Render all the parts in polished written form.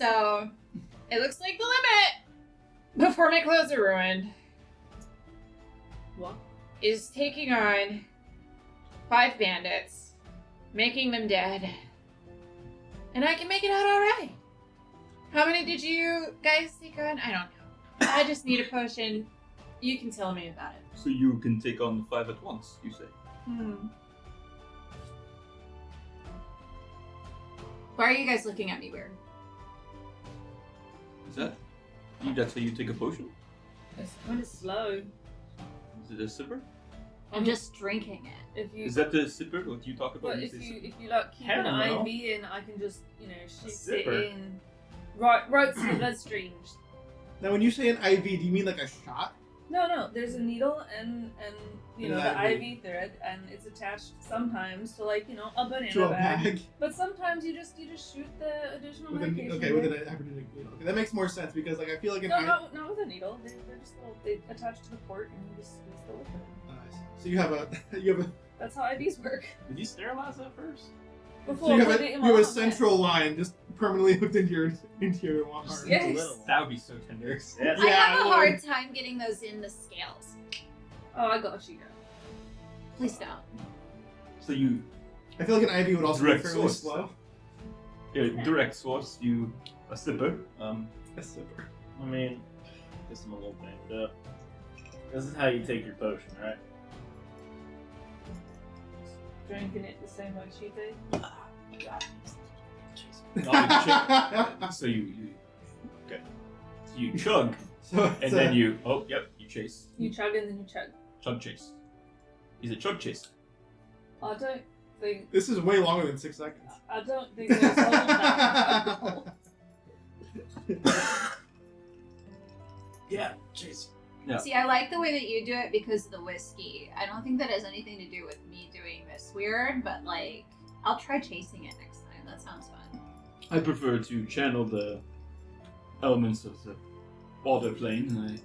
So, it looks like the limit, before my clothes are ruined, What? is taking on 5 bandits, making them dead, and I can make it out alright. How many did you guys take on? I don't know. I just need a potion. You can tell me about it. So you can take on 5 at once, you say? Why are you guys looking at me weird? Is that's how you take a potion? It's kind of slow. Is it a sipper? I'm just drinking it. If you, Is that the sipper? What you talk about? but when if say you sipper? like keep Hell an no. IV in, I can just shoot Zipper. it in right to the bloodstream. Now, when you say an IV, do you mean like a shot? No, there's a needle and And the an IV. IV thread, and it's attached sometimes to a banana To a bag. bag? But sometimes you just shoot the additional With medication. with an hypertonic needle. Okay, that makes more sense because I feel like an No, IV. not with a needle. They're just they attach to the port and you just squeeze the liquid. So you have a That's how IVs work. Did you sterilize that first? Before so you put have it in a, my you have a mouth, central line just permanently hooked into your heart. Yes. That would be so tender. I Yeah, have a well- hard time getting those in the scales. Oh, I got you, girl. Please don't. So you I feel like an IV would also be Direct fairly source. slow. direct source, a sipper. A sipper. I mean, guess I'm a little banged up. This is how you take your potion, right? Drinking it the same way she did. So you okay. So you chug, So and it's then a- you you chase. You chug and then you chug. Chug chase. Is it chug chase? I don't think This is way longer than 6 seconds. I don't think there's all that. Yeah, chase. See, I like the way that you do it because of the whiskey. I don't think that has anything to do with me doing this weird, but like, I'll try chasing it next time. That sounds fun. I prefer to channel the elements of the water plane,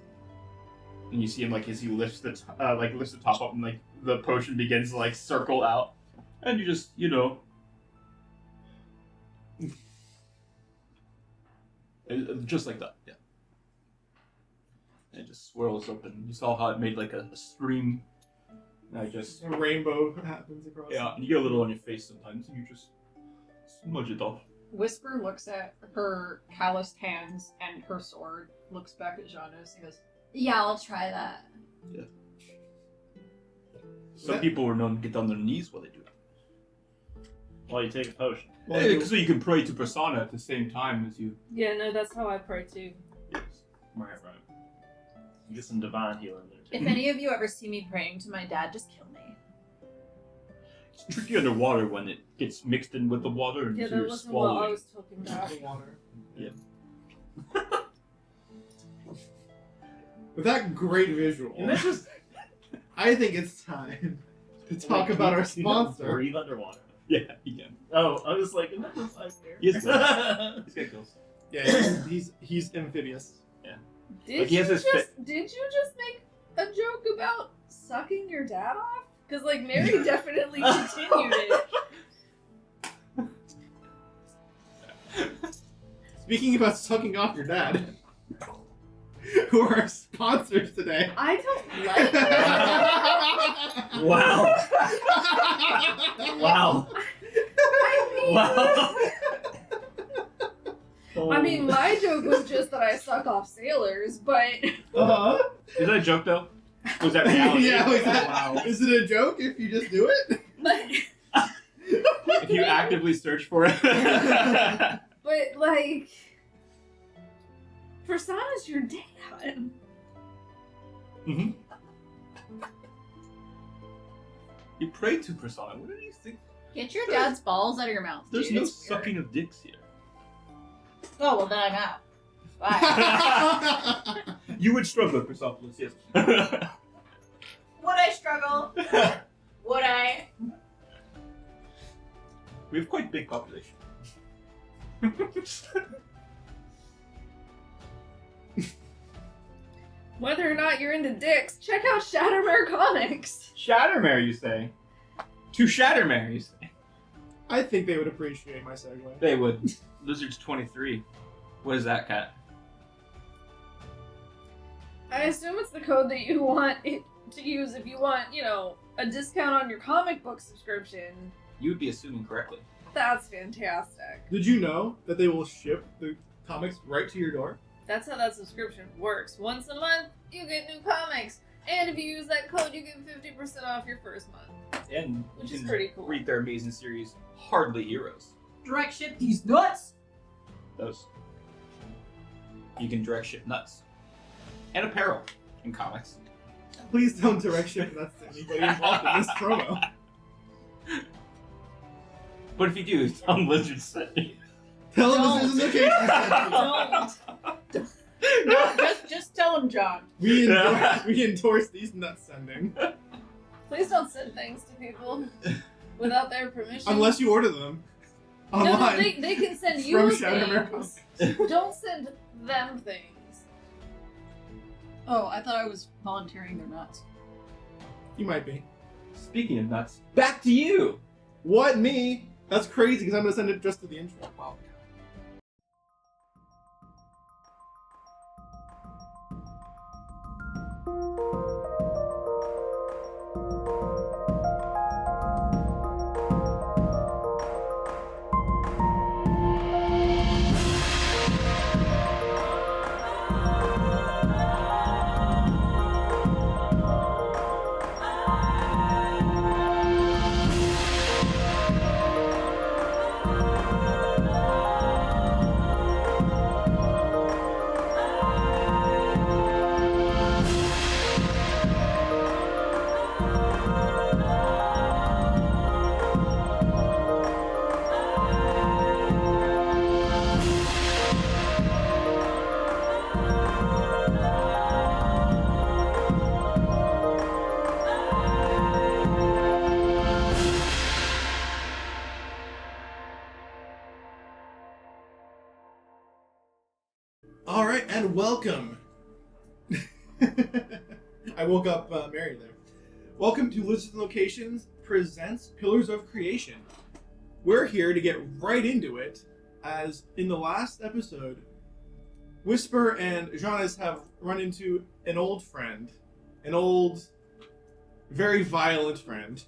and you see him as he lifts the lifts the top up, and the potion begins to circle out, and you just just like that, yeah. And it just swirls up, and you saw how it made a stream. And I just A rainbow happens across. and you get a little on your face sometimes, and you just smudge it off. Whisper looks at her calloused hands and her sword, looks back at Janus and goes, yeah, I'll try that. Some people were known to get on their knees while they do it. While you take a potion. Well, So you can pray to Persona at the same time as you. Yeah, no, that's how I pray too. Yes. Right. You get some divine healing there too. If any of you ever see me praying to my dad, just kill me. It's tricky underwater when it gets mixed in with the water and Yeah, so that you're wasn't what I swallowing. was talking about. the water. Yeah. With that great visual, And that's just I think it's time to talk about our sponsor. Breathe underwater. Yeah, he can. Oh, I was like, isn't that just like there? He has gills. He's got gills. Yeah, he's amphibious. Did Like, he you has just his make a joke about sucking your dad off? Because Mary definitely continued it. Speaking about sucking off your dad, who are our sponsors today. I don't like it. Wow. Wow. Wow. I mean, my joke was just that I suck off sailors, but Uh-huh. Is that a joke though? Was that reality? Yeah, was that- Wow. Is it a joke if you just do it? If you actively search for it. but Persana's your dad. Mm-hmm. You pray to Persona. What do you think? Get your dad's balls out of your mouth. There's dude. no It's weird. sucking of dicks here. Oh, well, then I'm out. Bye. You would struggle, Persepolis, yes. Would I struggle? Would I? We have quite big population. Whether or not you're into dicks, check out Shattermare Comics. Shattermare, you say? To Shattermare, you say? I think they would appreciate my segue. They would. Lizard's 23. What is that, Kat? I assume it's the code that you want it to use if you want, a discount on your comic book subscription. You would be assuming correctly. That's fantastic. Did you know that they will ship the comics right to your door? That's how that subscription works. Once a month, you get new comics. And if you use that code, you get 50% off your first month. And Which you is can pretty cool. read their amazing series, Hardly Heroes. Direct ship these nuts. Those. You can direct ship nuts. And apparel in comics. Please don't direct ship that to anybody involved in this promo. But if you do, tell them Lizard sent you. Tell them this isn't the case. Don't. No, just tell him, John. We endorse these nut sending. Please don't send things to people without their permission. Unless you order them online. No, they can send you From Shadowmere things. Don't send them things. Oh, I thought I was volunteering their nuts. You might be. Speaking of nuts, back to you! What, me? That's crazy because I'm going to send it just to the intro. Wow. All right, and welcome. I woke up Mary there. Welcome to Lizards and Locations presents Pillars of Creation. We're here to get right into it, as in the last episode, Whisper and Jonas have run into an old friend, an old, very violent friend.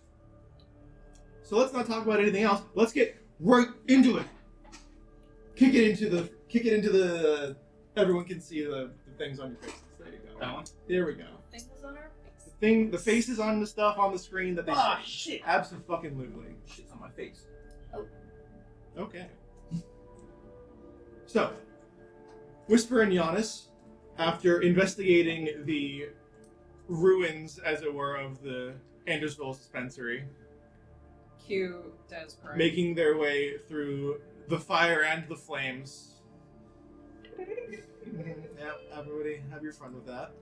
So let's not talk about anything else. Let's get right into it. Kick it into the. Everyone can see the things on your faces. There you go. That one? There we go. Things on our face. The faces on the stuff on the screen that they see. Shit! Abso-fucking-lutely. Shit's on my face. Okay. So, Whisper and Giannis, after investigating the ruins, as it were, of the Andersville dispensary, Q does cry. making their way through the fire and the flames. Yeah, everybody have your fun with that.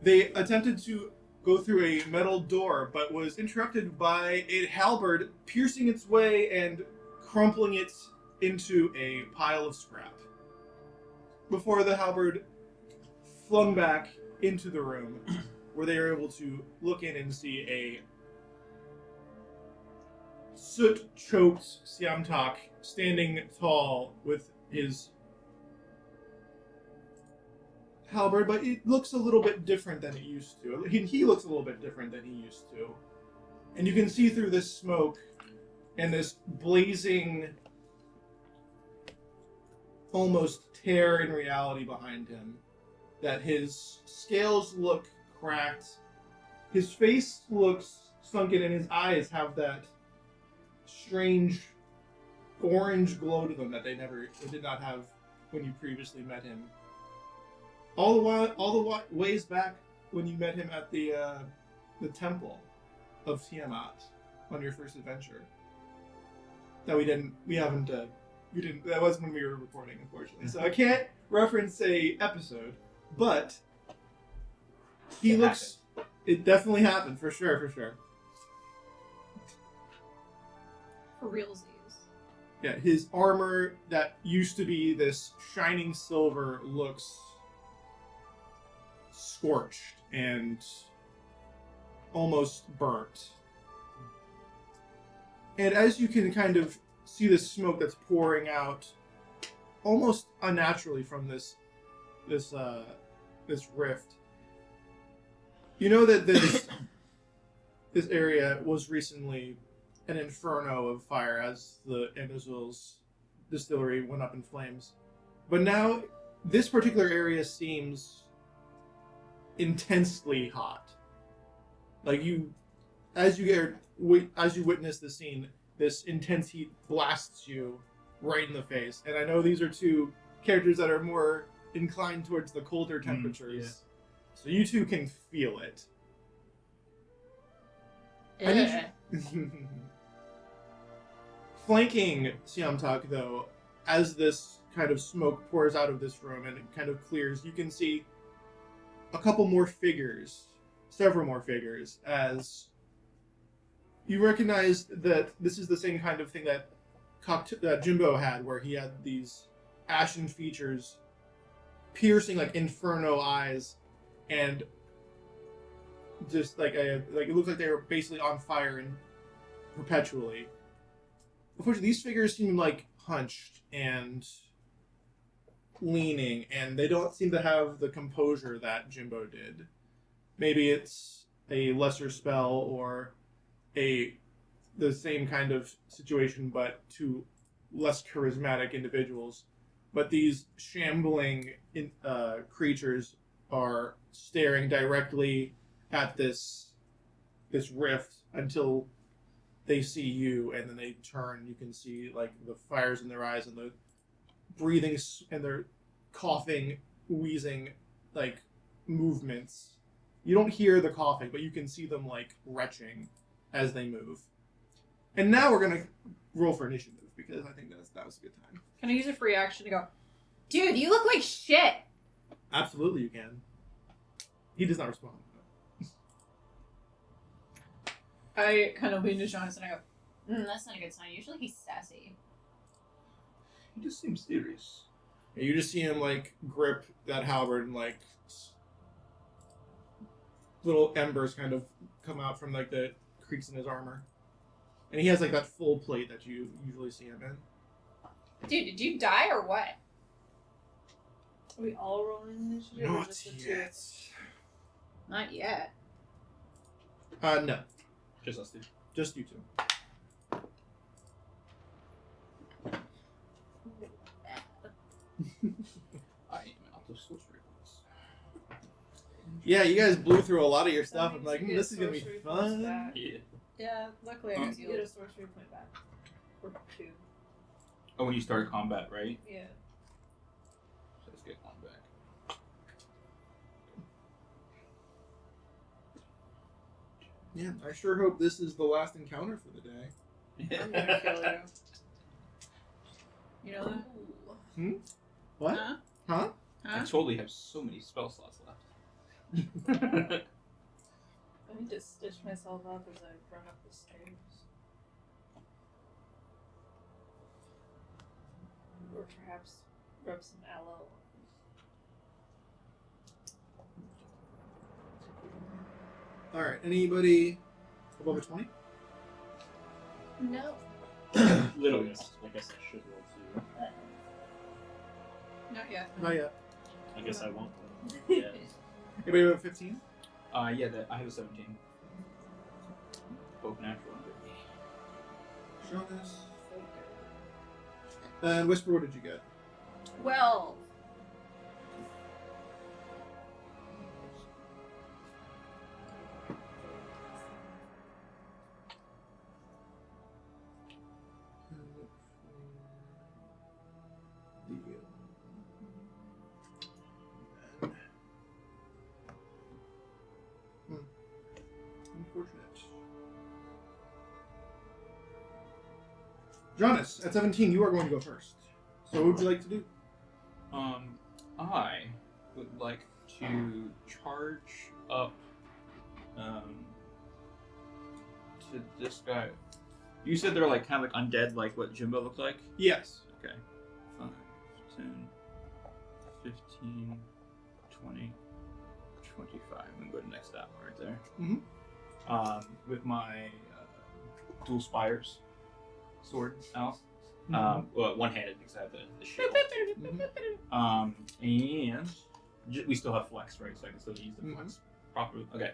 They attempted to go through a metal door, but was interrupted by a halberd piercing its way and crumpling it into a pile of scrap. Before the halberd flung back into the room, where they were able to look in and see a soot-choked Siamtak standing tall with his halberd, but it looks a little bit different than it used to. He looks a little bit different than he used to. And you can see through this smoke and this blazing, almost tear in reality behind him, that his scales look cracked, his face looks sunken, and his eyes have that strange orange glow to them that they did not have when you previously met him. All the ways back when you met him at the temple of Tiamat on your first adventure. That that was when we were recording, unfortunately. So I can't reference a episode, but it definitely happened, for sure. For realsies. Yeah, his armor that used to be this shining silver looks scorched and almost burnt. And as you can kind of see this smoke that's pouring out almost unnaturally from this rift. You know that this this area was recently an inferno of fire as the Andersville's distillery went up in flames. But now this particular area seems intensely hot. Like as you witness the scene, this intense heat blasts you right in the face. And I know these are two characters that are more inclined towards the colder temperatures. So you two can feel it. I need you- Flanking Siamtak, though, as this kind of smoke pours out of this room and it kind of clears, you can see a couple more figures, several more figures, as you recognize that this is the same kind of thing that Jimbo had, where he had these ashen features, piercing like inferno eyes, and just like it looks like they were basically on fire and perpetually. Unfortunately, these figures seem like hunched and leaning, and they don't seem to have the composure that Jimbo did. Maybe it's a lesser spell or the same kind of situation, but to less charismatic individuals. But these shambling creatures are staring directly at this rift until they see you, and then they turn. You can see like the fires in their eyes and the breathing and their coughing, wheezing, like movements. You don't hear the coughing, but you can see them like retching as they move. And now we're gonna roll for initiative because I think that was a good time. Can I use a free action to go, dude, you look like shit? Absolutely, you can. He does not respond. I kind of lean to Jonas and I go, that's not a good sign. Usually he's sassy. He just seems serious. And you just see him like grip that halberd and like little embers kind of come out from like the creaks in his armor. And he has like that full plate that you usually see him in. Dude, did you die or what? Are we all rolling initiative? or just the two? Not yet. No. Just us two. Just you two. I am out of sorcery points. Yeah, you guys blew through a lot of your That stuff. means I'm like, you get this is gonna be sorcery points fun. back. Yeah. Yeah, luckily I You was get a sorcery point back. Or two. Oh, when you start combat, right? Yeah. So let's get one back. Yeah, I sure hope this is the last encounter for the day. I'm gonna kill you. You know that? What? Huh? Huh? I Huh? totally have so many spell slots left. I need to stitch myself up as I run up the stairs. Or perhaps rub some aloe. Alright, anybody above a 20? No. Little I bit. guess I should roll too. Not yet. Not yet. I guess I won't. Yeah. Anybody above 15? Yeah, I have a 17. Both natural and good. Jonas. And Whisper, what did you get? 12. Unfortunate. Jonas, at 17, you are going to go first. So what would you like to do? I would like to charge up, to this guy. You said they're like kind of like undead, like what Jimbo looked like? Yes. Okay. 5, 10, 15, 20, 25. I'm gonna go to the next that one right there. Mhm. With my dual spires sword out, Well, one-handed because I have the shield. And we still have flex, right? So I can still use the flex properly. Okay.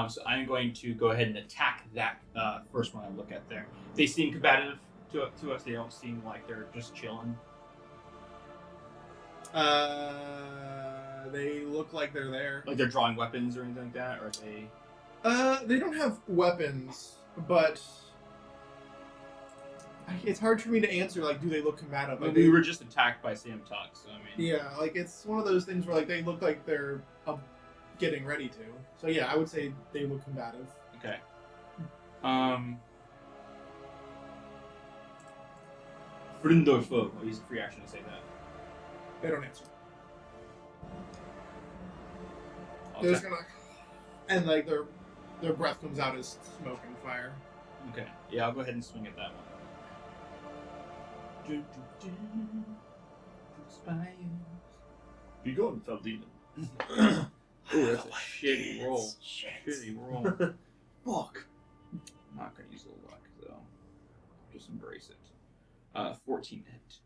So I'm going to go ahead and attack that first one I look at there. They seem combative to us. They don't seem like they're just chilling. They look like they're there. Like they're drawing weapons or anything like that, or are they? They don't have weapons, but it's hard for me to answer. Like, do they look combative? Like, We were just attacked by Sam Tuck, so I mean. Yeah, like it's one of those things where like they look like they're getting ready to. So yeah, I would say they look combative. Okay. Friend or foe? I'll use a free action to say that. They don't answer. I'll They're just attack. gonna, and like their breath comes out as smoke and fire. Okay. Yeah, I'll go ahead and swing at that one. Be going, Feldine. Oh, that's a shitty roll. Shitty roll. Fuck. I'm not gonna use a luck though. Just embrace it. 14 hit.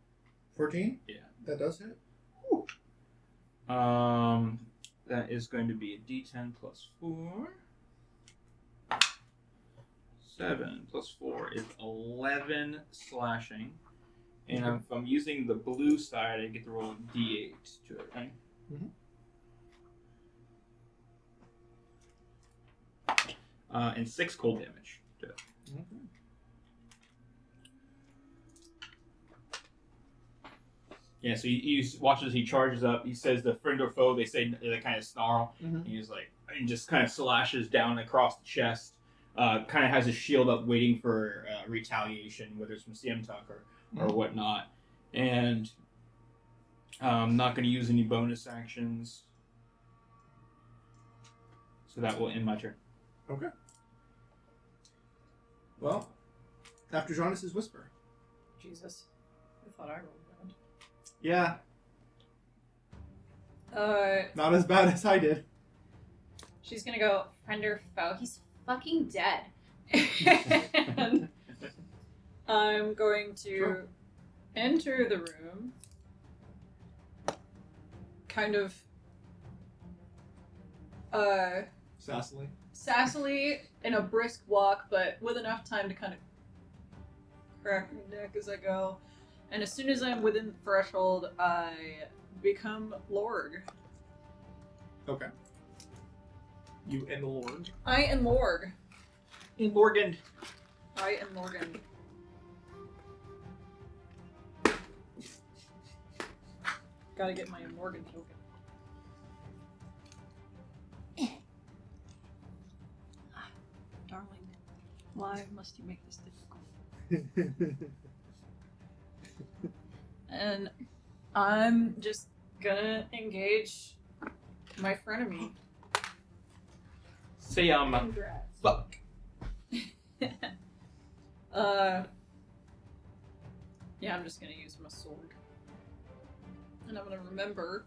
14? Yeah. That does hit. That is going to be a D10 plus 4. 7 plus 4 is 11 slashing. And if I'm using the blue side, I get to roll a D8 to it, right? And 6 cold damage to it. Yeah, so he watches as he charges up. He says the friend or foe, they kind of snarl. And he's like, and just kind of slashes down across the chest. Kind of has his shield up waiting for retaliation, whether it's from CM Tuck or whatnot. And I'm not going to use any bonus actions. So that will end my turn. Okay. Well, after Jonas is Whisper. Jesus. I thought I rolled bad. Yeah. Not as bad as I did. She's gonna go, friend or foe, he's fucking dead. And I'm going to enter the room, kind of sassily in a brisk walk, but with enough time to kind of crack my neck as I go. And as soon as I'm within the threshold, I become Lorg. Okay. You and the Lord. I am Lorg. In Morgan. I am Morgan. Gotta get my Morgan token. Darling, why must you make this difficult? And I'm just gonna engage my frenemy. Say Congrats. fuck. Yeah, I'm just gonna use my sword. And I'm gonna remember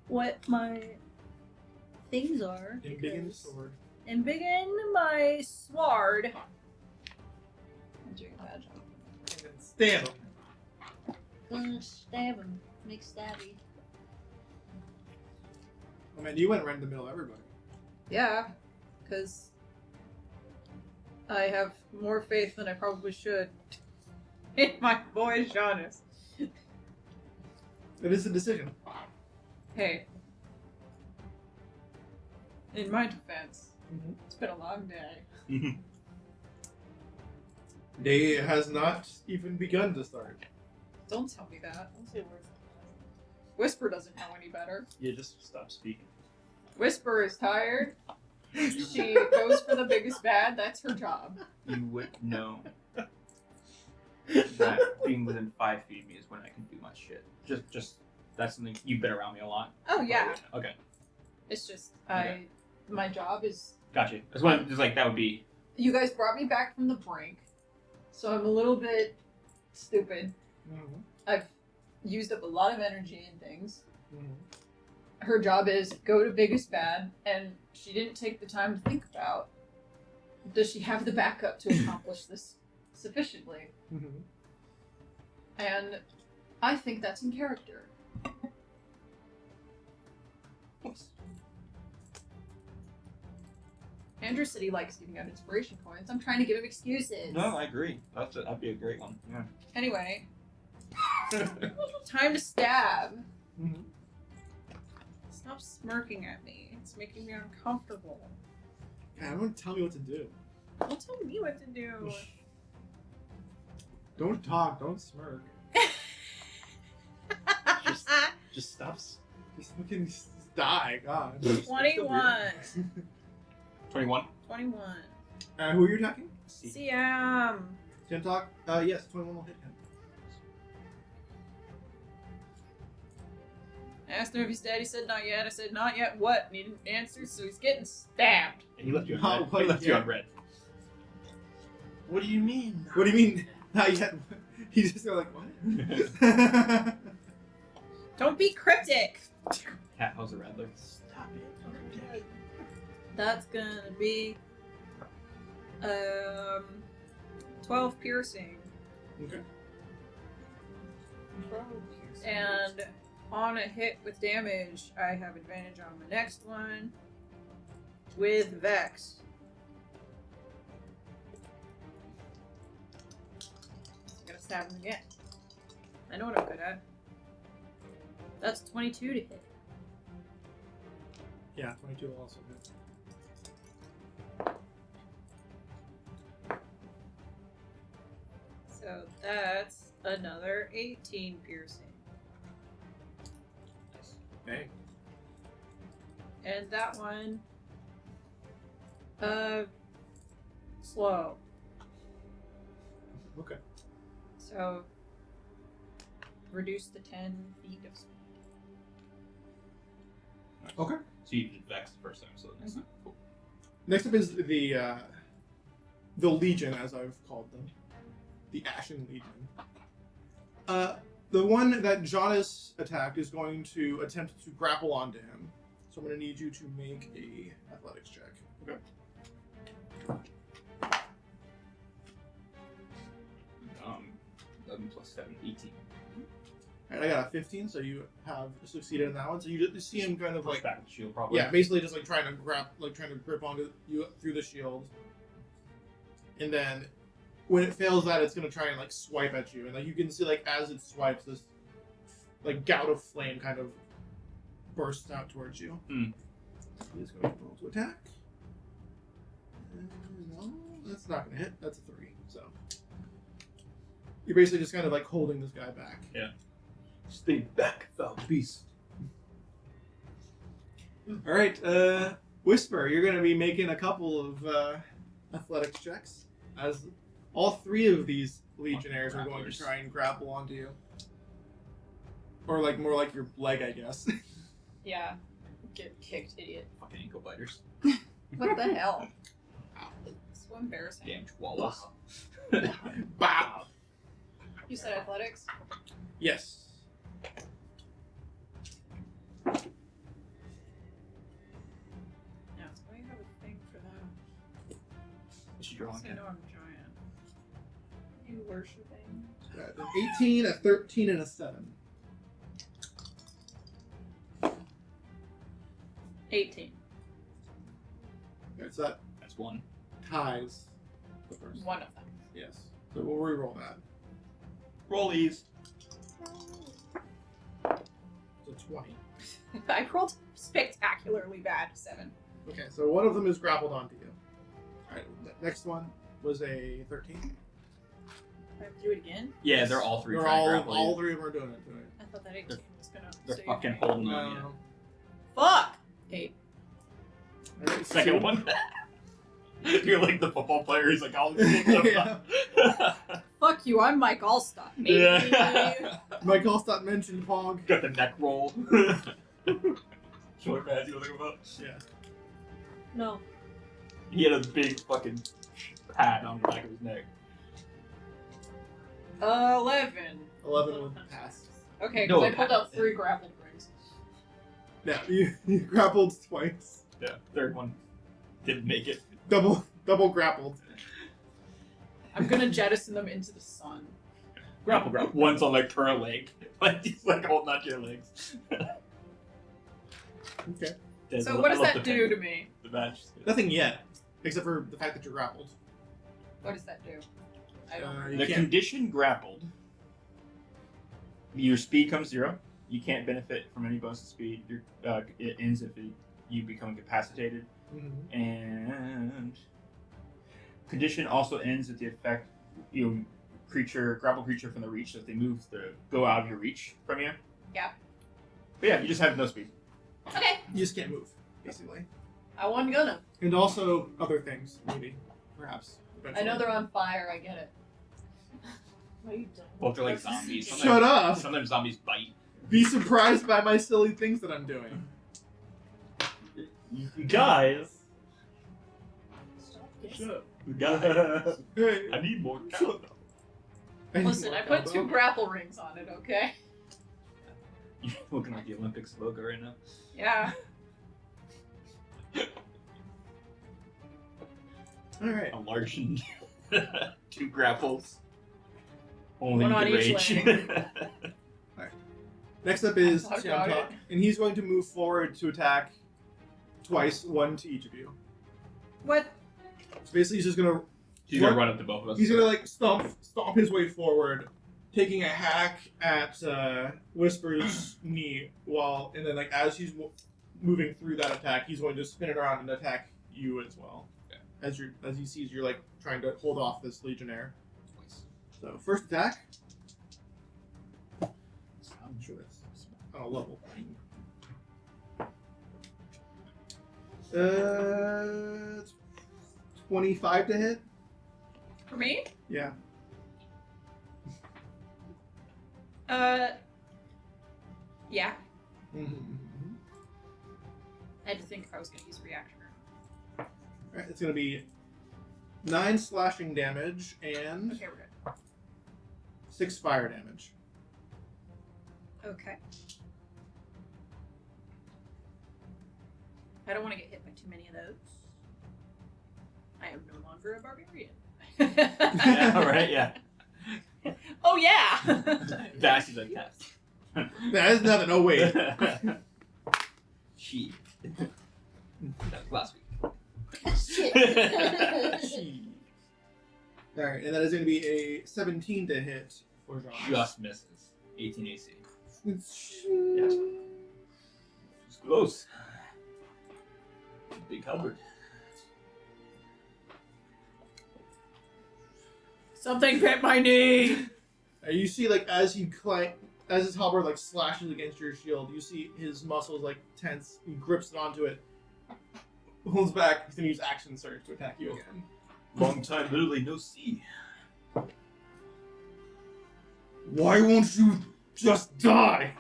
what my things are. And big in the sword. And begin my sword. I'm doing a bad job. And then stab him. Stab him. Make stabby. Oh man, you went right in the middle of everybody. Yeah, because I have more faith than I probably should in my boy Jonas. It is a decision. Hey, in my defense, it's been a long day. Day has not even begun to start. Don't tell me that. Don't say words like that. Whisper doesn't know any better. Yeah, just stop speaking. Whisper is tired. She goes for the biggest bad. That's her job. You would know that being within 5 feet of me is when I can do my shit. Just that's something you've been around me a lot. Oh yeah. Okay. It's just Okay. my job is. Gotcha. That's what just like that would be. You guys brought me back from the brink, so I'm a little bit stupid. I've used up a lot of energy and things. Her job is go to biggest bad, and she didn't take the time to think about, does she have the backup to accomplish this sufficiently? And I think that's in character. Andrew said he likes giving out inspiration points. I'm trying to give him excuses. No, I agree. That'd be a great one. Yeah. Anyway, time to stab. Mhm. Stop smirking at me. It's making me uncomfortable. God, everyone tell me what to do. Don't tell me what to do. Don't talk. Don't smirk. Just stop. Just fucking die. God. 21. 21. 21. Who are you attacking? CM. Can talk? Yes, 21 will hit him. I asked him if he's dead. He said not yet. I said not yet. What? And he didn't answer, so he's getting stabbed. And he left you Oh, on red. He left you yeah. on red. What do you mean? What do you mean? Not yet. He's just like, what? Don't be cryptic. Cat House of Rattler. Stop it. That's gonna be 12 piercing. Okay. And on a hit with damage, I have advantage on my next one with Vex. I'm gonna stab him again. I know what I'm good at. That's 22 to hit. Yeah, 22 will also hit. So that's another 18 piercing. Dang. And that one, slow. Okay. So, reduce to 10 feet of speed. Okay. So you did Vex the first time, so next time. Cool. Next up is the Legion, as I've called them. The Ashen Legion. The one that Jonas attacked is going to attempt to grapple onto him. So I'm going to need you to make a athletics check. Okay. 11 plus 7, 18. Alright, I got a 15, so you have succeeded in that one. So you just see him kind of Push like, back the shield, probably. yeah, basically just like trying to grip onto you through the shield. And then when it fails that, it's gonna try and like swipe at you, and like you can see like as it swipes, this like gout of flame kind of bursts out towards you. Mm. He's going to roll to attack. No, that's not gonna hit. That's a 3. So you're basically just kind of like holding this guy back. Yeah. Stay back, thou beast. All right, Whisper, you're gonna be making a couple of athletics checks as all 3 of these legionnaires are going to try and grapple onto you, or like more like your leg, I guess. Yeah. Get kicked, idiot. Fucking ankle biters. What the hell? So embarrassing. Damn chihuahuas. Bow. You said athletics? Yes. Yeah, why do you have a thing for that? Is she drawing I it? know I'm giant. You worshipping? An 18, a 13, and a 7. 18. Okay, so that That's 1. ties the first. One of them. Yes. So we'll re-roll that. Rollies. It's a 20. I rolled spectacularly bad. 7. Okay, so one of them is grappled onto you. Alright, the next one was a 13. I have to do it again? Yeah, they're all 3 They're trying to grapple all you. 3 of them are doing it tonight. I thought that 18 was gonna They're save fucking me. holding on you. Fuck! 8. Alright, Second one. You're like the football player. He's like, I'll pick them up. Fuck you, I'm Mike Allstott. Yeah. Mike Allstott mentioned Pog. Got the neck roll. Short pads you know what I'm talking about? Yeah. No. He had a big fucking pad on the back of his neck. 11. 11 would pass. Okay, No, because I pulled out 3 grappled rings. Yeah, you grappled twice. Yeah, third one didn't make it. Double grappled. I'm gonna jettison them into the sun. Grapple. One's on like her leg. Like he's like holding onto your legs. Okay. So what does that do to me? The match. Nothing yet, except for the fact that you're grappled. What does that do? I don't. You The can't- condition grappled. Your speed comes 0. You can't benefit from any bonus to speed. It ends if you become incapacitated. Mhm. And condition also ends with the effect grapple creature from the reach. So if they move, go out of your reach from you. Yeah. But yeah, you just have no speed. Okay. You just can't move, basically. I wasn't gonna. And also other things, maybe, perhaps. I Eventually. know they're on fire. I get it. What are you doing? Well, they're like zombies. Shut up! Sometimes zombies bite. Be surprised by my silly things that I'm doing. You guys. Stop this. Shut up. Guys, Hey, I need more Shut countdown. need Listen, more I put 2 cowbell. grapple rings on it. Okay. You're looking like the Olympics logo right now. Yeah. All right. A large 2 grapples. Only One you on can each rage. leg. Next up is Hot Siamtok, dog. and he's going to move forward to attack twice, one to each of you. What? So basically, he's just gonna He's gonna run up to both of us. He's gonna like stomp his way forward, taking a hack at Whisper's knee, and then like as he's moving through that attack, he's going to spin it around and attack you as well. Okay. As he sees you're like trying to hold off this Legionnaire. So first attack. I'm sure that's on a level. 25 to hit. For me? Yeah. Yeah. Mm-hmm. I had to think if I was gonna use reaction. Alright, it's gonna be 9 slashing damage and Okay, we're good. 6 fire damage. Okay. I don't want to get hit by too many of those. I am no longer a barbarian. Yeah, right, yeah. Oh yeah. Vasty's like cast. That is nothing. Oh wait. She. That's last week. Alright, and that is going to be a 17 to hit for John. Just misses. 18 AC. It's It's close. Big Hubbard. Something bit my knee. You see, like as his halberd like slashes against your shield, you see his muscles like tense. He grips it onto it, pulls back. He's gonna use action surge to attack you again. Long time, literally no see. Why won't you just die?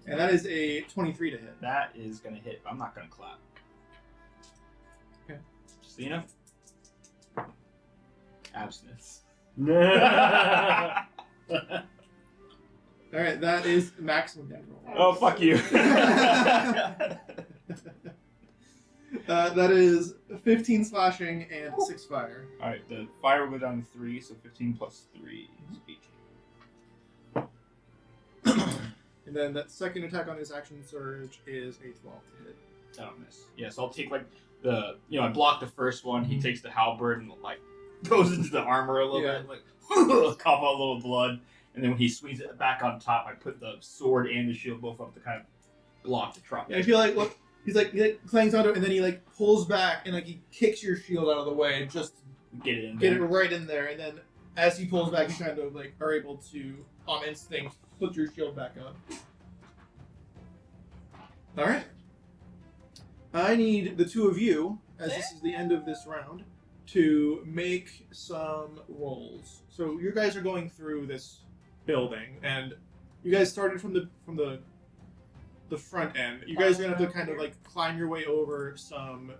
And that is a 23 to hit. That is gonna hit, but I'm not gonna clap. Okay. Just so you know. Abstinence. Alright, that is maximum damage roll. Oh, fuck you. That is 15 slashing and 6 fire. Alright, the fire will go down to 3, so 15 plus 3 is 18. And then that second attack on his action surge is a 12 to hit. That'll miss. Yeah, so I'll take like I block the first one, he takes the halberd and like goes into the armor a little bit, like cough out a little blood, and then when he swings it back on top, I put the sword and the shield both up to kind of block the trunk. Yeah, I feel like he clangs onto it and then he like pulls back and like he kicks your shield out of the way just to Get it in get it there. right in there, and then as he pulls back, you kind of like are able to on instinct put your shield back up. All right. I need the two of you, as this is the end of this round, to make some rolls. So you guys are going through this building, and you guys started from the front end. You guys are gonna have to kind of like climb your way over some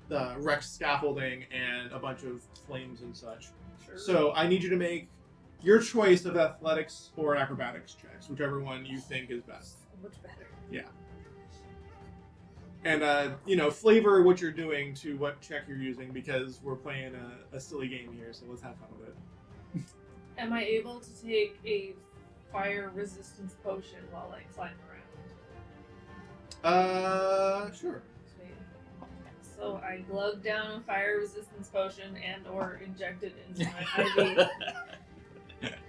wrecked scaffolding and a bunch of flames and such. Sure. So I need you to make your choice of athletics or acrobatics checks, whichever one you think is best. Much better. And, flavor what you're doing to what check you're using, because we're playing a silly game here, so let's have fun with it. Am I able to take a fire resistance potion while I climb around? Sure. Sweet. So I glug down a fire resistance potion and/or inject it into my IV.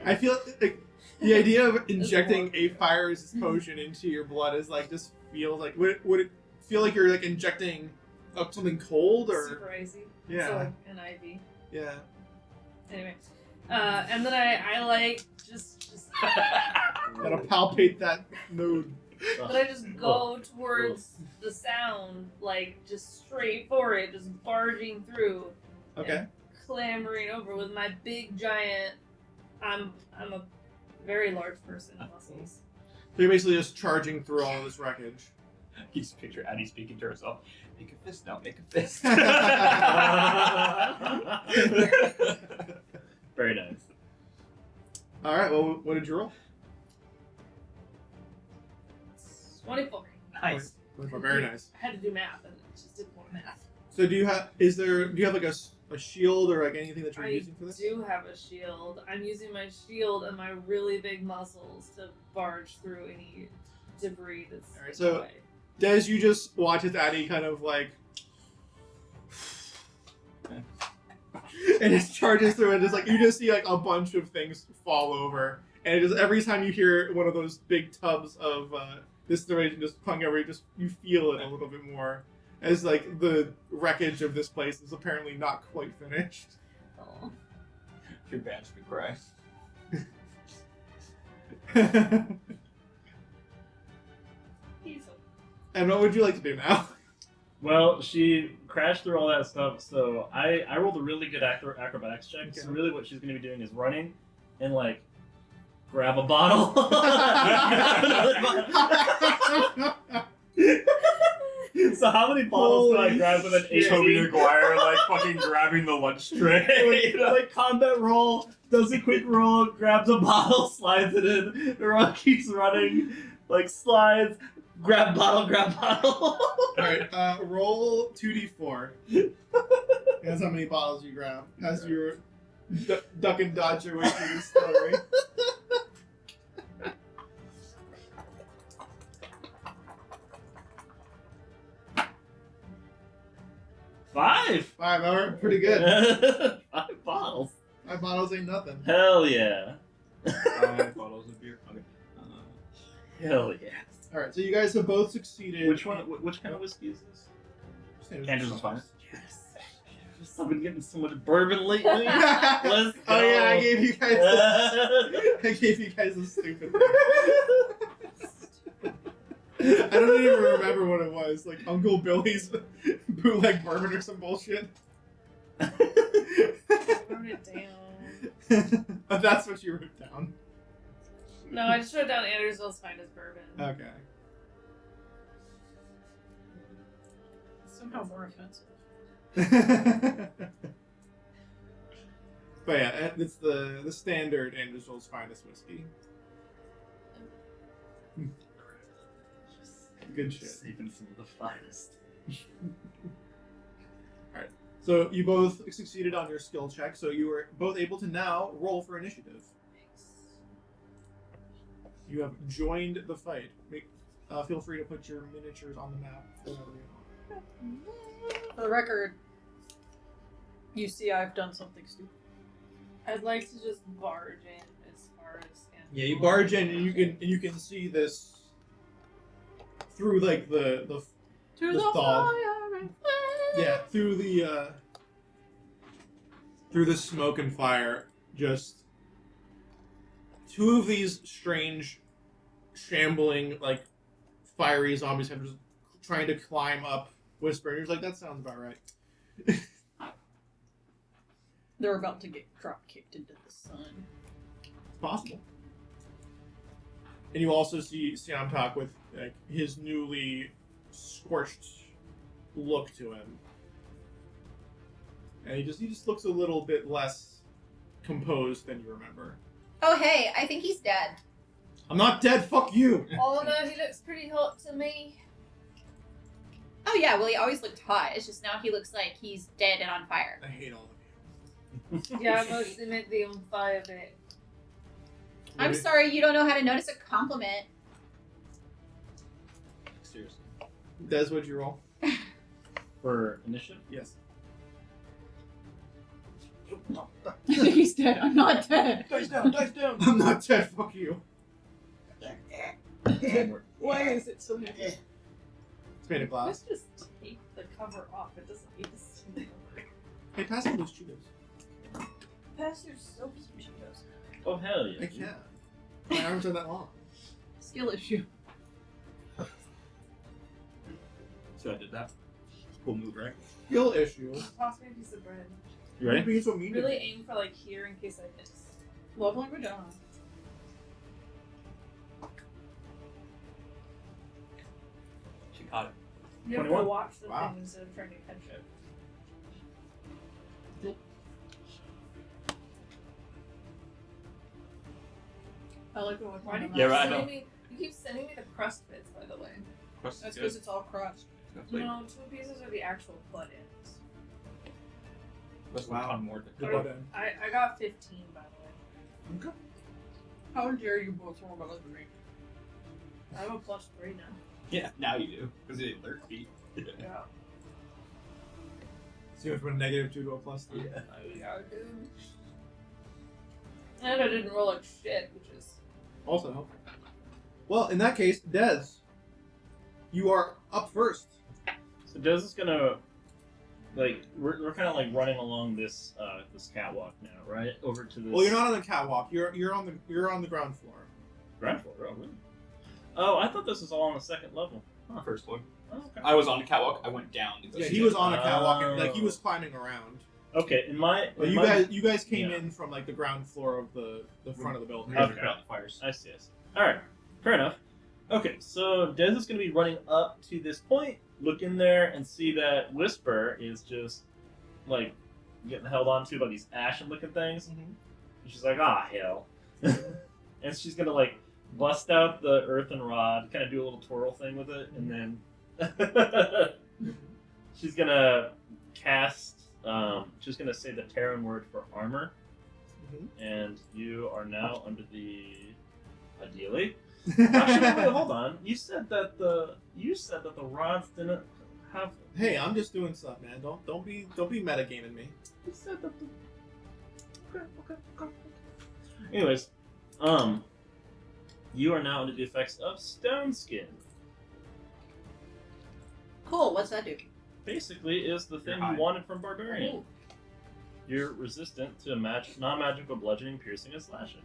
I feel like the idea of injecting a fire resist potion into your blood is like just feels like would it feel like you're like injecting something cold or Super icy. Yeah. So like an IV. yeah. Anyway, and then I like just Gotta palpate that node. but I just go towards the sound, like just straight for it, just barging through. Okay. And clambering over with my big giant. I'm a very large person in muscles. So you're basically just charging through all this wreckage. You just picture Addie speaking to herself. Make a fist now, make a fist. Very nice. All right. Well, what did you roll? 24. Nice. Very nice. I had to do math, and it just didn't want math. So do you have like a shield or like anything that you're I using for this? do have a shield. I'm using my shield and my really big muscles to barge through any debris that's Alright, in so- the way. Des, you just watch as Addie kind of like and it charges through and just like you just see like a bunch of things fall over and it just every time you hear one of those big tubs of distillation just pung over, you feel it a little bit more as like the wreckage of this place is apparently not quite finished. Oh. Your badge could cry. He's so And what would you like to do now? Well, she crashed through all that stuff, so I rolled a really good acrobatics check. So Okay. really what she's going to be doing is running and, like, grab a bottle. So how many bottles can I Holy grab with an shit. 18? Toby Maguire, like, fucking grabbing the lunch tray. Like combat roll, does a quick roll, grabs a bottle, slides it in. The rock keeps running, like slides, grab bottle. Alright, roll 2d4. That's how many bottles you grab as you're duck and dodge your way through the story. Five. 5, alright, pretty good. 5 bottles. 5 bottles ain't nothing. Hell yeah. 5 bottles of beer. Okay. Hell yeah. Alright, so you guys have both succeeded. Which one? Which kind of whiskey is this? Andersville's fine. Yes. I've been getting so much bourbon lately. Let's go. Oh yeah, I gave you guys a stupid thing. I don't even remember what it was. Like Uncle Billy's bootleg bourbon or some bullshit. wrote it down. That's what you wrote down. No, I just wrote down Andersville's finest bourbon. Okay. Somehow more offensive. But yeah, it's the standard Andersville's finest whiskey. Good shit. Saving some of the finest. So you both succeeded on your skill check, so you were both able to now roll for initiative. You have joined the fight. Feel free to put your miniatures on the map whenever you want. For the record, you see I've done something stupid. I'd like to just barge in as far as. Yeah, you barge in and you can see this through like the To the the fog. fire and flame. Yeah, through the smoke and fire, just two of these strange, shambling, like, fiery zombies have just trying to climb up, whispering. You're like, that sounds about right. They're about to get drop kicked into the sun. It's possible. And you also see Siam talk with like his newly scorched look to him. And he just looks a little bit less composed than you remember. Oh, hey, I think he's dead. I'm not dead, fuck you! Oh no, he looks pretty hot to me. Oh, yeah, well, he always looked hot. It's just now he looks like he's dead and on fire. I hate all of you. Yeah, I mostly meant the on fire bit. I'm sorry, you don't know how to notice a compliment. Seriously. Des, what'd you roll? For initiative? Yes. He's dead. I'm not dead. Dice down, dice down. I'm not dead. Fuck you. Why is it so heavy? It's made of glass. Let's just take the cover off. It doesn't need to stay over. Hey, pass me those Cheetos. Pass your soaps and Cheetos. Oh, hell yeah. I can't. My arms are that long. Skill issue. So I did that. Cool move, right? Skill issue. Toss me a piece of bread. You ready? Being so mean to Really me. aim for like here in case I miss. Love language on. She caught it. You have to 21. watch the Wow. thing instead of trying to catch it. I like it with Why do you Yeah, keep right, I sending know. me? You keep sending me the crust bits, by the way. Crust That's is because good. it's all crust. It's got flavor. No, 2 pieces are the actual butt ends. That's Wow. a ton more. The I- butt end. I got 15, by the way. How dare you both roll better than me? I have a +3 now. Yeah, now you do. Because it alert feet. Yeah. So you went from a -2 to a +3. Yeah, dude. And I didn't roll like shit, which is. Also helpful. Well, in that case, Des, you are up first. So Des is gonna, like, we're kind of like running along this this catwalk now, right? Over to this. Well, you're not on the catwalk. You're on the ground floor. ground floor. Oh, really? Oh, I thought this was all on the second level. First floor. Oh, okay. I was on the catwalk. I went down. To go Yeah, see he it. was on a catwalk and like he Oh. was climbing around. Okay, in my. But in you my- guys came yeah. in from like the ground floor of the front of the building. Here's Okay. your fires. I see. All right, fair enough. Okay, so Des is going to be running up to this point, look in there, and see that Whisper is just like getting held onto by these ashen-looking things. Mhm. And she's like, "Ah, hell!" And she's gonna like bust out the earthen rod, kind of do a little twirl thing with it, and then she's gonna cast. She's gonna say the Terran word for armor. Mhm. And you are now under the ideally. Actually, wait, hold on. You said that the rods didn't have. Hey, I'm just doing stuff, man. Don't be metagaming me. You said that the. Okay. Anyways, you are now under the effects of stone skin. Cool. What's that do? Basically, is the thing You're you high. wanted from Barbarian. Ooh. You're resistant to non-magical bludgeoning, piercing, and slashing.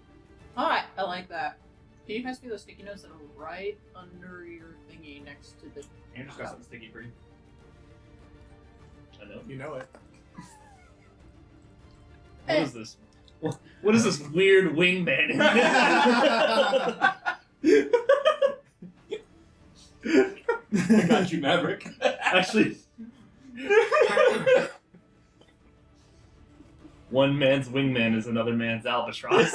All right, I like that. Can you pass me those sticky notes that are right under your thingy next to the? Andrew's got something sticky for you. I know. You know it. What is this? What is this weird wingman? I got you, Maverick. Actually, one man's wingman is another man's albatross.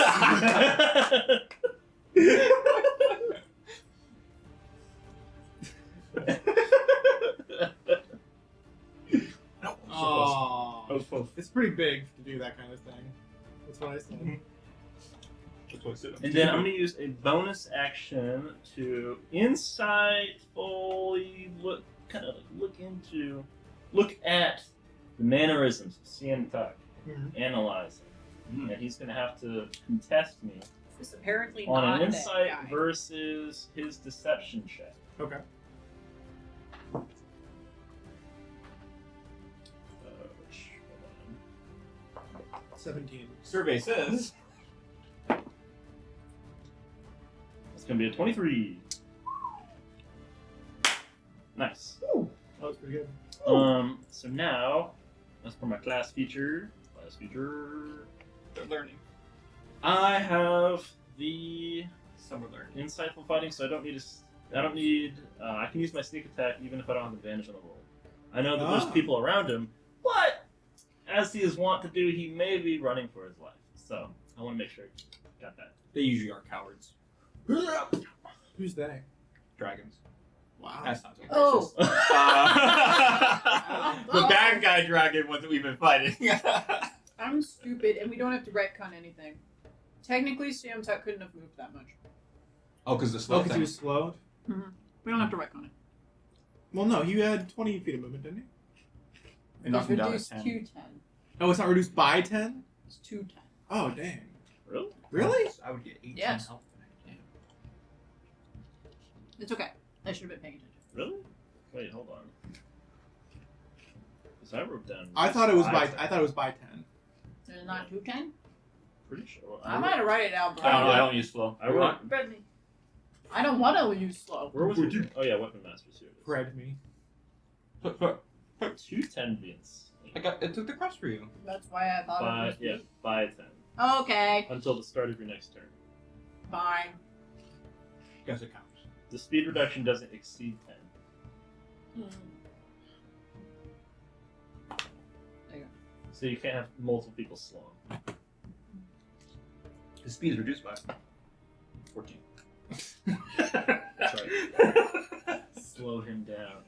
Oh, Oh, it's pretty big to do that kind of thing. That's what I said. That's what I said. and then I'm going to use a bonus action to insightfully look at the mannerisms of Cian Tuck, Mhm. analyze him. And he's going to have to contest me It's apparently on not an that insight guy. versus his deception check. Okay. Hold on. 17. Survey says. It's going to be a 23. Nice. Ooh, that was pretty good. So now, as for my class feature, They're learning. I have the Some are learning. insightful fighting, so I don't need I can use my sneak attack even if I don't have advantage on the roll. I know that Ah. there's people around him, but as he is wont to do, he may be running for his life. So I want to make sure I got that. They usually are cowards. Who's they? Dragons. Wow. That's not so Oh. the bad guy dragon was that we've been fighting. I'm stupid, and we don't have to retcon anything. Technically, Sam Tuck couldn't have moved that much. Oh, because the Oh, slow because he was slowed? We don't have to wreck on it. Well, no, he had 20 feet of movement, didn't he? It knocked It's him down to reduced 10. to 10. Oh, it's not reduced by 10? It's 210. Oh, dang. Really? Really? I would get 18 Yes. health. Damn. It's okay. I should have been paying attention. Really? Wait, hold on. Because I wrote down. I thought it was five. by 10. Is it not 210? Pretty sure. I might have write it down, I don't know. but I don't use slow. I wrote. I don't want to use slow. Where was it? Oh yeah, Weapon Masters here. It is. Pred me. 210 Vince. It took the quest for you. That's why I thought By, it was. yeah, by 10. Okay. Until the start of your next turn. Fine. Guess it counts. The speed reduction doesn't exceed 10. There you So you can't have multiple people slow. His speed is reduced by 14. That's right. Slow him down.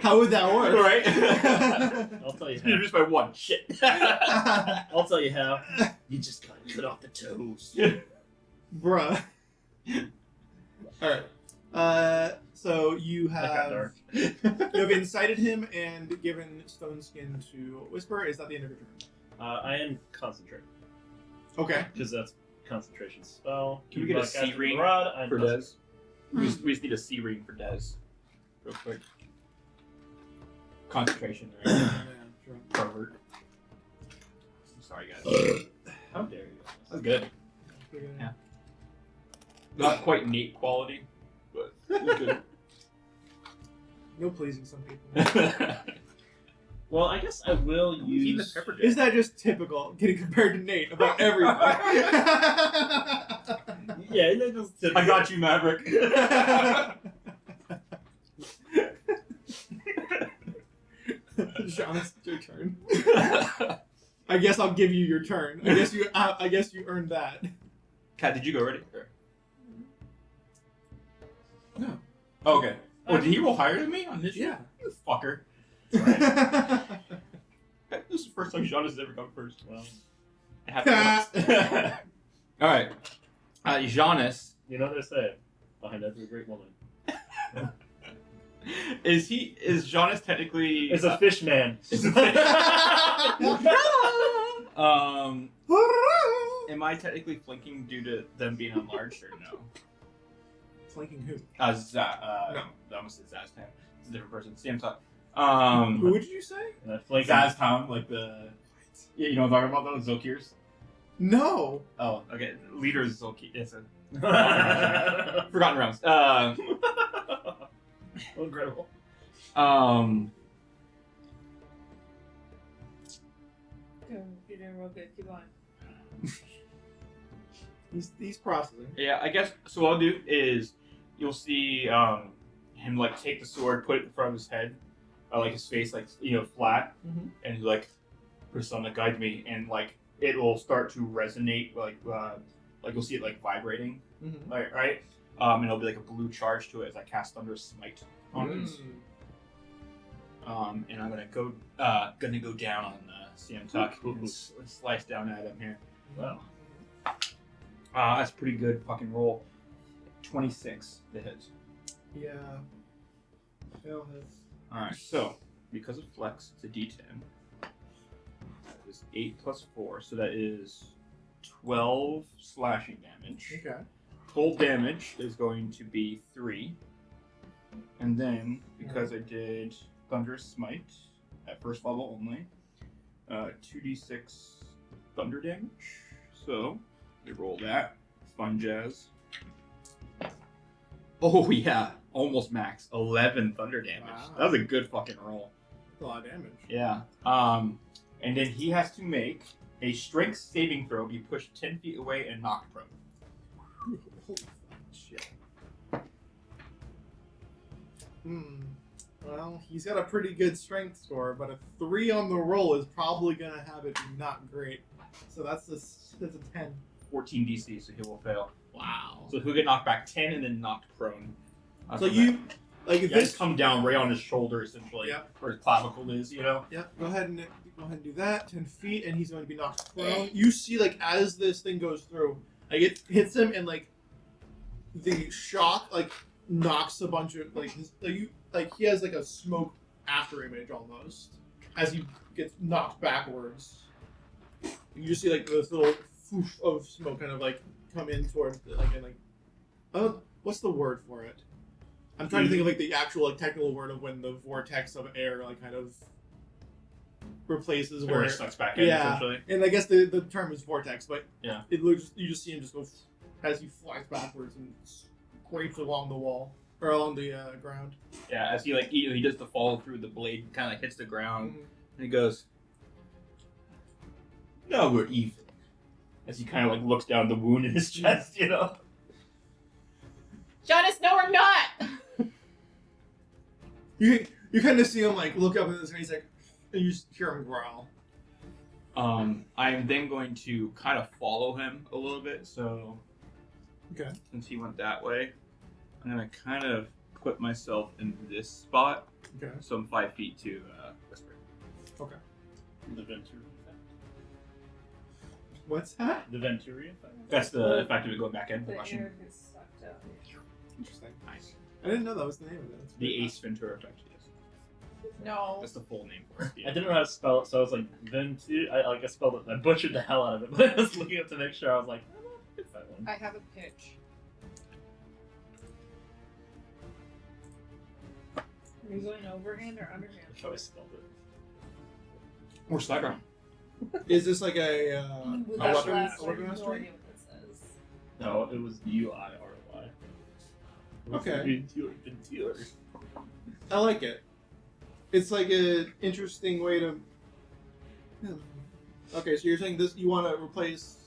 How would that work? Right? I'll tell you Speed how. reduced by 1. Shit. I'll tell you how. You just gotta cut off the toes. Bruh. Alright. So you That got have dark. you have incited him and given Stone Skin to Whisper. Is that the end of your turn? I am concentrate. Okay. Because that's concentration spell. Can we get a Buck C after the ring rod, I'm for concentrate. Dez? We just need a C ring for Dez. Real quick. Concentration, right? Yeah, sure. Pervert. I'm sorry, guys. How dare you? That's good. Yeah. Not quite Nate quality, but it's good. No pleasing some people. Well, I guess I will Eat the use. pepper Is that just typical getting compared to Nate about everything? Yeah, it is typical. I got you, Maverick. Sean, it's your turn. I guess I'll give you your turn. I guess you earned that. Kat, did you go already? Or- No. Oh, okay. Oh, did he roll higher than me on this? Yeah. You fucker. This is the first time Sean has ever gone first. Well, It happened. All right. Giannis, you know what they say. Behind every great woman. is Giannis technically? It's a fish man. It's a fish. Am I technically flanking due to them being enlarged or no? Flanking who? No. I almost said Zaztown. It's a different person. Sam talk. Who did you say? And I flank Zaztown, like the. Yeah, you know what I'm talking about? Those Zokirs? No. Oh, okay. Leader is Zoki. It's a. Forgotten. Forgotten Realms. Incredible. You're doing real good. Keep going. He's processing. Yeah, I guess. So what I'll do is, you'll see him like take the sword, put it in front of his head, like his face, like flat, Mhm. and he's like, "Persona, guide me," and like it will start to resonate, like you'll see it like vibrating, Mm-hmm. right? And it'll be like a blue charge to it as I cast Thunder Smite on it. And I'm gonna go down on CM Tuck and slice down at him here. Wow. That's a pretty good fucking roll. 26 to hit. Yeah. Fail hits. Alright, so because of flex, it's a d10. That is 8 plus 4, so that is 12 slashing damage. Okay. Full damage is going to be 3. And then, because I did Thunderous Smite at first level only, 2d6 thunder damage. So, we roll that. Fun jazz. Oh yeah, almost max. 11 thunder damage. Wow. That was a good fucking roll. That's a lot of damage. Yeah. And then he has to make a strength saving throw, be pushed 10 feet away and knocked prone. Holy fucking shit. Well, he's got a pretty good strength score, but a 3 on the roll is probably gonna have it be not great. So that's a 10. 14 DC, so he will fail. Wow. So he'll get knocked back 10 and then knocked prone. So you, like, if Yeah, this just come down right on his shoulder, essentially, Yep. where his clavicle is, Yeah, go ahead and go ahead and do that. 10 feet, and he's going to be knocked prone. You see, like, as this thing goes through, like, it hits him, and, like, the shock, like, knocks a bunch of, like, he has, like, a smoke after image, almost, as he gets knocked backwards. You just see, like, this little foof of smoke kind of, like, come in towards, what's the word for it? I'm trying to think of, like, the actual, like, technical word of when the vortex of air, like, kind of replaces Where where it sucks back in, essentially. and I guess the term is vortex, but Yeah. it looks, you just see him just go as he flies backwards and scrapes along the wall or along the ground. Yeah, as he like he does the follow through, the blade kind of like hits the ground, and he goes, "No, we're even." As he kind of like looks down the wound in his chest, you know. Jonas, no, we're not. You kind of see him like look up at this and he's like, and you just hear him growl. I am then going to kind of follow him a little bit. So, Okay. since he went that way, I'm gonna kind of put myself in this spot. Okay. So I'm 5 feet to whisper. Okay. The Venturi effect. What's that? The Venturi effect. That's the effect of it going back in. The Rushing. air gets sucked out. Interesting. Nice. I didn't know that was the name of it. That's The pretty Ace Ventura effect. Yes. No. That's the full name for it. I didn't know how to spell it, so I was like, Venturi. I spelled it. I butchered the hell out of it, but I was looking up to make sure. I was like, I don't know if it's that one. I have a pitch. Are you going overhand or underhand? That's how I spelled it. Or Slacker. Is this like a With a that weapon? last, A I weapon have no mastery? idea what that says. No, it was UIRY. Okay. Venturi. I like it. It's like an interesting way to. Okay, so you're saying this? You want to replace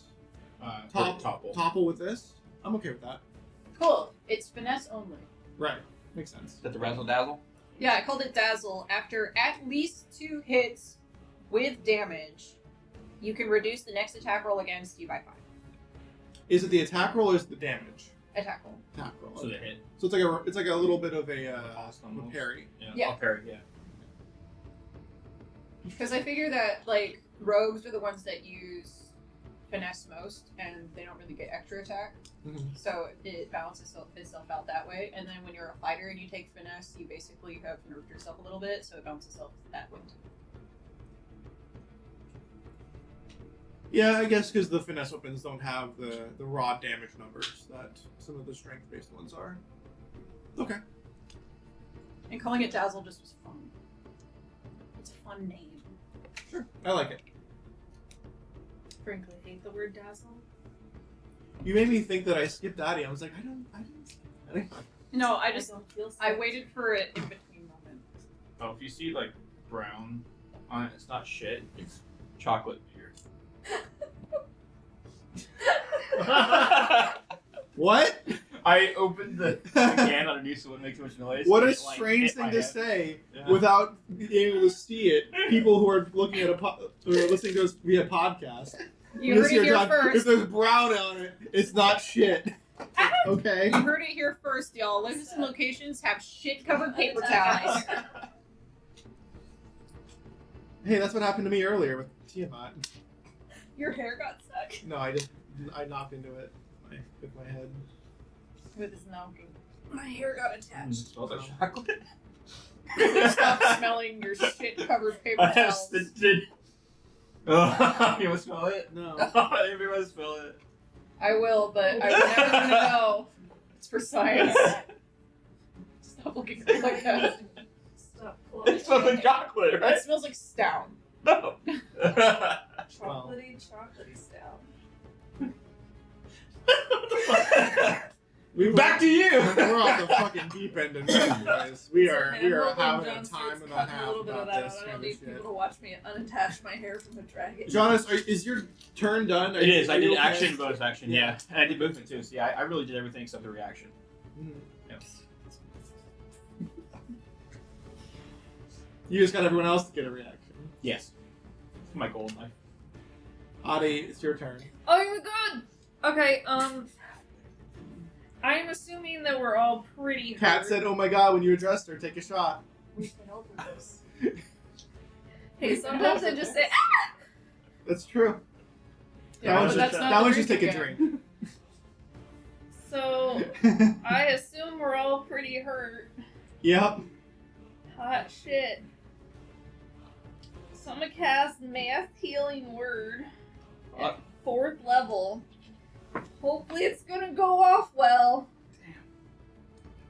topple with this? I'm okay with that. Cool. It's finesse only. Right, makes sense. Is that the Razzle Dazzle? Yeah, I called it Dazzle. After at least 2 hits with damage, you can reduce the next attack roll against you by 5. Is it the attack roll or is it the damage? Attack roll. Attack roll. So Okay. the hit. So it's like a little bit of a Cost almost. parry. Yeah. I'll parry, yeah. Because I figure that, like, rogues are the ones that use finesse most, and they don't really get extra attack. Mhm. So it balances itself out that way. And then when you're a fighter and you take finesse, you basically have nerfed yourself a little bit, so it balances itself that way too. Yeah, I guess because the finesse weapons don't have the raw damage numbers that some of the strength-based ones are. Okay. And calling it Dazzle just was fun. It's a fun name. Sure. I like it. Frankly, I hate the word dazzle. You made me think that I skipped Addy. I was like, I didn't skip Addy. No, I just don't feel I waited for it in between moments. Oh, if you see like brown on it, it's not shit. It's chocolate beer. What? I opened the can underneath so it wouldn't make too much noise. What a It, like, strange hit thing my to head. say Yeah. without being able to see it. People who are looking at or listening to us via podcast. You Just heard it hear here John, If first. there's brown on it, it's not shit. Okay. You heard it here first, y'all. Locations and locations have shit-covered paper towels. Hey, that's what happened to me earlier with Tiamat. Your hair got stuck. No, I knocked into it with my head. With his knocking. My hair got attached. Smells like chocolate. Stop smelling your shit-covered paper I have towels. stinted. Oh, you want to smell it? No. Everybody want to smell it. I will, but I will never want to know. It's for science. Stop looking at me like that. Stop. It smells like chocolate, right? That smells like stout. No. Chocolatey, chocolatey stout. Back to you. We're off the fucking deep end of this, guys. We are Handle having John a starts time and a cutting half little bit of about that this out. I kind don't of need shit. people to watch me unattach my hair from a dragon. Jonas, is your turn done? It is. I Are you did okay? action, bonus action. Yeah. Yeah, and I did movement too. So yeah, I really did everything except the reaction. Mhm. Yep. You just got everyone else to get a reaction. Yes. It's my goal in life. Adi, it's your turn. Oh my god! Okay, I'm assuming that we're all pretty Kat hurt. said, "Oh my god!" When you addressed her, take a shot. We've been over this. Hey, sometimes I just say, ah! That's true. Yeah, that one's but just, that's not that the one's just drink take a again. drink. So, I assume we're all pretty hurt. Yep. Hot shit. So I'm gonna cast Mass Healing Word at 4th level. Hopefully it's gonna go off well.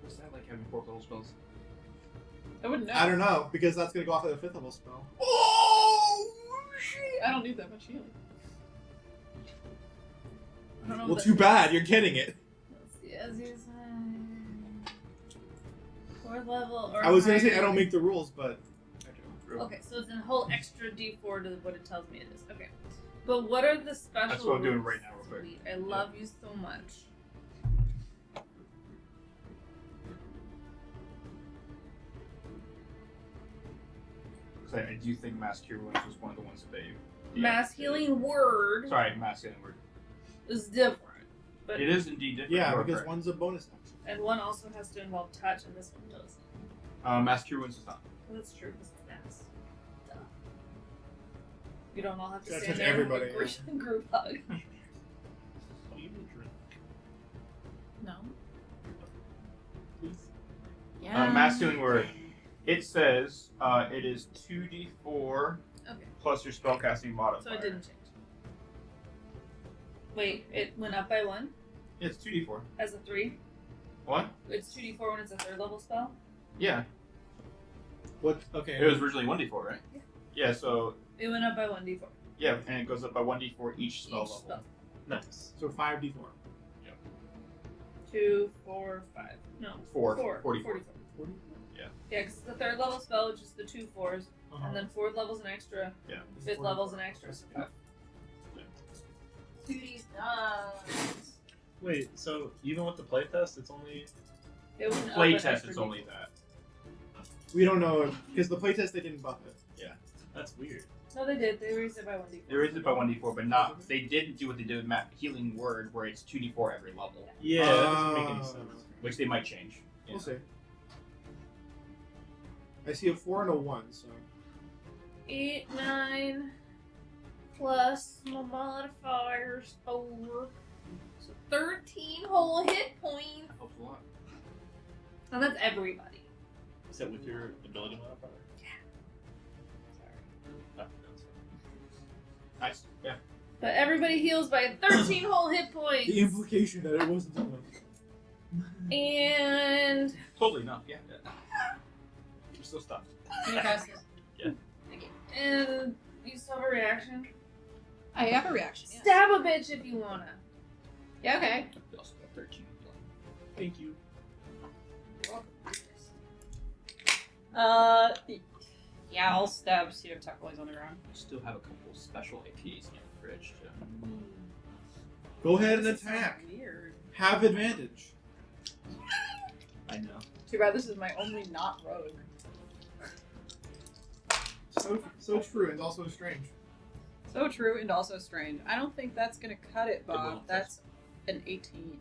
What's that like having 4th level spells? I wouldn't know. I don't know, because that's going to go off at a 5th level spell. Oh, shit. I don't need that much healing. I don't know. Well, but- too bad. You're getting it. Let's see, as you say. 4th level or I was going to say higher. I don't make the rules, but I do. Okay, so it's a whole extra d4 to what it tells me it is. Okay. But what are the special That's what I'm doing rules? right now, real quick. Sweet. I love you so much. Because I do think Mass Cure Wounds was one of the ones that they. Mass Healing Word Sorry, Mass Healing Word. is different. But It is indeed different. Yeah, you are because correct. one's a bonus action. and one also has to involve touch, and this one doesn't. Mass Cure Wounds is not. Well, that's true. This is mass. Duh. You don't all have to Gotta stand touch there everybody, and have a group hug. Oh, you will drink. No. Please. Yeah. Mass Healing Word. It says it is 2d4 Okay, plus your spellcasting modifier. so it didn't change. Wait, it went up by 1 It's 2d4. as a 3. What? It's 2d4 when it's a 3rd level spell. Yeah. What? Okay. It was originally 1d4, right? Yeah. Yeah, so, It went up by 1d4. yeah, and it goes up by 1d4 each spell Each level. spell. Nice. So 5d4. 2, 4, 5. No. 4. 4. 44. 44. Yeah. Yeah, because it's the 3rd level spell, which is the 2 4s, and then 4th level's an extra. Yeah. 5th level's an extra. So 5. Wait, so even with the playtest, it's only. It went up Play an test extra is only D4. that. We don't know, because the playtest they didn't buff it. That's weird. No, they did. They raised it by 1d4. They raised it by 1d4, but not. They didn't do what they did with Healing Word, where it's 2d4 every level, Yeah, that doesn't make any Oh. sense. which they might change. Yeah. We'll see. I see a 4 and a 1, so. 8, 9, plus my modifiers 4. So 13 whole hit points. Helps a lot. And that's everybody. Is that with your ability modifier? Sorry. No, that's fine. Nice. Yeah. But everybody heals by 13 whole hit points. The implication that it wasn't enough. And Totally enough. Yeah. You're still stuck. Can you cast this? and you still have a reaction. I have a reaction. Yeah. Stab a bitch if you wanna. Yeah. Okay. You also got 13. Thank you. Yeah, I'll stab CM Tuckboys on the ground. You still have a couple special APs in your fridge. Too. Go ahead and This is so attack. Weird. Have advantage. I know. Too bad this is my only not rogue. So true and also strange. So true and also strange. I don't think that's gonna cut it, Bob. won't. That's an 18.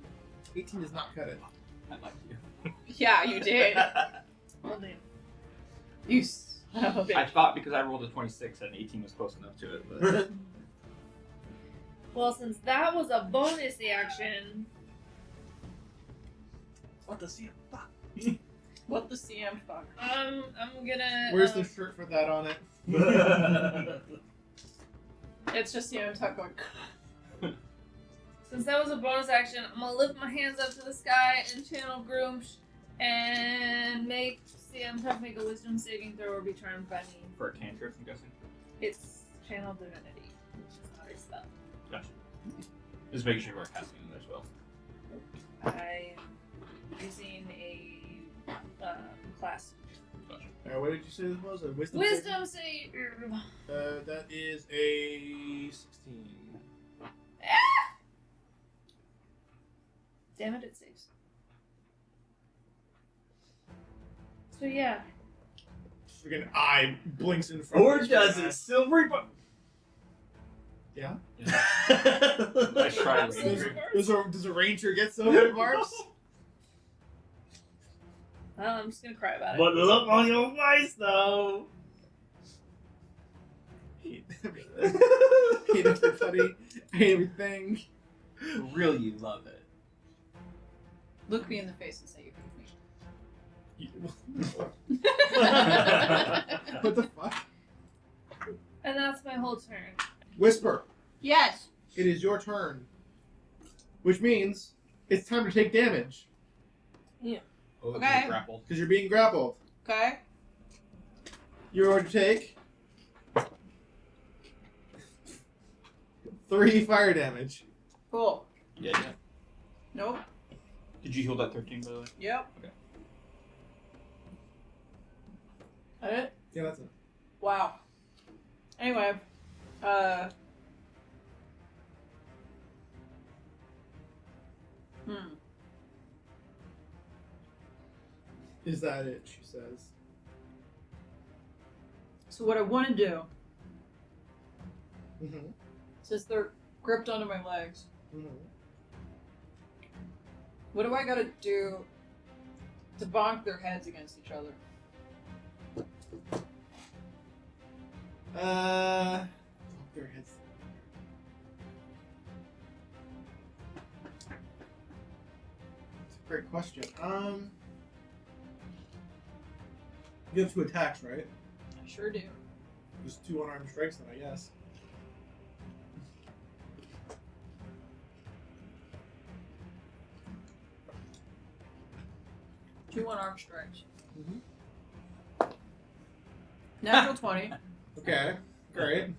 18 does not cut it. I like you. Yeah, you did. Well, damn. You son of a bitch. I thought because I rolled a 26 and 18 was close enough to it, but Well, since that was a bonus action, What the see? Fuck. What the CM fuck? I'm gonna. Where's the shirt for that on it? It's just CM Tuck going. Since that was a bonus action, I'm gonna lift my hands up to the sky and channel Groomsh and make CM Tuck make a wisdom saving throw or be charmed by me. for a cantrip, I'm guessing. It's channel divinity, which is not a spell. Gotcha. Just making sure we're casting it as well. I am using a class. Gotcha. What did you say this was? A wisdom? Wisdom save. That is a 16. Damn it, it saves. So yeah. Freaking eye blinks in front Or of his does eye. it? Silvery. Yeah. Nice try, Absolutely. Ranger. Does a ranger get silver barbs? Well, I'm just gonna cry about it. But look on your face, though. hate everything. Hate everybody. Hate everything. Really love it. Look me in the face and say you hate me. What the fuck? And that's my whole turn. Whisper, Yes. it is your turn. Which means it's time to take damage. Oh, Okay. you're grappled. Because you're being grappled. Okay. You're going to take 3 fire damage. Cool. Yeah. Nope. Did you heal that 13 by the way? Yep. Okay. That it? Yeah, that's it. Wow. Anyway, Is that it? She says. So what I want to do, Mm-hmm. since they're gripped onto my legs, Mm-hmm. what do I gotta do to bonk their heads against each other? Their heads. That's a great question. You have 2 attacks, right? I sure do. Just 2 unarmed strikes, then I guess. Two unarmed strikes. Mhm. Natural 20. Okay, great.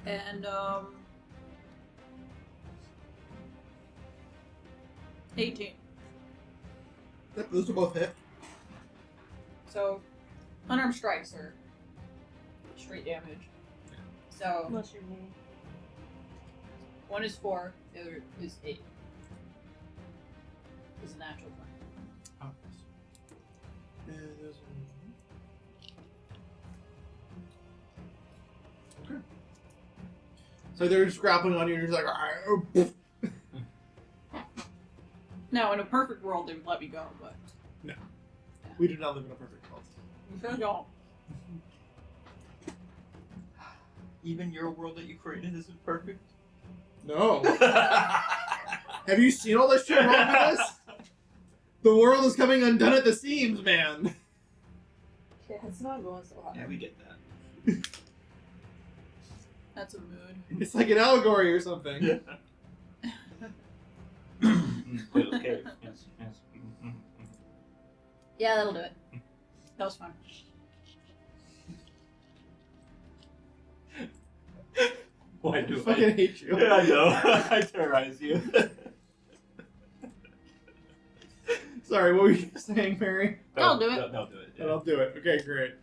And 18. Yep, those are both hit. So unarmed strikes are straight damage. So Unless you're me. one is 4, the other is 8. Is a natural 20. Oh, and there's one. Okay. So they're just grappling on you, and you're just like, "Argh, oh, Now, in a perfect world, they would let me go, but we do not live in a perfect world. we sure don't. Even your world that you created isn't perfect. No. Have you seen all this shit wrong with us? The world is coming undone at the seams, man. Yeah, it's not going so hot. Yeah, we get that. That's a mood. It's like an allegory or something. Okay. Yes. Yeah, that'll do it. That was fun. Why I do fucking hate you. Yeah, I know. I terrorize you. Sorry, what were you saying, Mary? I'll do it. They'll do it. I'll do it. Okay, great.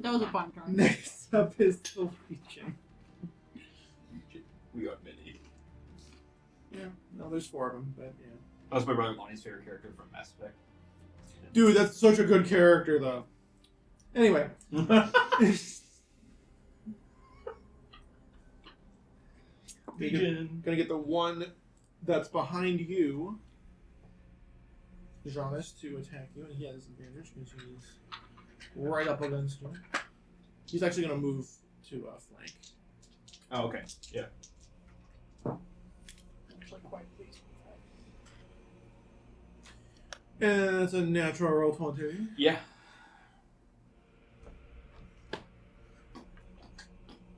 That was a fun turn. Next up is the Legion. We are many. Yeah, no, there's 4 of them, but yeah. That's my brother Lonnie's favorite character from Mass Effect. Dude, that's such a good character, though. Anyway. Legion. Gonna get the one that's behind you, Jonas, to attack you, and he has advantage because he's right up against you. He's actually gonna move to flank. Oh, okay. Yeah. I'm actually quite pleased with that. And it's a natural roll 20. Yeah.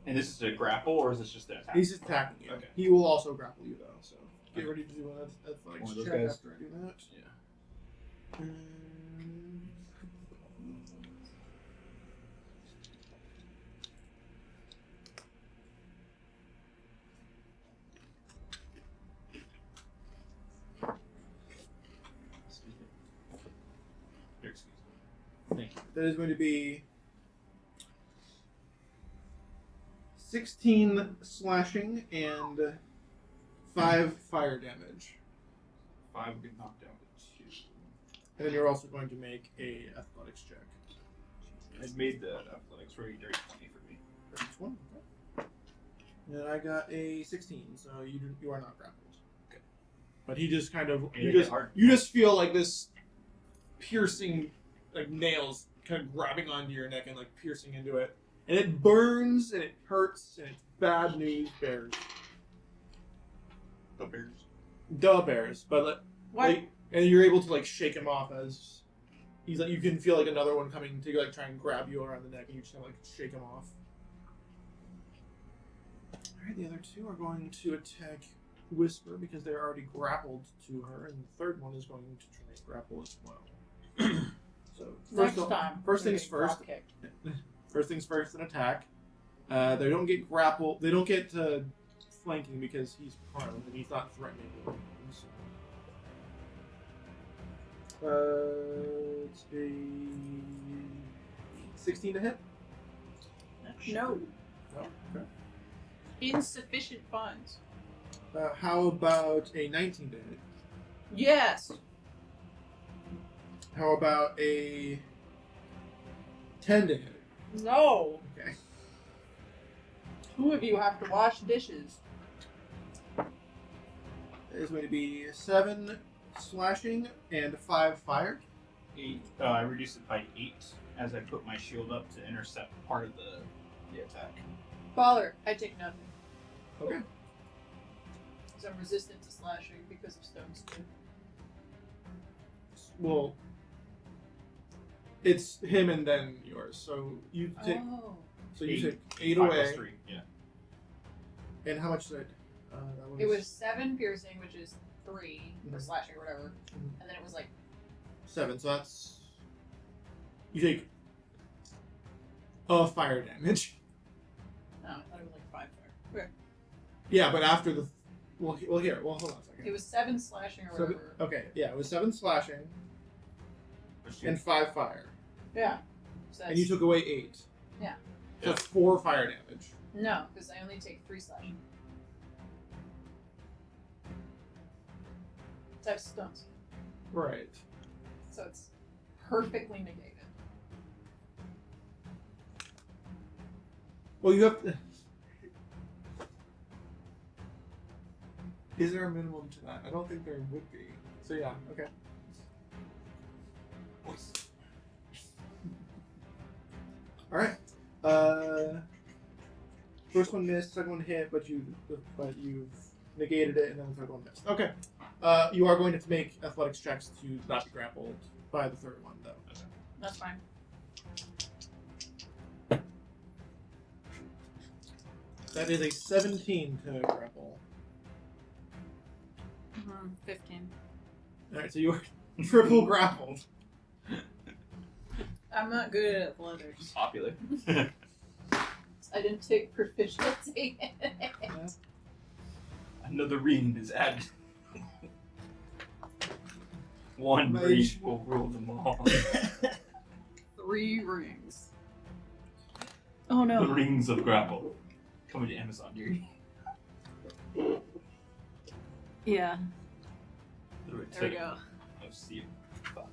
And this is a grapple, or is this just an attack? He's just attacking you. Okay. he will also grapple you, though, so get ready to do an athletics One of those check guys? after I do that. Yeah. Here, excuse me. Thank you. That is going to be 16 slashing and 5 fire damage. 5 will get knocked down to 2. And then you're also going to make a athletics check. I made the athletics very dirty for me. First one. Okay. And I got a 16, so you are not grappled. Okay. But he just kind of You just hard. you just feel like this piercing like nails kind of grabbing onto your neck and like piercing into it, and it burns and it hurts and it's bad news, bears. The bears. Duh, bears. But What? like, and you're able to like shake him off as he's like, you can feel like another one coming to like try and grab you around the neck, and you just kind of like shake him off. All right, the other two are going to attack Whisper because they're already grappled to her, and the third one is going to try and grapple as well. So first things first. First things first, an attack. They don't get grapple. They don't get flanking because he's prone and he's not threatening. It's a 16 to hit. No. No. Okay. Insufficient funds. How about a 19 to hit? Yes. How about a 10 to hit? No. Okay. Two of you have to wash dishes. There's going to be 7 slashing and 5 fire. 8. I reduce it by 8 as I put my shield up to intercept part of the attack. Baller, I take nothing. Okay. Because I'm resistant to slashing because of stones too. Well, it's him and then yours. So you take. Oh. So you Eight. take 8 5 away. plus 3, yeah. And how much did that It was 7 piercing, which is 3 for Mhm. slashing or whatever, Mhm. and then it was like 7. So that's you take fire damage. no, I thought it was like 5 fire. Okay. Yeah, but after the well, here. Well, hold on a second. It was 7 slashing or whatever. Okay, yeah, it was 7 slashing and 5 fire, Yeah. So and you took away 8. Yeah. So that's 4 fire damage. No, because I only take 3 slashing. So I have stones, Right. so it's perfectly negated. Well, you have to. Is there a minimum to that? I don't think there would be. So yeah, okay. All right. First one missed, second one hit, but you've negated it, and then the third one missed. Okay. You are going to make athletics checks to not be grappled by the third one, though. That's fine. That is a 17 to grapple. 15. All right, so you are triple grappled. I'm not good at athletics. Popular. I didn't take proficiency. Another ring is added. One Mage. ring will rule them all. 3 rings. Oh The no. rings of grapple. Coming to Amazon, dear. Yeah, The there we go. Of sea. Fuck.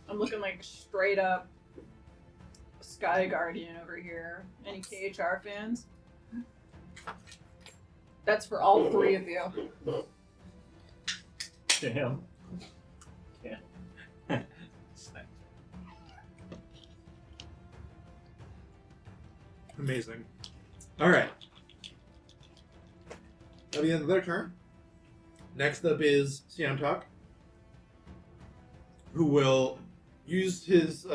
I'm looking like straight up Sky Guardian over here. Any KHR fans? That's for all 3 of you. Damn. Snap. Amazing. All right. At the end of their turn. Next up is Siamtok, who will use his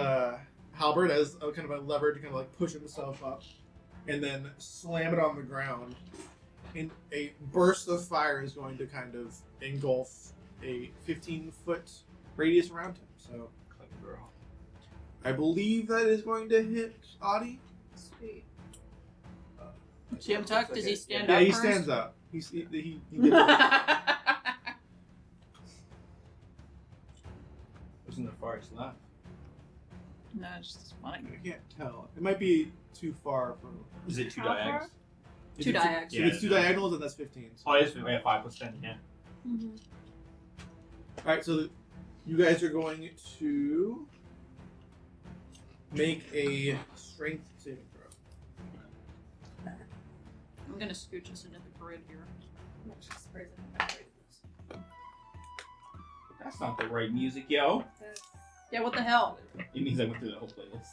halberd as a kind of a lever to kind of like push himself up, and then slam it on the ground. And a burst of fire is going to kind of engulf a 15-foot radius around him. So Clever girl. I believe that is going to hit Adi. Sweet. Jim Tuck, does he stand Yeah, up he first? stands up. He gets up. Wasn't the farthest left. No, it's just funny. I can't tell. It might be too far for. Is it 2 How diags? far? If 2 it's- diags. If it's 2 diagonals, then that's 15. Oh, it is 5 plus 10, yeah. Mm-hmm. All right, so you guys are going to make a strength saving throw. I'm gonna scooch us into the grid here. That's not the right music, yo. That's Yeah, what the hell? It means I went through the whole playlist.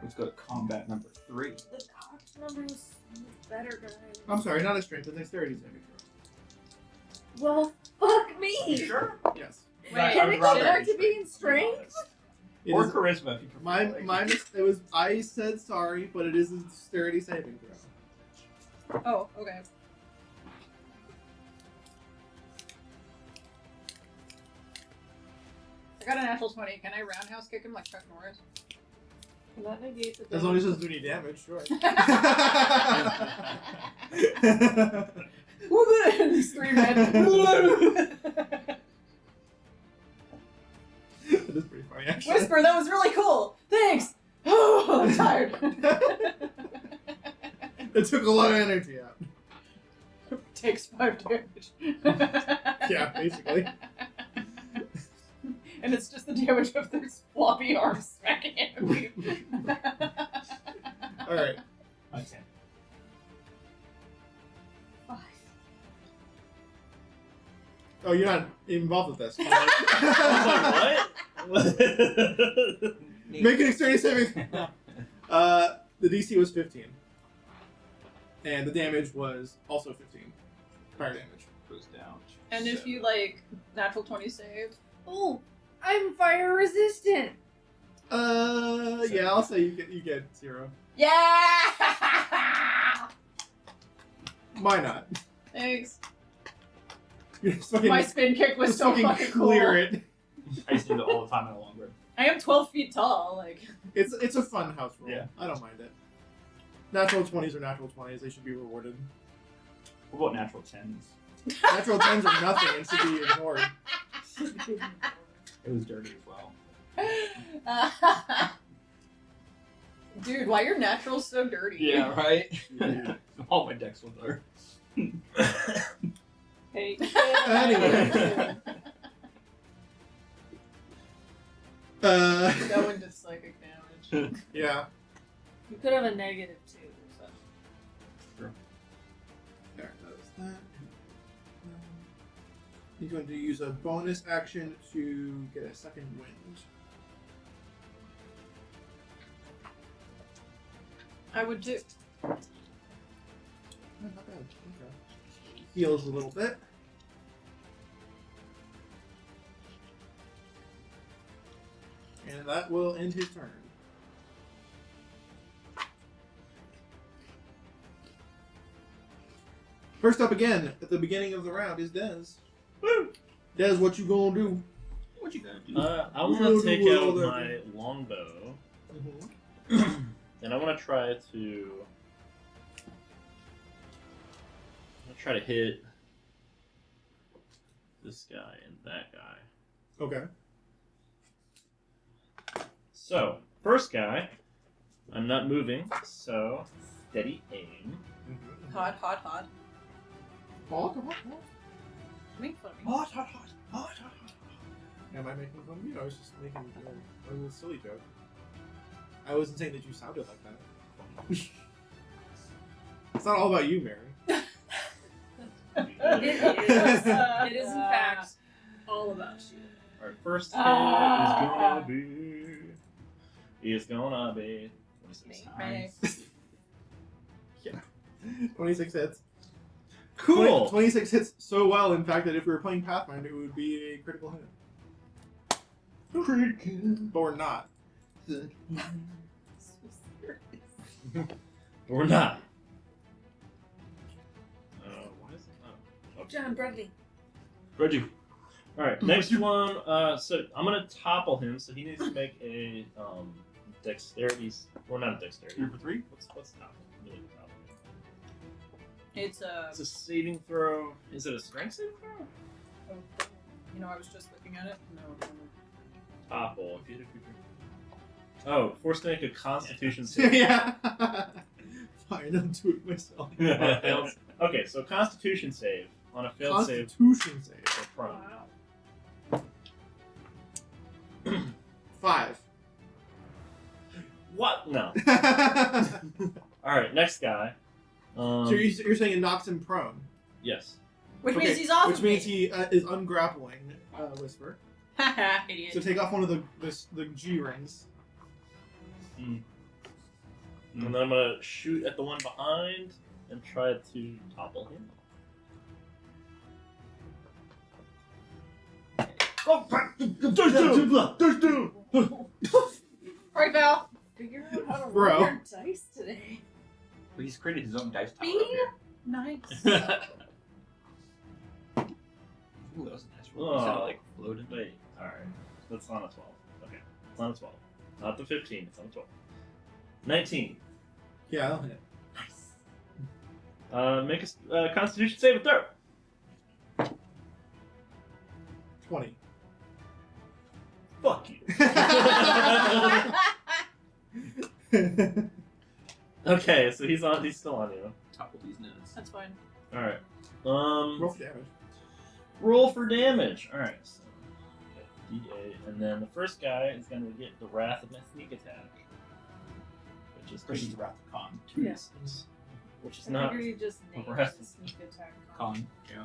Let's go to combat number 3. The cox number was so much better, guys. I'm sorry, not a strength, a dexterity saving Well, fuck me. Sure. throw. Yes. Wait, Can I it would go rather back be to being strength. strength? It Or is- charisma if you prefer. it was. I said sorry, but it is a dexterity saving throw. Oh, okay. I got a natural 20. Can I roundhouse kick him like Chuck Norris? Can that negate the As long as it doesn't do any damage, sure. These 3 men. That is pretty funny, actually. Whisper, that was really cool. Thanks. Oh, I'm tired. It took a lot of energy out. Takes 5 damage. Yeah, basically. And it's just the damage of their floppy arms smacking into me. Alright. Okay. Oh, you're not involved with this. I was like, what? Make an dexterity saving. The DC was 15. And the damage was also 15. Fire damage. Goes down. And if you like natural 20 save, Oh, I'm fire resistant. Yeah, I'll say you get 0. yeah. Why not? Thanks. You just fucking, My spin kick was just so fucking cool. clear it. I used to do it all the time in a long run. I am 12 feet tall. Like, It's a fun house roll. Yeah. I don't mind it. Natural 20s are natural 20s. They should be rewarded. What about natural 10s? Natural 10s are nothing and should be ignored. It was dirty as well. dude, why your naturals so dirty? right? Yeah. All my decks were there. Hey. Anyway. That one did psychic damage. Yeah. You could have a negative too. So. There, that was that. He's going to use a bonus action to get a second wind. I would too. Not bad. Okay. Heals a little bit. And that will end his turn. First up again, at the beginning of the round, is Dez. Woo! Dez, what you gonna do? What you gonna do? I want to take out my longbow, and I want to try to hit this guy and that guy. Okay. So, first guy, I'm not moving, so steady aim. Hot, hot, hot. Hot, hot, hot. Make fun of me. Hot, hot, hot, hot, hot, hot. Am I making fun of you? I was just making a little silly joke. I wasn't saying that you sounded like that. It's not all about you, Mary. It is. It is in fact all about you. Our first hit is gonna be 26. Nice. Yeah. 26 hits. Cool. 26 hits so well, in fact, that if we were playing Pathfinder, it would be a critical hit. But we're not. Or not. Why is it not? Okay. John Bradley. Reggie. All right, next one. So I'm gonna topple him. So he needs to make a dexterity, or not a dexterity. 3 for 3? What's topple? Really topple. It's a. It's a saving throw. Is it a strength saving throw? You know, I was just looking at it. No. Topple. If you hit a creature. Oh, forced to make a Constitution save. Yeah. Fine, I'll do it myself. On a failed. Okay, so Constitution save on a failed save. Constitution save. For prone. Wow. 5. What? No. All right, next guy. So you're saying it knocks him prone? Yes. Which Okay, means he's off. Which of means me. he is ungrappling Whisper. Haha, idiot. So take off one of the G rings. And then I'm gonna shoot at the one behind and try to topple him. Go back to the Alright, Val. Figure out how to Bro. roll your dice today. Well, he's created his own dice tower Be up here. nice. Ooh, that was a nice roll. Is that Oh. like floated? Wait, alright. That's on a 12. Okay. It's on a 12. Not the 15, it's on a 12. 19. Yeah, that'll hit. Make a Constitution save and throw. 20. Fuck you. Okay, so he's still on you. Topple these nuts. That's fine. Alright. Roll for damage. Roll for damage. Alright, so D8, and then the first guy is gonna get the Wrath of my sneak attack. Which is Versus the Wrath of Khan. Yeah. which is I not figure you just named Rest- the sneak attack. Khan. Yeah.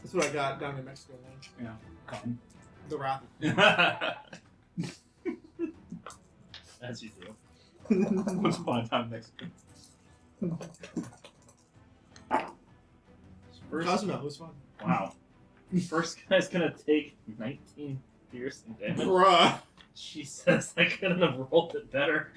That's what I got down in Mexico land. Yeah. Khan. The wrath. as you do. Once upon a time, Mexican. First, Cosmo, it was fun. wow. First guy's gonna take 19 piercing damage. Bruh. Jesus, I couldn't have rolled it better.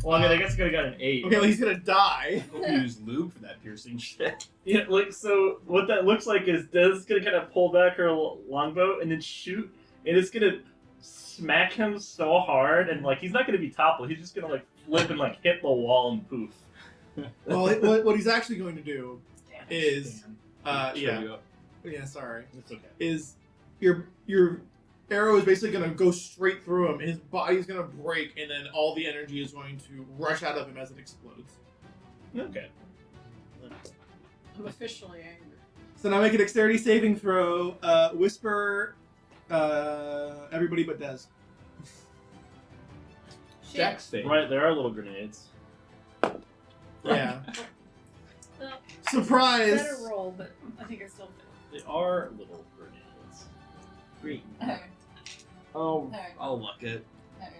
Well, I mean, I guess I could have got an 8. Okay, well, he's gonna die. Hope you use lube for that piercing shit. Yeah, like, so what that looks like is Dez gonna kind of pull back her longbow and then shoot, and it's gonna smack him so hard, and like he's not gonna be toppled. He's just gonna like flip and like hit the wall and poof. Well, what he's actually going to do is, yeah, sorry, It's okay. is your arrow is basically going to go straight through him. His body's going to break, and then all the energy is going to rush out of him as it explodes. Okay. I'm officially angry. So now make a dexterity saving throw. Whisper, everybody but Dez. Jack save. Right, there are little grenades. Yeah. No, Surprise! better roll, but I think I still fit. They are little grenades. Great. Okay. Oh, Okay. I'll luck it. Okay.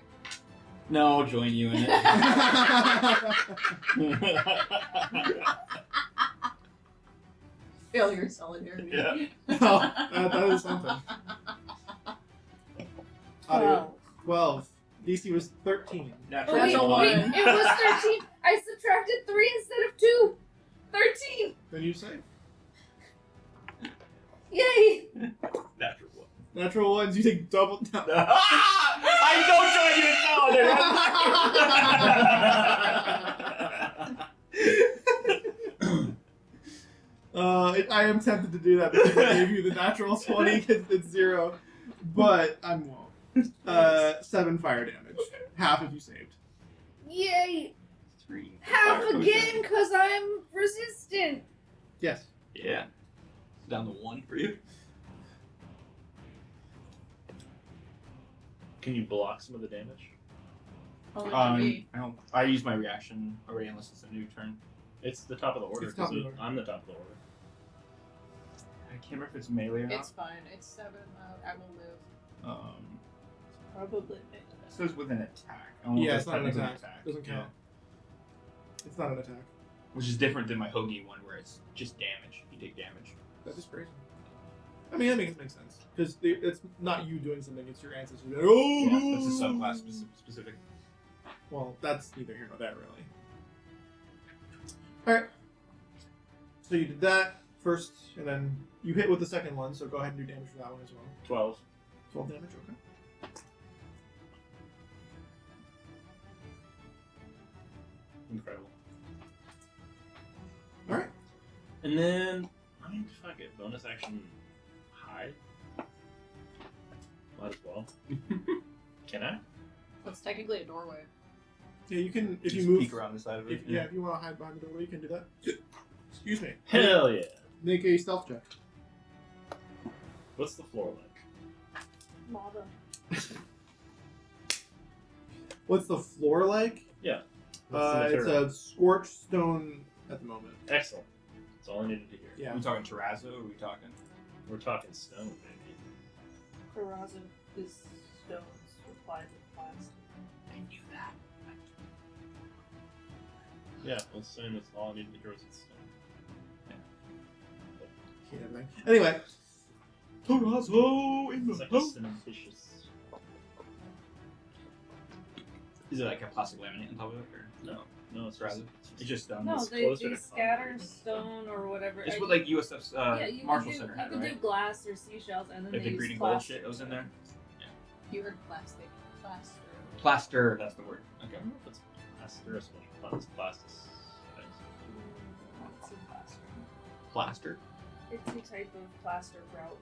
No, I'll join you in it. Failure solidarity. Yeah. Oh, that is something. Audio. 12. DC was 13. Natural Oh, wait, Natural wait, one. it was 13. I subtracted 3 instead of 2. 13. Then you say. Yay. Natural one. Natural ones, you take double. No. I don't join you in I am tempted to do that because I gave you the natural 20 because it's 0, but I won't. 7 fire damage. Half if you saved. Yay. 3. Half Fire again because I'm resistant. Yes. Yeah. Down to 1 for you. Can you block some of the damage? Only for me. I use my reaction already unless it's a new turn. It's the top of the order. It's top of the 'cause order. I'm the top of the order. I can't remember if it's melee or It's fine. It's 7. I will live. not. Probably. It says with an attack. I don't know if Yeah, that's it's not an technically attack. Doesn't count. Yeah. It's not an attack. Which is different than my Hoagie one where it's just damage. You take damage. That is crazy. I mean, that makes sense. Because it's not you doing something, it's your ancestors. Like, oh, Yeah, that's a subclass specific. Well, that's neither here nor there, really. Alright. So you did that first, and then you hit with the second one, so go ahead and do damage for that one as well. 12. 12 damage, okay. Incredible. Alright. And then, I mean, fuck it. Bonus action hide. Might as well. Can I? That's technically a doorway. Yeah, you can, if Just you move. peek around the side of it. If you want to hide behind the doorway, you can do that. Excuse me. Hell yeah. Make a stealth check. What's the floor like? Lava. What's the floor like? Yeah. What's the It's material? a scorched stone at the moment. Excellent. That's all I needed to hear. Yeah. Are we talking terrazzo or are we talking? We're talking stone, baby. Terrazzo is stones applied with plastic. I knew that. Yeah, well, same as all I need to grow is stone. Anyway, Terrazzo in It's the like a house. cementitious. Is it like a plastic laminate on top of it, or No, it's Rather. It's just stone? No, It's they closer to scatter concrete. stone or whatever. It's I- what like USF's yeah, you Marshall can do, Center had, you can right? do glass or seashells, and then Like they the use green and gold plastic. shit that was in there. You heard plastic. Plaster. Plaster, that's the word. I Okay. don't know if it's plaster or something. It's plastic. It's in plaster. Plaster. It's a type of plaster grout.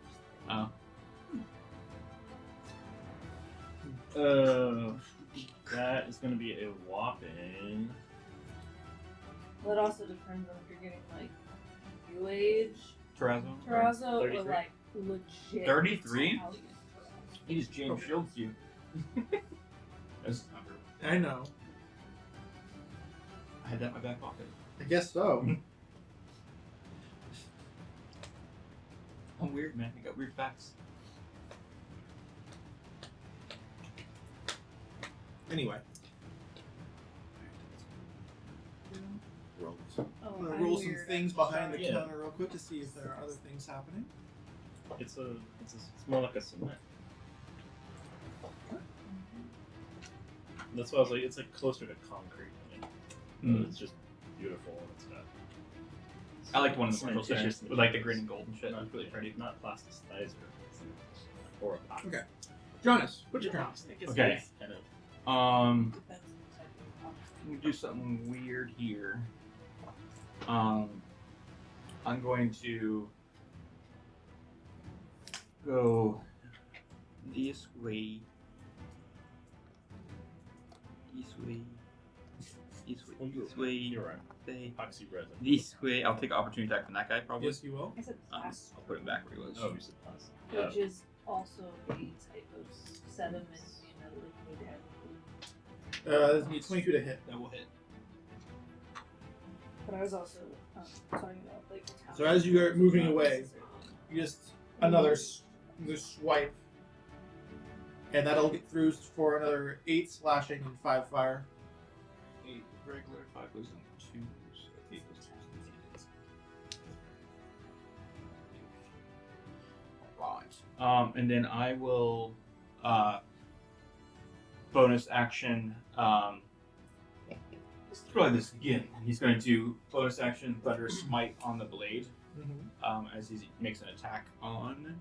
Oh. That is going to be a whopping. Well, it also depends on if you're getting like new age Terrazzo. Terrazzo or 33? like legit 33? Italian Terrazzo. He just James Shields you. That's not true. I know. I had that in my back pocket. I guess so. I'm weird, man. I got weird facts. Anyway, Oh, I'm gonna I'm roll some weird. things I'm behind the sorry. Yeah. counter real quick to see if there are other things happening. It's more like a cement. That's why I was like, it's like closer to concrete. I mean, it's just beautiful and it's got. I like the one in the Marshall Center cementitious with like the green and gold and shit. Not, It's really pretty. Not plasticizer. Or a pop. Okay. Jonas, Which your turn. Okay. Kind of. Depends on the type of option. Let me do something weird here. I'm going to go this way. This way. This way. This way. You're right. Way. Epoxy resin. This way. I'll take an opportunity attack from that guy probably. Yes, you will. I said plastic, I'll put him back where he was. Oh, you said plastic. which is also a type of sediment in a liquid heavy. This needs 22 to hit. That will hit. But I was also talking about like. So as you are moving Not away, necessarily. you just another swipe, and that'll get through for another 8 slashing and 5 fire. 8 regular, 5 goes in 2, so 8 goes 2. Right. And then I will bonus action. Let's try this again. He's going to bonus action Thunder Smite on the blade as he makes an attack on.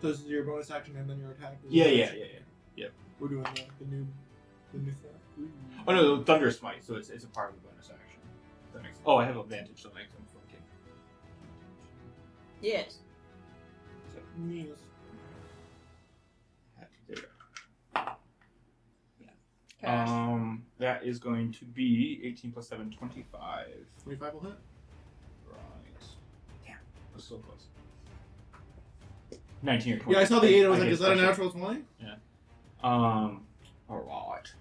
So this is your bonus action and then your attack. Is Yeah. We're doing the new thing. Oh no, Thunder Smite. So it's a part of the bonus action. That makes. Oh, I have advantage, so that makes him flanking. Yes. Yes. There you go. Cash. That is going to be 18 plus 7, 25. 25 will hit. Right. Damn, that was so close. 19 or 20. Yeah, I saw the 8. I was I like, get is that a special. natural 20? Alright.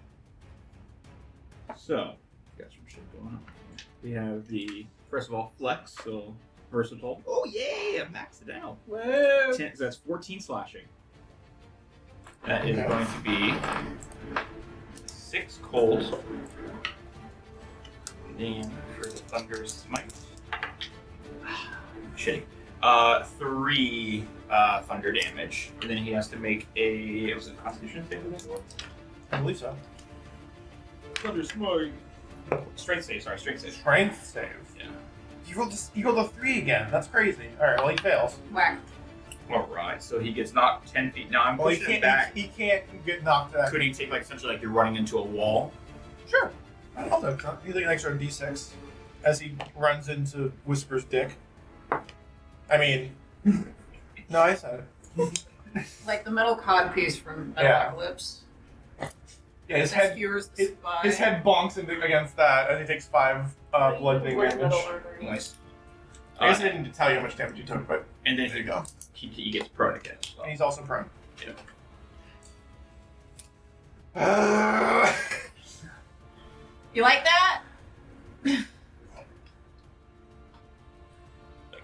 So, got some shit going on. We have the, first of all, Flex, so versatile. Oh yeah, max it out. Whoa. 10, so that's 14 slashing. That is going to be 6 cold. Then for the Thunder Smite. Shitty. 3 thunder damage. And then he has to make a, was it a Constitution save? I believe so. Thunder Smite. Strength save, sorry, strength save. Strength save. Yeah. You rolled a 3 again. That's crazy. Alright, well he fails. Whack. Alright, so he gets knocked 10 feet. Now I'm Well, he pushing him can't. back. He can't get knocked back. Could he take, like, essentially, like, you're running into a wall? Sure. I'll do it. He's like an extra D6 as he runs into Whisper's dick. I mean, no, I said it. Like the metal cod piece from Yeah. Metalocalypse. Yeah, his That head. skewers the spine. His head bonks against that, and he takes 5 bludgeoning Wear damage. metal armor. Nice. I guess I didn't need to tell you how much damage you took, but And then there you go. he gets prone again as well. And he's also prone. Yeah. You like that? I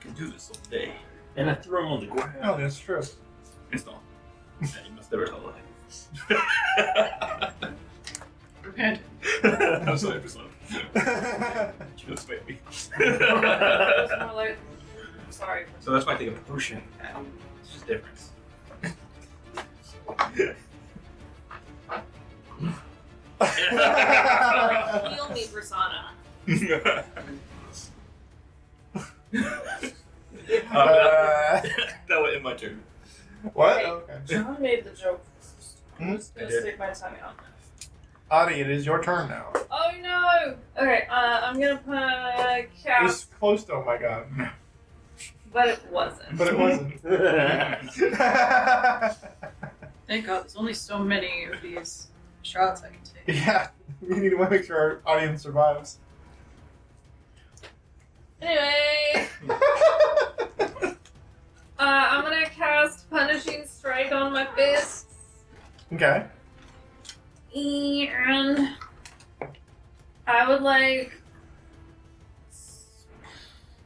can do this all day. And I throw him on the ground. Oh, that's true. It's not. You must never tell a lie. Repent. That's what episode. Just maybe. It was more like, sorry. So that's why I think of a potion. It's just difference. Heal me, persona. That was in my turn. What? Wait. Okay. John made the joke first. Hmm? I'm just gonna I did. stick my tongue out. Adi, it is your turn now. Oh no! Okay, I'm gonna put It was cast, close to, oh my god. but it wasn't. But it wasn't. Thank God, there's only so many of these shots I can take. Yeah, we need to make sure our audience survives. Anyway, I'm gonna cast Punishing Strike on my fists. Okay. And I would like.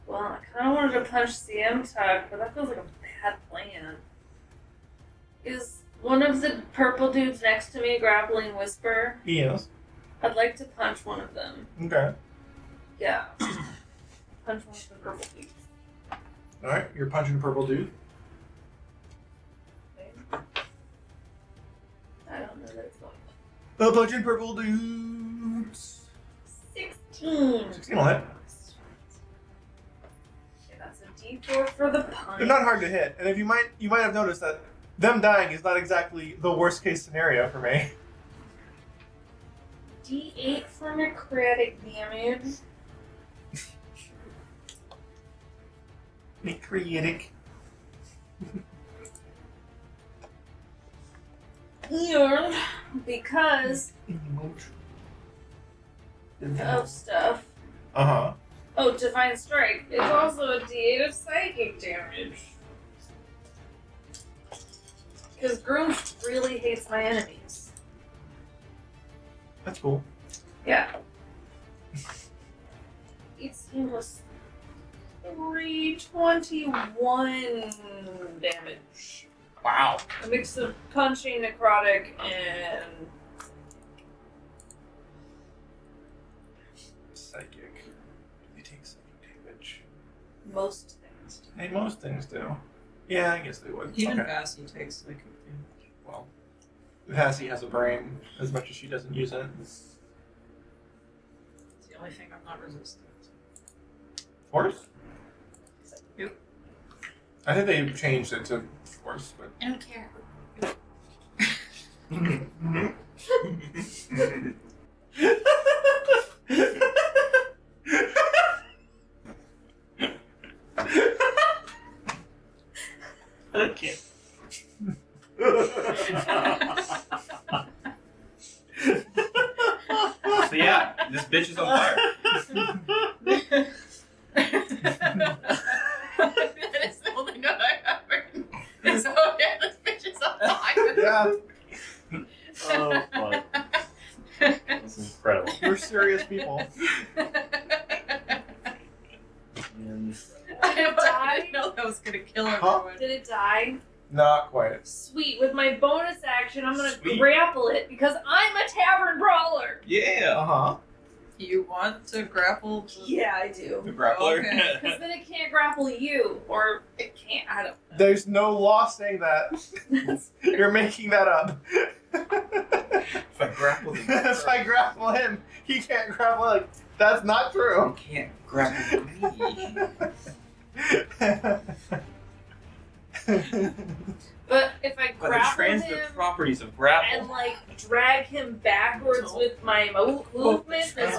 Well, I kind of wanted to punch CM Tuck, but that feels like a bad plan. Is one of the purple dudes next to me grappling Whisper? Yes. I'd like to punch one of them. Okay. Yeah. Punch one of the purple dudes. Alright, you're punching purple dude. I don't know that it's going. Punching purple dudes. 16! 16 will hit. Okay, that's a D4 for the punch. They're not hard to hit, and if you might have noticed that them dying is not exactly the worst case scenario for me. D8 for necrotic damage. Necrotic. And because of stuff. Uh-huh. Oh, Divine Strike. It's also a D8 of psychic damage. Because Groomsh really hates my enemies. That's cool. Yeah. 18 plus 321 damage. Wow. A mix of punching, necrotic, and Psychic. They take psychic damage. most things. Hey, most things do. Yeah, I guess they would. Even okay. Vassy takes like. Well, Vassy has a brain as much as she doesn't use it. It's the only thing I'm not resistant to. Force? Yep. I think they changed it to force, but. I don't care. Okay. So yeah, this bitch is on fire. That is the only note I have written. So yeah, this bitch is on fire. Yeah, Oh, fuck. That's incredible. we're serious people. I didn't know that was gonna kill Huh? everyone. Did it die? Not quite. Sweet. With my bonus action, I'm gonna Sweet. grapple it because I'm a tavern brawler. Yeah. Uh-huh. You want to grapple? The... Yeah, I do. The grappler. Okay. Because then it can't grapple you, or it can't. I don't know. There's no law saying that. You're making that up. If I grapple him, If I grapple him, he can't grapple. Like, that's not you true. can't grapple me. But if I But the grapple transit him properties of and grapple. like drag him backwards with my movement, that's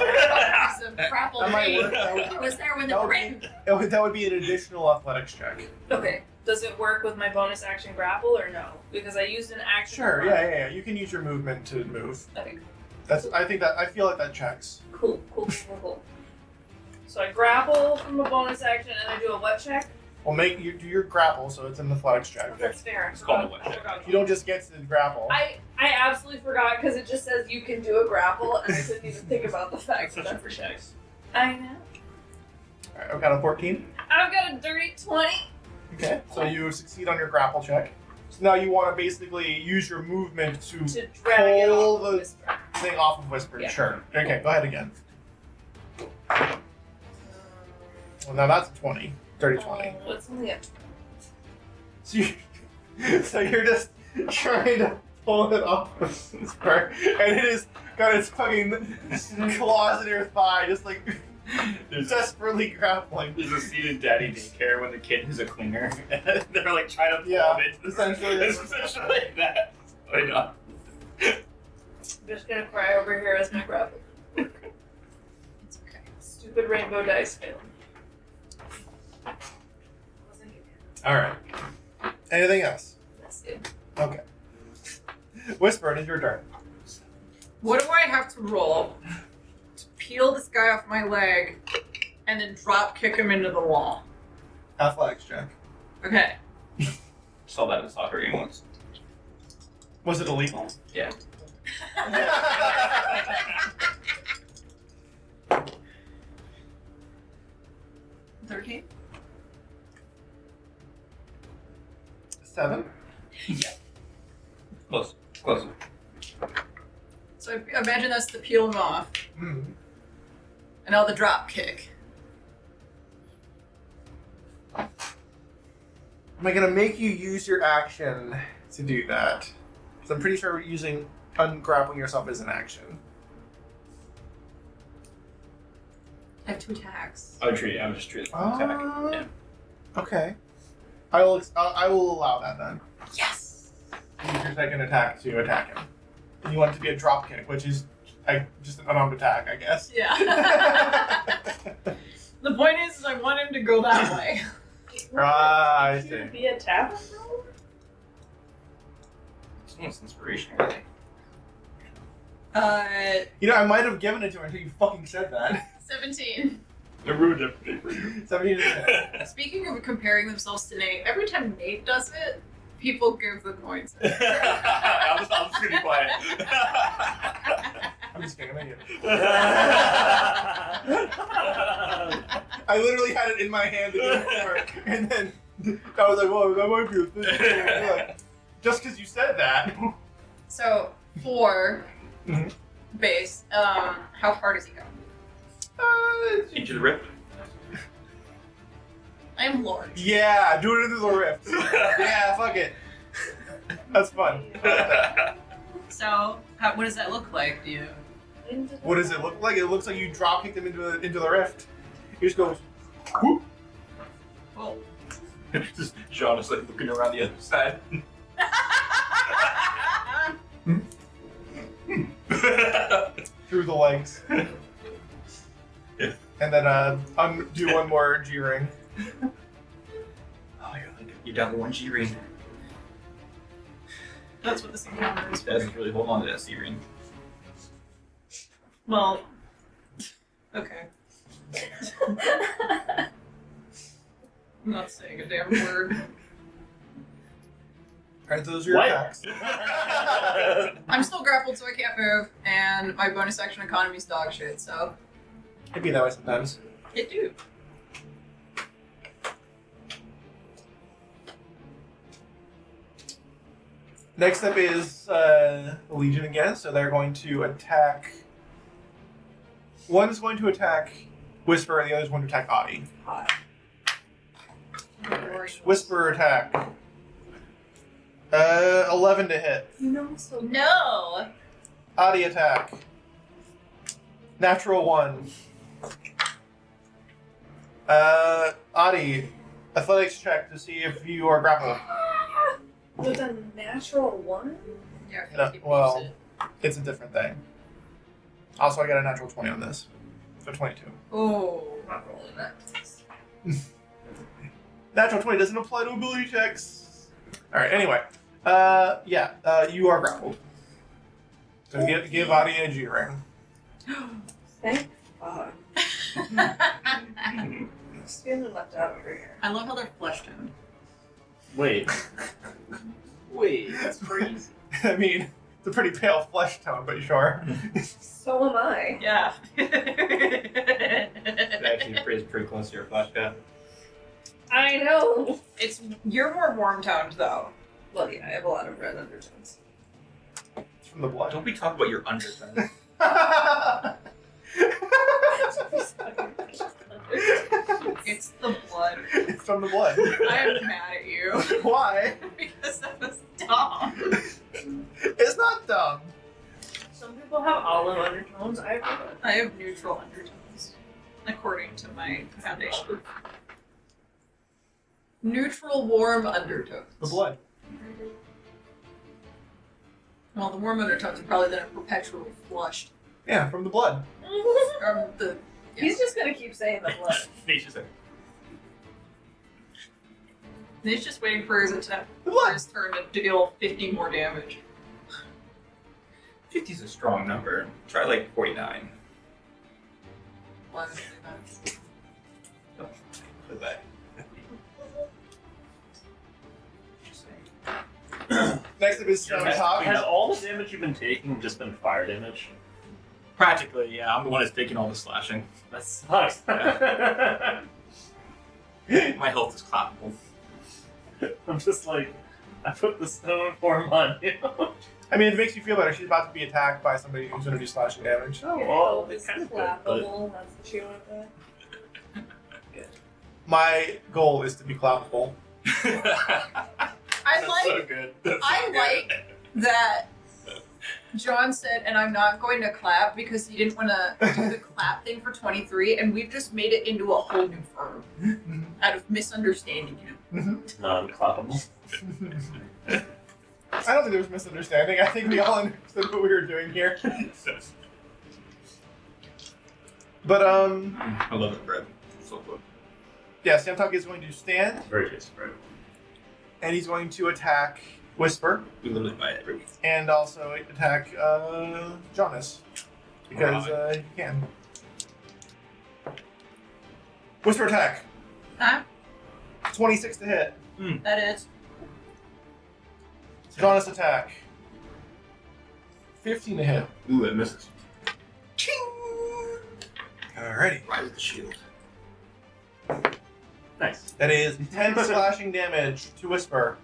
Some grapple That might me. work. That would- He was there when that the would ring. be- that would be an additional athletics check. okay. Does it work with my bonus action grapple or no? Because I used an action. Sure. to Yeah, run. yeah, yeah. You can use your movement to move. Okay. I feel like that checks. Cool. So I grapple from a bonus action and I do a what check? Well, you do your grapple, so it's an athletics check. That's fair. It's called a what check. You don't just get to grapple. I absolutely forgot because it just says you can do a grapple and I couldn't even think about the fact that that's a check. I know. Alright, I've got a 14. I've got a dirty 20. Okay. So you succeed on your grapple check. So now you want to basically use your movement to drag it pull off the Whisper. thing off of Whisper. Yeah. Sure. Okay, go ahead again. Well, now that's a 20. Dirty 20. Oh, it's only at So you're just trying to pull it off of Whisper, and it has got its fucking claws in your thigh, just like desperately grappling. There's a scene in Daddy Daycare when the kid is a clinger, and they're like trying to pull Yeah, him into essentially. It's essentially that. I know. I'm just gonna cry over here as my grapple. It's okay. Stupid rainbow dice failed. Wasn't it? Alright. Anything else? That's it. Okay. Whisper, it is your turn. What do I have to roll to peel this guy off my leg and then drop kick him into the wall? Athletics check. Okay. Saw that in a soccer game once. Was it illegal? Yeah. 13? 7? Close. Close. So I imagine that's to peel him off. Hmm. And now the drop kick. Am I gonna make you use your action to do that? Because I'm pretty sure using ungrappling yourself is an action. I have 2 attacks. I would just treat it as an attack. Yeah. Okay. I will allow that then. Yes! Use your second attack to attack him. And you want it to be a drop kick, which is just an unarmed attack, I guess. Yeah. The point is I want him to go that way. Ah, I Should see. it be a tavern roll? It's almost inspiration, really. You know, I might have given it to her until you fucking said that. 17. It ruined everything for you. 17 is Speaking of comparing themselves to Nate, every time Nate does it, people give the points. I'll just be quiet. I'm just kidding, I'm an idiot. I literally had it in my hand the day before, and then I was like, whoa, that might be a thing. Like, just because you said that. So, 4 Mhm. base. How far does he go? Into the rift. I am large. Yeah, do it into the rift. Yeah, fuck it. That's fun. So, what does that look like? Do you? What does it look like? It looks like you drop kicked him into the rift. He just goes, whoop. Well, Just Sean is like looking around the other side. Through the legs. Yeah. And then do one more G ring. Oh, you're down to 1 G ring. that's what this encounter is for. Doesn't really hold on to that C ring. Well, okay. I'm not saying a damn word. Alright, those are your What? attacks. I'm still grappled, so I can't move, and my bonus action economy's dog shit, so. It'd be that way sometimes. It do. Next up is Legion again, so they're going to attack. One is going to attack Whisper, and the other is going to attack Adi. Whisper attack. 11 to hit. No! Adi attack. Natural 1. Adi, athletics check to see if you are grappled. With a natural 1? Yeah, I feel No, like it well- moves It's a different thing. Also, I got a natural 20 on this. So 22. it. Oh, I'm not rolling that. Natural 20 doesn't apply to ability checks. Alright, anyway. You are grappled. So give Adi a G ring. Thank fuck. Just feeling left out over here. I love how they're flesh toned. Wait. Wait, that's crazy. I mean, it's a pretty pale flesh tone, but sure. So am I. Yeah. It actually pretty close to your flash cut. I know. You're more warm toned though. Well, yeah, I have a lot of red undertones. It's from the blood. Don't be talking about your undertones. It's the blood. It's from the blood. I'm mad at you. Why? Because that was dumb. It's not dumb. Some people have olive undertones. I have neutral undertones, according to my foundation. Neutral warm undertones. The blood. Well, the warm undertones are probably then perpetually flushed. Yeah, from the blood. He's just gonna keep saying the blood. Nature's like, He's just waiting for his attack. The For blood. his turn to deal 50 more damage. 50's a strong number. Try like 49. Why would I do that? Put that. Next up is Talk. Has all the damage you've been taking just been fire damage? Practically, yeah. I'm the one that's taking all the slashing. That sucks. My health is clappable. I'm just like, I put the stone form on you. I mean, if it makes you feel better, she's about to be attacked by somebody who's going to do slashing damage. Oh, Your well, health it is kind of clappable. That's what you want with. My goal is to be clappable. I like, so good. That's I so good. like that John said, and I'm not going to clap because he didn't want to do the clap thing for 23, and we've just made it into a whole new verb out of misunderstanding him. non-clappable. I don't think there was misunderstanding. I think we all understood what we were doing here. But, I love the bread. So good. yeah, Samtalk is going to stand, Very tasty, right? and he's going to attack Whisper, We literally buy it every week. and also attack Jonas, because he can. Whisper attack. Huh? 26 to hit. That is. Jonas attack. 15 to hit. Ooh, it misses. Alrighty. Rise of the shield. Nice. That is 10 slashing damage to Whisper.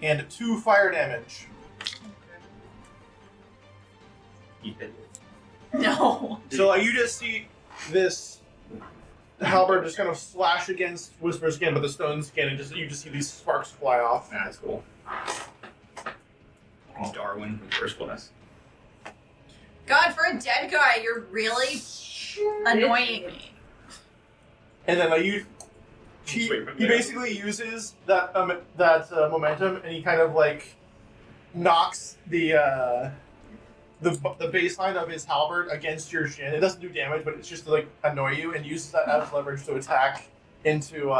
And 2 fire damage. You hit it. No. So you just see this halberd just kind of slash against Whisper's skin, but the stone skin, and you just see these sparks fly off. That's cool. Darwin with first class. God, for a dead guy, you're really annoying me. And then he basically uses that momentum, and he kind of like knocks the baseline of his halberd against your shin. It doesn't do damage, but it's just to like annoy you, and uses that as leverage to attack into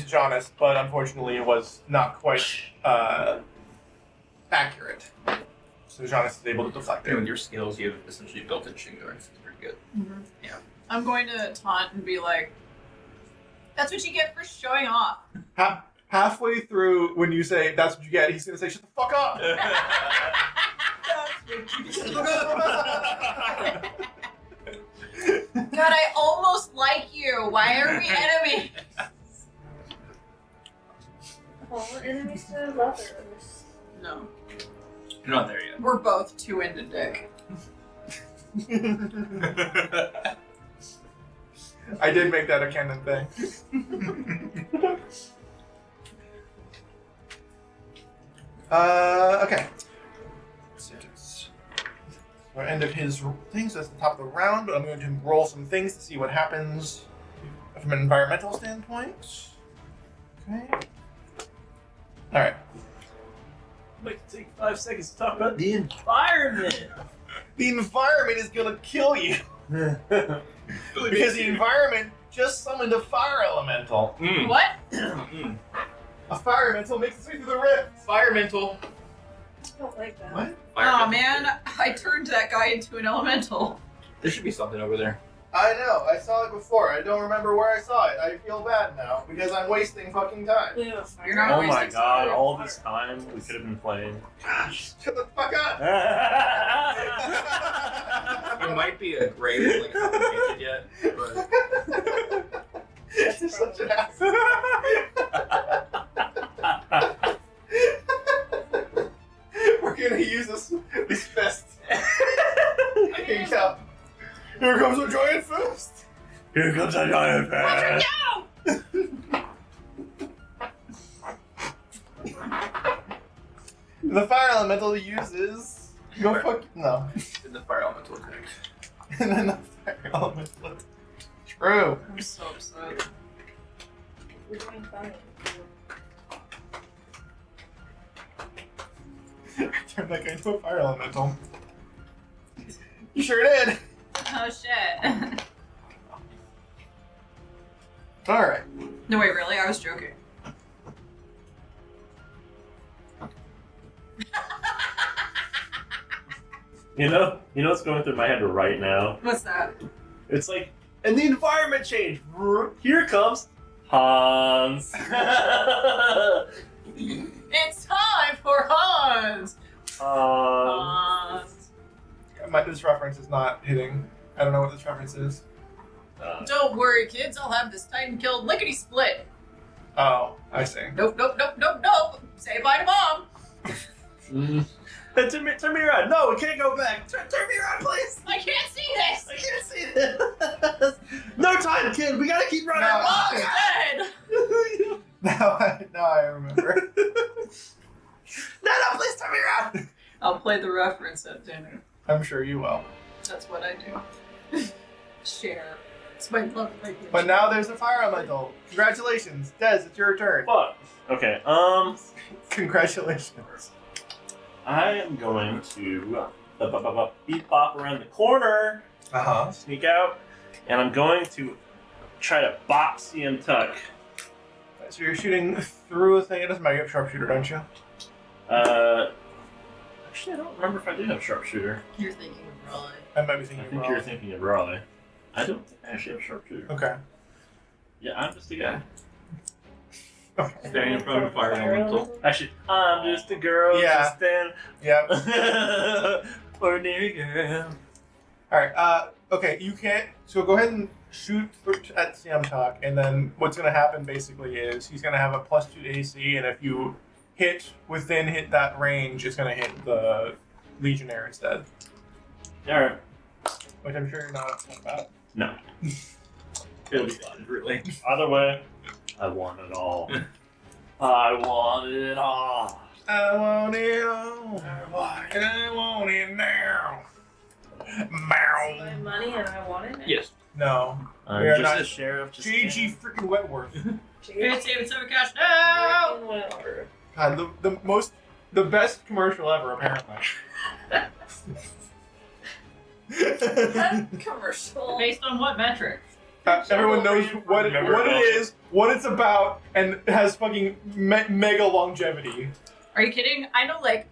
Jonas. But unfortunately, it was not quite accurate. So Jonas is able to deflect And with it. your skills, you have essentially built-in shin guards. It's pretty good. Mm-hmm. Yeah. I'm going to taunt and be like, that's what you get for showing off. Halfway through, when you say that's what you get, he's gonna say, "Shut the fuck up." God, I almost like you. Why are we enemies? All enemies to lovers. No. You're not there yet. We're both too into dick. I did make that a canon thing. Okay. So end of his things. That's the top of the round, but I'm going to roll some things to see what happens from an environmental standpoint. Okay. All right. I'd like to take 5 seconds to talk about the environment. The environment is going to kill you because the environment just summoned a fire elemental. What? A fire elemental makes its way through the rift. Firemental. I don't like that. What? Oh man, I turned that guy into an elemental. There should be something over there. I know. I saw it before. I don't remember where I saw it. I feel bad now because I'm wasting fucking time. We have a fire. You're not Oh always my excited. god, all this time we could have been playing. Gosh, shut the fuck up. It might be a grave, like, I haven't painted yet, but This is such an ass. comes a giant fist! Here comes a giant fan. The fire elemental uses. Go fuck. No. In the fire elemental attack. And then the fire elemental. True. I'm so upset. We're doing fine. Turned that guy into a fire elemental. You sure did. Oh shit. Alright. No, wait, really? I was joking. You know what's going through my head right now? What's that? It's like, and the environment change. Here comes Hans. It's time for Hans! Hans. This reference is not hitting. I don't know what this reference is. Don't worry, kids. I'll have this Titan killed lickety split. Oh, I see. Nope. Say bye to mom. Turn me around. No, we can't go back. Turn me around, please. I can't see this. I can't see this. No time, kid. We gotta keep running. No. Mom's dead. Now I remember. No, please turn me around. I'll play the reference at dinner. I'm sure you will. That's what I do. Share. It's my love language. But now there's a fire elemental. Congratulations, Des. It's your turn. Fuck. Okay. Congratulations. I am going to beep bop around the corner, sneak out, and I'm going to try to bop CM Tuck. So you're shooting through a thing. It doesn't matter. You have sharpshooter, don't you? Actually, I don't remember if I did have sharpshooter. You're thinking of Raleigh. I might be I thinking. think wrong. you're thinking of Raleigh. I don't actually have sharpshooter. Okay. Yeah, I'm just a guy. Standing in front of a fire elemental. Actually, I'm just a girl. Yeah. Just stand. Yep. Ordinary girl. All right. Okay. You can't. So go ahead and shoot at Sam Talk, and then what's going to happen basically is he's going to have a +2 to AC, and if you hit that range, it's going to hit the Legionnaire instead. All right. Which I'm sure you're not upset about. No. It'll be fun, really. Either way, I want it all. I want it all. I want it all. I want it now. My money and I want it now. Yes. No. I'm We are just not- a sheriff. Just JG freaking Wentworth. Fancy with some cash now. God, the best commercial ever, apparently. Commercial. Based on what metric? Everyone knows what it is, what it's about, and it has fucking mega longevity. Are you kidding? I know like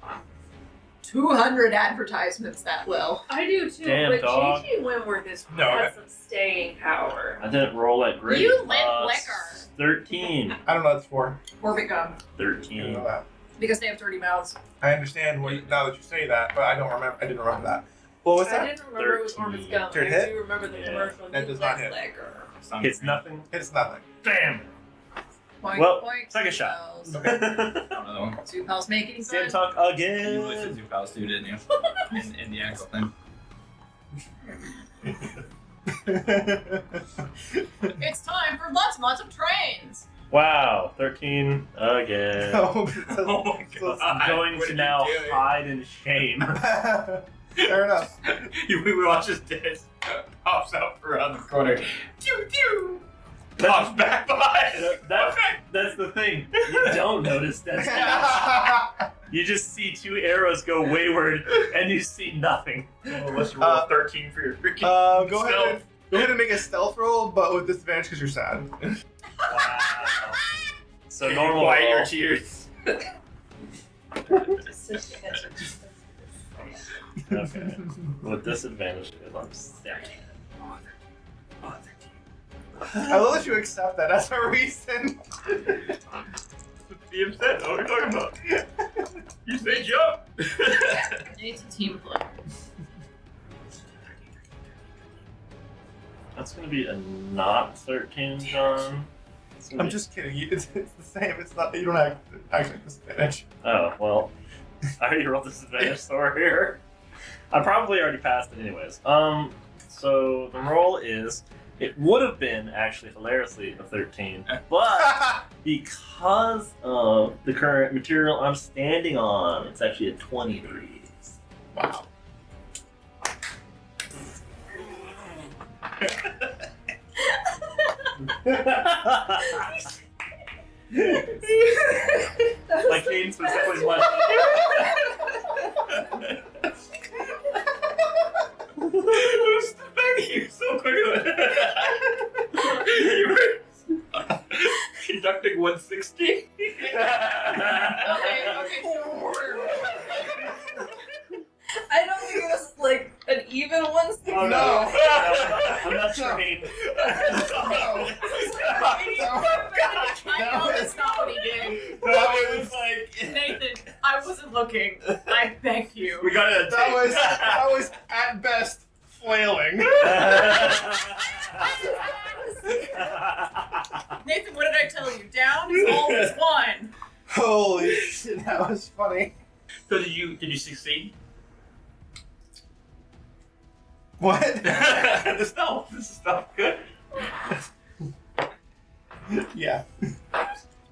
200 advertisements that well. I do too, Damn, but dog. Gigi Wentworth has No, some staying power. I didn't roll that great. You lit liquor. 13. I don't know what it's for. Orbit gum. I don't 13. know that. Because they have dirty mouths. I understand now that you say that, but I didn't remember that. Well, what's I that? didn't remember it was Orbit's gum. Did it I hit? do remember the Yeah. commercial. That You does not lit hit. liquor. It's nothing. It's nothing. Damn. Point, Well, point, second two shot. pals. Okay. I don't know. Two pals making Sam fun. talk You again. listed your pals too, didn't you? In the ankle thing. It's time for lots and lots of trains. Wow, 13 again. Oh my God. I'm going What to did now you do? hide in shame. Fair enough. We watch his desk pops out around the corner. Pew pew! That's- Pops back behind. That's the thing. You don't notice that. You just see two arrows go wayward, and you see nothing. Unless you roll 13 for your freaking Go ahead and make a stealth roll, but with disadvantage because you're sad. Wow. So Can you normal quiet your roll. tears. Okay. With disadvantage, I'm stacked. I love that you accept that as a reason. Be upset. What are we talking about? You say jump. It's a team play. That's gonna be a not 13, John. It's gonna I'm be- just kidding. It's the same. It's not. You don't have actually disadvantage. Oh, well. I already rolled disadvantage, so we're here. I probably already passed it anyways. So the roll is, it would have been actually hilariously a 13, but because of the current material I'm standing on, it's actually a 23. Wow. My cadence was definitely much. You're so quick with it. You were conducting 160. Okay, so I don't think it was like an even 160. Oh no. I'm not trained. I know that's not what he did. That was Nathan, I wasn't looking. I beg you. We got it. that was at best flailing. Nathan, what did I tell you? Down is always one. Holy shit, that was funny. So did you succeed? What? This stuff good. Yeah.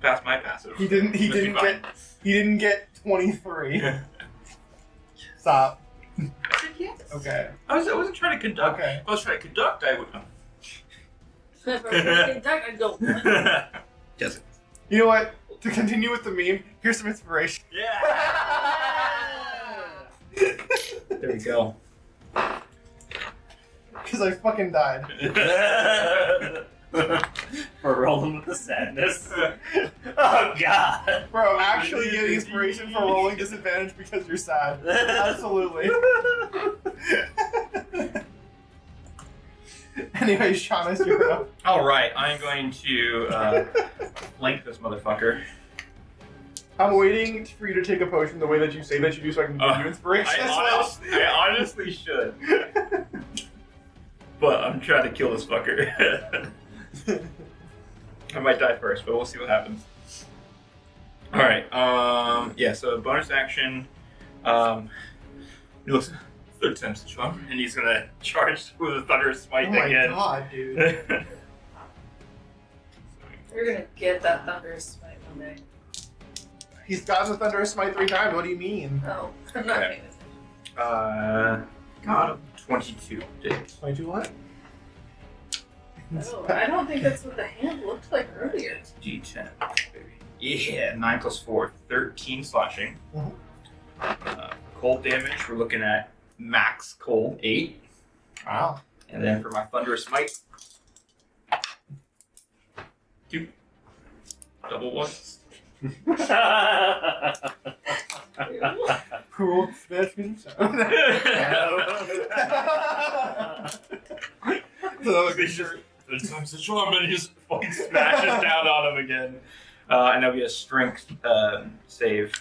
Pass my passive. He didn't get 23. Stop. Yes. Okay. I wasn't trying to conduct. Okay. If I was trying to conduct, I would. If I was conduct, I'd go. Yes. You know what? To continue with the meme, here's some inspiration. Yeah. There we go. Because I fucking died. For rolling with the sadness. Oh god. Bro, actually getting inspiration for rolling disadvantage because you're sad. Absolutely. Anyway, Shauna, you're up. All right, I'm going to flank this motherfucker. I'm waiting for you to take a potion the way that you say that you do so I can give you inspiration as well. I honestly should. But I'm trying to kill this fucker. I might die first, but we'll see what happens. Alright, yeah, so bonus action. He looks third time's the charm, and he's gonna charge with a Thunderous Smite Oh my again. god, dude. You're gonna get that Thunderous Smite one day. He's gotten the Thunderous Smite 3 times, what do you mean? Oh, I'm not Okay. paying Got him. 22. Did. 22 what? attention. Oh, I don't think that's what the hand looked like earlier. D10, baby. Yeah, 9 plus 4, 13 slashing. Mhm. Cold damage, we're looking at max cold, 8. Wow. And then for my Thunderous Smite, 2. Double ones. Cool. That's good. So that was He's just, third time's the charm, and he just fucking smashes down on him again. And that'll be a strength save.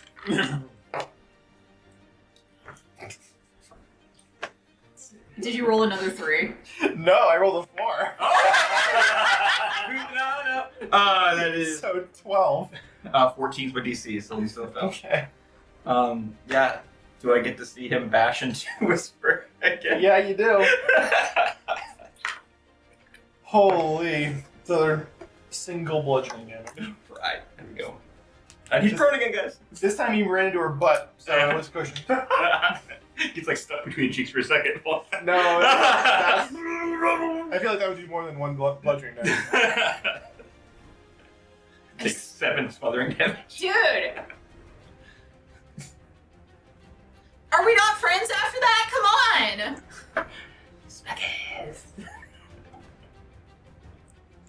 Did you roll another 3? No, I rolled a 4. No. That is So 12. 14's my DC, so he still fell. Okay. Yeah. Do I get to see him bash into Whisper again? Yeah, you do. Holy. So they're single bludgeoning damage. Right. There we go. And he's prone again, guys. This time he ran into her butt, so it was cushioned. He's like stuck between cheeks for a second. No, that's, I feel like that would do more than one bludgeoning damage. Takes 7 smothering damage. Dude! Are we not friends after that? Come on!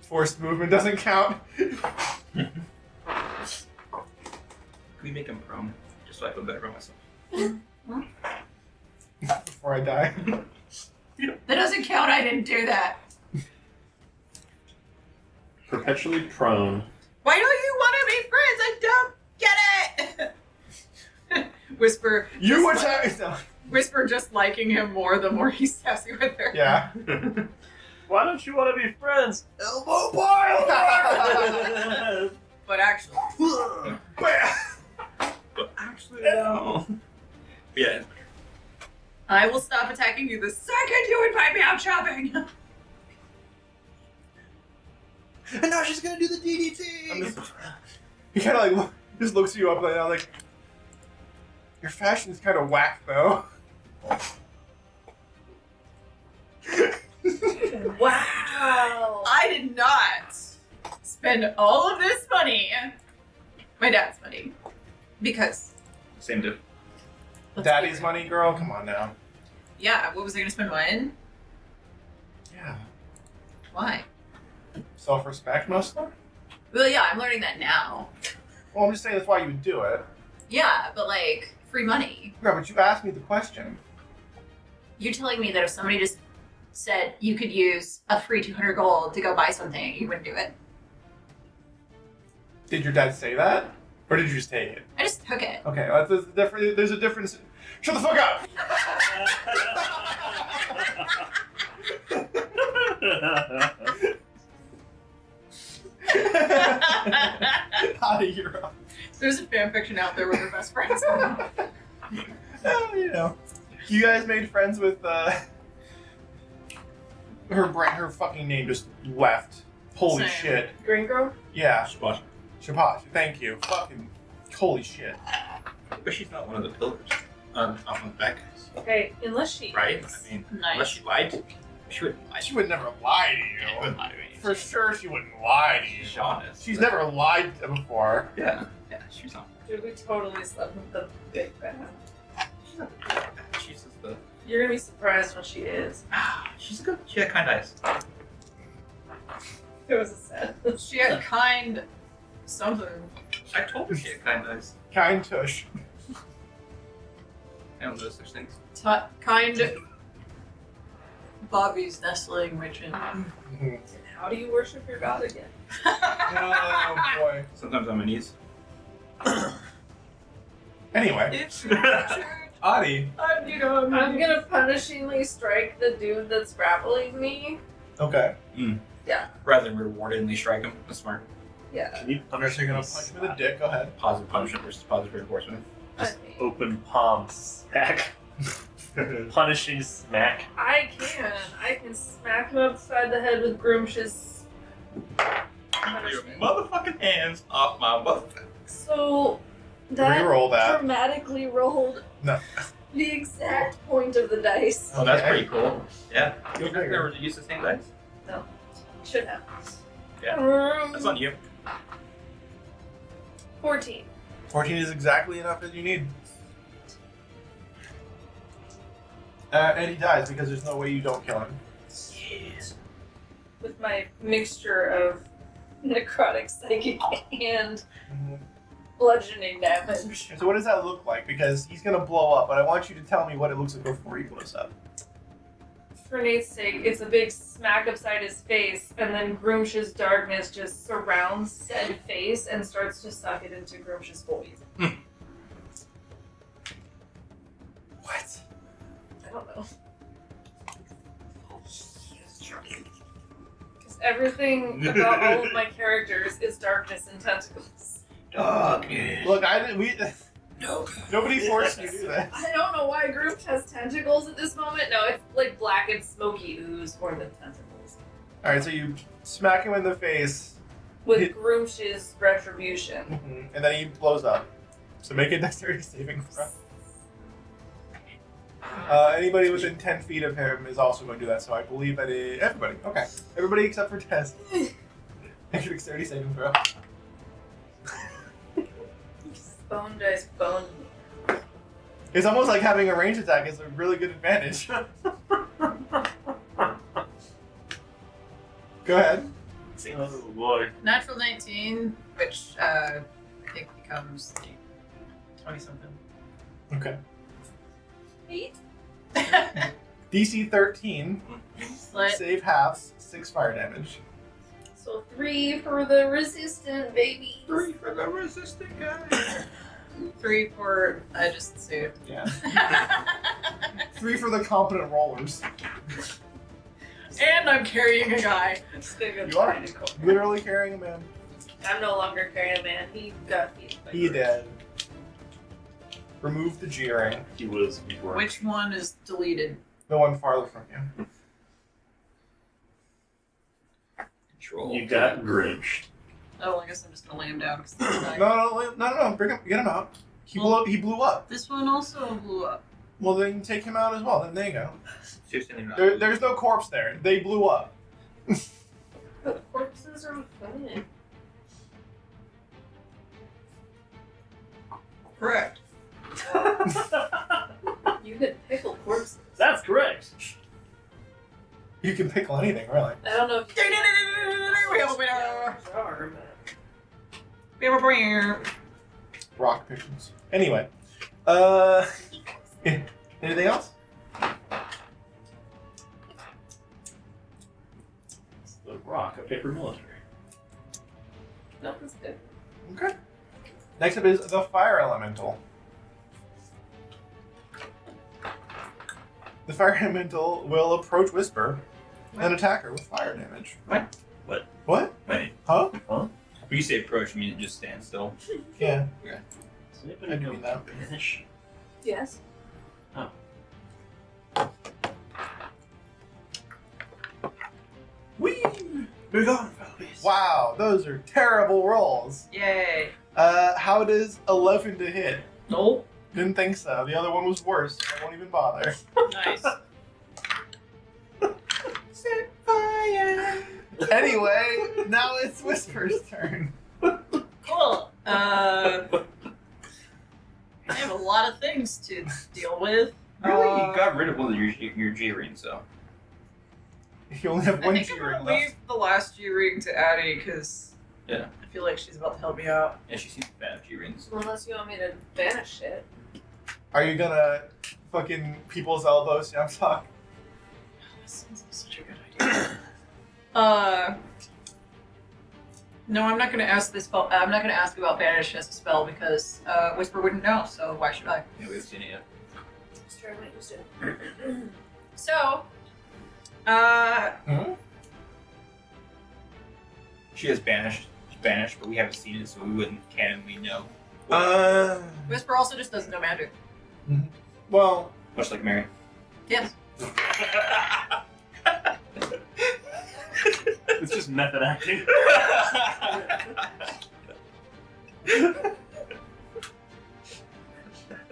Forced movement doesn't count. Can we make him prone? Just so I feel better about myself. Before I die. That doesn't count, I didn't do that. Perpetually prone. Why don't you want to be friends? I don't get it! Whisper. You just attack. No. Whisper just liking him more the more he's sassy with her. Yeah. Why don't you want to be friends? Elbow pile. But actually. But actually, no. Yeah. I will stop attacking you the second you invite me out shopping. And now she's gonna do the DDT! He kind of like just looks you up like that, like, your fashion's kind of whack though. Wow. I did not spend all of this money, my dad's money, because Same diff. let's Daddy's be- money, girl? Come on now. Yeah, what was I gonna spend mine? Yeah. Why? Self-respect, mostly? Well, yeah, I'm learning that now. Well, I'm just saying that's why you would do it. Yeah, but like, free money. No, but you asked me the question. You're telling me that if somebody just said you could use a free 200 gold to go buy something, you wouldn't do it? Did your dad say that? Or did you just take it? I just took it. Okay, there's a difference. Shut the fuck up! Out of your own. There's a fanfiction out there where they're best friends. Oh, you know. You guys made friends with, her fucking name just left. Holy Same. shit. Green girl? Yeah. Squash. Shabash, thank you. Fucking, holy shit. But she's not one of the pillars. I'm one of the bad guys. Okay, unless she Right? is. I mean, Nice. unless she lied to me. She wouldn't lie. She would never lie to She you. wouldn't lie to me. For sure she wouldn't lie to you. She's honest. She's never lied before. Yeah. Yeah, she's not. Dude, we totally slept with the big bad. She's not bad. She's just the. You're gonna be surprised when she is. She's good. She had kind eyes. It was a sad. She had kind something. I told her she had kind eyes. Kind tush. I don't know such things. Kind Bobby's nestling witchin. Mhm. How do you worship your god again? Oh boy. Sometimes on my knees. Anyway. It's Adi. I'm gonna punishingly strike the dude that's grappling me. Okay. Rather than rewardingly strike him. That's smart. Yeah. Can you I'm punish actually gonna me? punch him with a dick. Go ahead. Positive punishment versus positive reinforcement. Just I mean, open palm smack. Punishing smack. I can smack him upside the head with Groomsh's Your punishment. motherfucking hands off my motherfucker. So that Reroll that. dramatically rolled No. the exact point of the dice. Oh, that's Okay. pretty cool. Yeah. Go You've figure. never used the same dice? Should have. Yeah. That's on you. 14. 14 is exactly enough as you need. And he dies because there's no way you don't kill him. Yes. With my mixture of necrotic, psychic, and bludgeoning damage. So what does that look like? Because he's gonna blow up, but I want you to tell me what it looks like before he blows up. For Nate's sake, it's a big smack upside his face, and then Groomsh's darkness just surrounds said face and starts to suck it into Groomsh's void. What? I don't know. Because everything about all of my characters is darkness and tentacles. Darkness. Look, I didn't. We. No. Nobody forced you to do that. I don't know why Groomsh has tentacles at this moment. No, it's like black and smoky ooze more than tentacles. All right, so you smack him in the face, With Hit- Groomsh's retribution. and then he blows up. So make a dexterity saving throw. Anybody within 10 feet of him is also going to do that, so I believe that everybody. Okay. Everybody except for Tess. Make a dexterity saving throw. Bone dice, bone. It's almost like having a range attack is a really good advantage. Go ahead. Oh boy. Natural 19, which I think becomes 20 something. Okay. 8? DC 13. Slit. Save halves. 6 fire damage. So 3 for the resistant baby. 3 for the resistant guy. 3 for I just saved. Yeah. 3 for the competent rollers. And I'm carrying a guy. You are literally carrying a man. I'm no longer carrying a man. He got beat. by He Groomsh. dead. remove the G ring. He was before. Which one is deleted? The one farther from you. Control. You got Grinch. Oh, I guess I'm just gonna lay him down. 'Cause No. Get him out. He blew up. This one also blew up. Well, then take him out as well. Then there you go. Seriously, not. There's no corpse there. They blew up. But corpses are fun. Correct. You could pickle corpses. That's correct. You can pickle anything, really. I don't know if you We have a winner. jar, We have a winner. Rock pickles. Anyway, anything else? It's the rock of paper military. but no, that's good. Okay. Next up is the fire elemental. The fire elemental will approach Whisper and attack her with fire damage. What? What? Wait. Huh? When you say approach, you mean it just stand still? Yeah. I do mean that. Finish. Yes. Whee! Be gone, fellas. Wow, those are terrible rolls. Yay. How does 11 to hit? Nope. Didn't think so. The other one was worse. So I won't even bother. Nice. Set fire. Anyway, now it's Whisper's turn. Cool. I have a lot of things to deal with. Really? You got rid of one of your G rings, so. You only have I one think G I'm ring gonna left. leave the last G ring to Addie because Yeah. I feel like she's about to help me out. Yeah, she seems a fan of G rings. Unless you want me to banish it. Are you gonna fucking people's elbows, young talk? That sounds like such a good idea. No, I'm not gonna ask this. I'm not gonna ask about banish as a spell because Whisper wouldn't know. So why should I? Yeah, we haven't seen it yet. Let's try what you said. So, She has banished, but we haven't seen it, so we wouldn't canonly know. Whisper also just doesn't know magic. Well, Much like Mary. Yes. It's just method acting.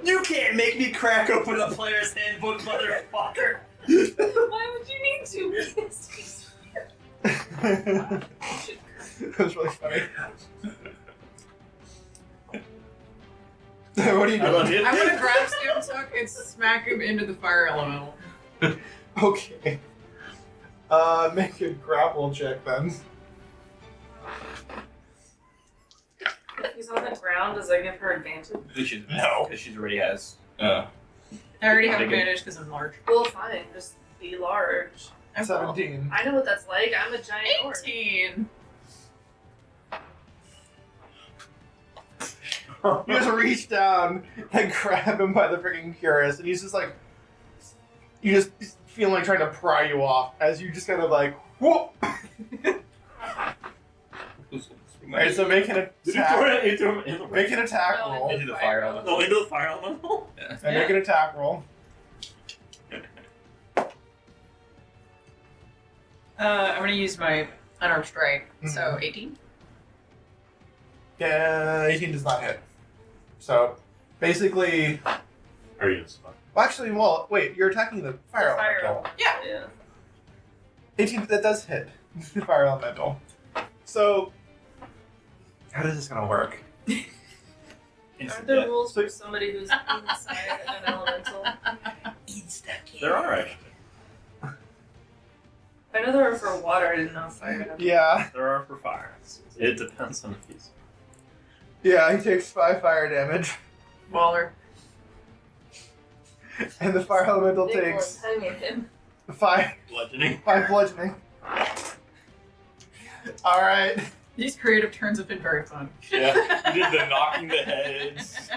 You can't make me crack open a player's handbook, motherfucker. Why would you need to? That was really funny. What are you I love doing? it. I'm gonna grab Stamtuck and smack him into the fire elemental. Okay. Make a grapple check then. If he's on the ground, does that give her advantage? No. Because she already has. I already have Take it. advantage because I'm large. Well, fine. Just be large. I'm 17. I know what that's like. I'm a giant orc. 18. You just reach down and grab him by the freaking cuirass, and he's just like, you just feel like trying to pry you off as you just kind of like, whoop. Alright, so make an attack. Make an attack No, roll. Into the fire element. No, into the fire elemental? And make an attack roll. I'm gonna use my unarmed strike. So Mhm. 18. Yeah, 18 does not hit. So, basically, Are you smart? well, actually, well, wait, you're attacking the fire The fire elemental. Yeah. 18, that does hit the fire elemental. So, how is this gonna work? Aren't there rules for somebody who's inside an elemental? There are actually. I know there are for water. I didn't know fire. Yeah, There are for fire. It depends on the piece. yeah, he takes 5 fire damage, Waller. and the fire elemental Big takes one, tiny him. 5 Bludgeoning. bludgeoning. Alright. These creative turns have been very fun. Yeah. You did the knocking the heads.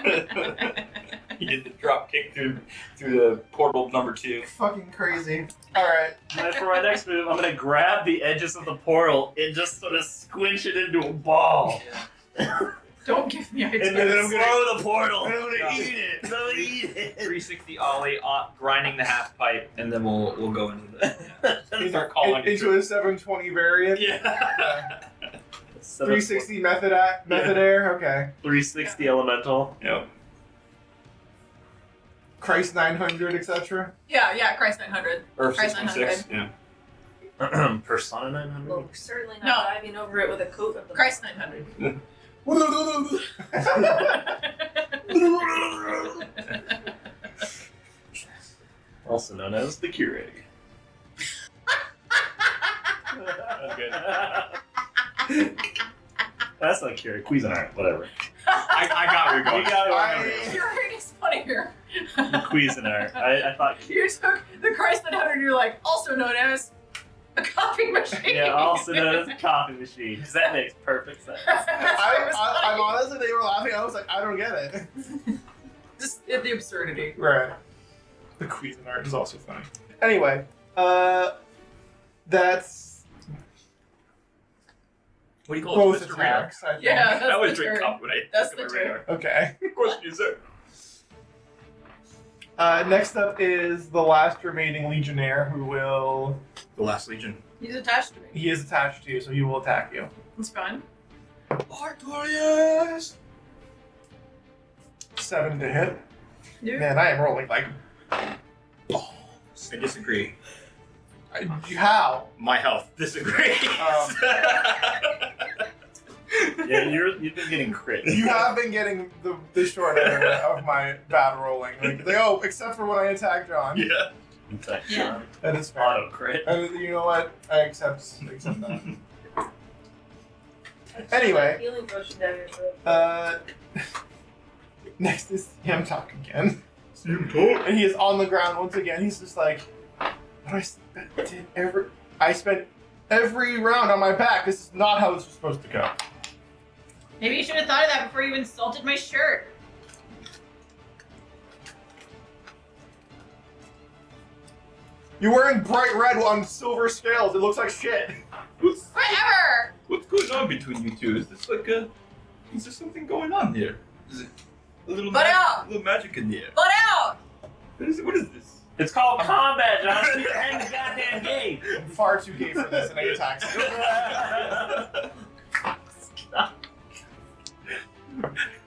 You did the drop kick through the portal number 2. Fucking crazy. Alright. And then for my next move, I'm gonna grab the edges of the portal and just sort of squinch it into a ball. Don't give me ideas. And then I'm gonna Throw the portal. and I'm gonna No. eat it. No, eat it. 360 ollie, grinding the half pipe, and then we'll go into the start calling it. Into a 720 variant. Yeah. 360 method air. Okay. 360 elemental. Yep. Christ 900, etc. Yeah, Christ 900. Or Christ 616. Yeah. Persona 900. Well, certainly not No. diving over it with a coat of the Christ 900. Also known as the Keurig. That's good. That's not Keurig. Cuisinart. Whatever. I got where you're going. You got it. Keurig is funnier. Cuisinart. I thought. You took the Christ 900, you're like, also known as a coffee machine. Yeah, also known as a coffee machine. 'Cause that makes perfect sense. I'm honestly, they were laughing. I was like, I don't get it. Just the absurdity. Right. The Cuisinart is also funny. Anyway, that's What do you call it? both Mr. Radar. attacks. I think. Yeah, that's That was the drink turn. cup when I That's took the my radar. Okay. Of course you sir. Next up is the last remaining Legionnaire who will. The last legion. He's attached to me. He is attached to you, so he will attack you. It's fine. Artorias! 7 to hit. Dude. Man, I am rolling like. I disagree. How? My health disagrees. Yeah, you've been getting crit. You have been getting the short end of my bad rolling. Like, except for when I attack John. Yeah. Yeah. That is fair. Auto crit. You know what? I accept that. Anyway. Healing potion down your throat. Next is him talk again. You talk. And he is on the ground once again. He's just like, I spent every round on my back. This is not how this was supposed to go. Maybe you should have thought of that before you insulted my shirt. You're wearing bright red on silver scales. It looks like shit. Whatever! What's going on between you two? Is this like a? Is there something going on here? Is it a little, Butt out! a little magic in the air? Butt out! What is it? What is this? It's called combat, John. You're hang the goddamn game. I'm far too gay for this, and he attacks you. A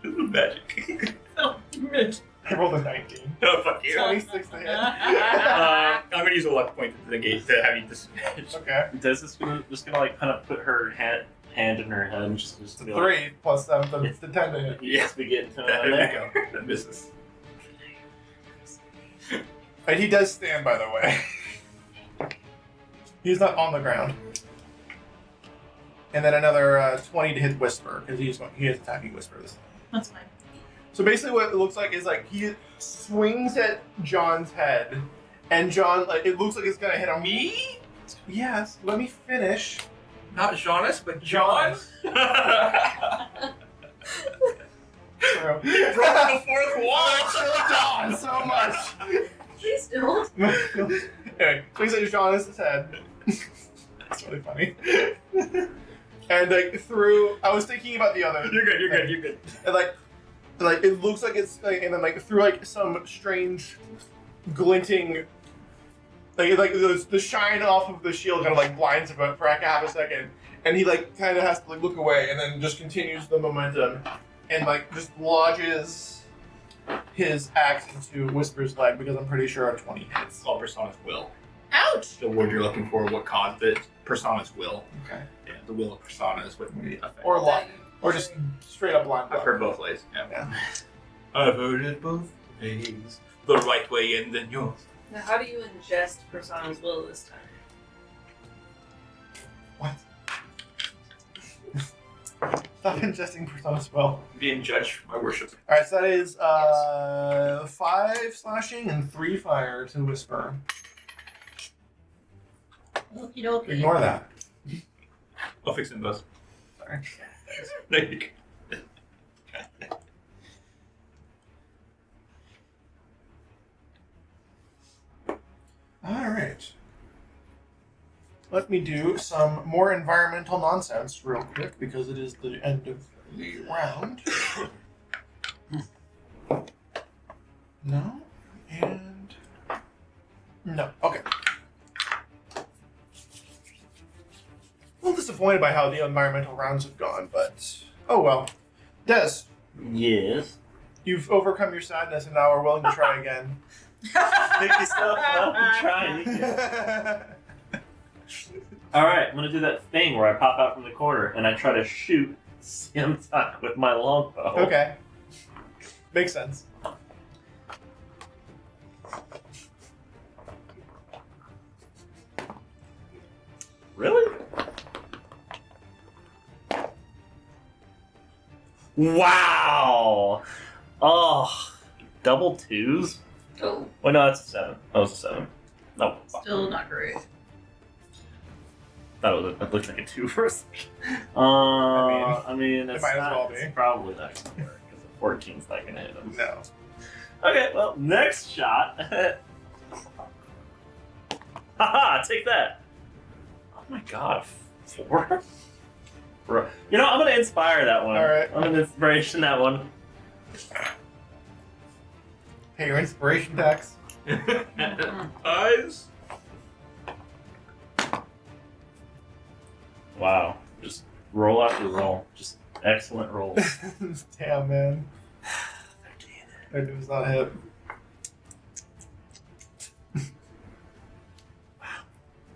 little magic. I rolled a 19. Oh fuck you. 26 to hit. I'm gonna use a luck point to negate to have you disadvantage. Okay. Does this just gonna like kind of put her hand in her head and just be 3 plus 7, so it's the 10 to hit. Yes, we get to There we go. That misses. And he does stand, by the way. He's not on the ground. And then another 20 to hit Whisper, because he is attacking Whisper this time. That's fine. So basically what it looks like is like he swings at John's head, and John, like, it looks like it's gonna hit him. Me? Yes, let me finish. Not Jonas, but John. True. Broke the fourth I wall. killed John so much. He's still. Anyway, swings at Jonas' head. That's really funny. And like I was thinking about the other. You're good. You're good. You're good. And like it looks like it's like, and then like through like some strange glinting, like the shine off of the shield kind of like blinds him for like half a second, and he like kind of has to like look away, and then just continues the momentum, and like just lodges his axe into Whisper's leg because I'm pretty sure a 20 hits. It's called Persona's Will. Ouch! The word you're looking for, what caused it? Persona's Will. Okay. Yeah, the will of Persona is what made it affect. Or luck, or just straight up blind. I've heard both ways. Yeah. Yeah. I've heard it both ways. The right way and then yours. Now, how do you ingest Persona's will this time? What? Stop ingesting Persona's will. Being judged by worship. Alright, so that is 5 slashing and 3 fire to Whisper. Okie dokie. Ignore that. I'll fix it, both. Sorry. There you go. Alright. Let me do some more environmental nonsense real quick because it is the end of the round. No, and no. Okay. A little disappointed by how the environmental rounds have gone, but oh well. Des, Yes. you've overcome your sadness and now are willing to try again. Pick yourself up and try again. Alright, I'm gonna do that thing where I pop out from the corner and I try to shoot Siamtak with my longbow. Okay. Makes sense. Really? Wow! Oh, double twos? Oh, Oh no, that's a 7. That was a 7. No, still not great. it looked like a 2 for a second. I mean, it's might as well it's be. probably not gonna work because a 14's not gonna hit him. No. Okay, well, next shot. Haha, take that. Oh my god, 4? Bro. You know, I'm gonna inspire that one. Alright. I'm gonna inspiration that one. Hey, your inspiration tax. Eyes. Wow. Just roll after roll. Just excellent rolls. Damn, man. 13. That does not hit.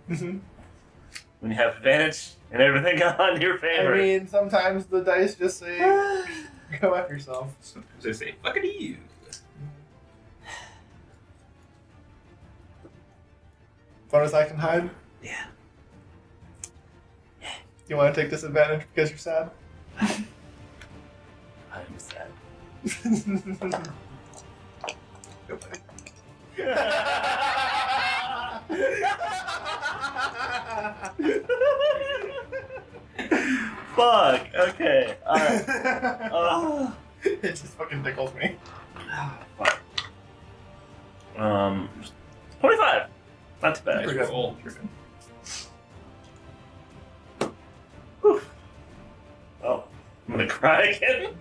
Mhm. When you have advantage and everything on your I favor. mean, sometimes the dice just say, go F yourself. Sometimes they say, fuck it to you. Bonus action hide? Yeah. Do you want to take disadvantage because you're sad? I'm sad. Fuck. Okay. Alright. Oh. It just fucking tickles me. Fuck. 25. Not too bad. Pretty good. Roll. Oh, I'm gonna cry again.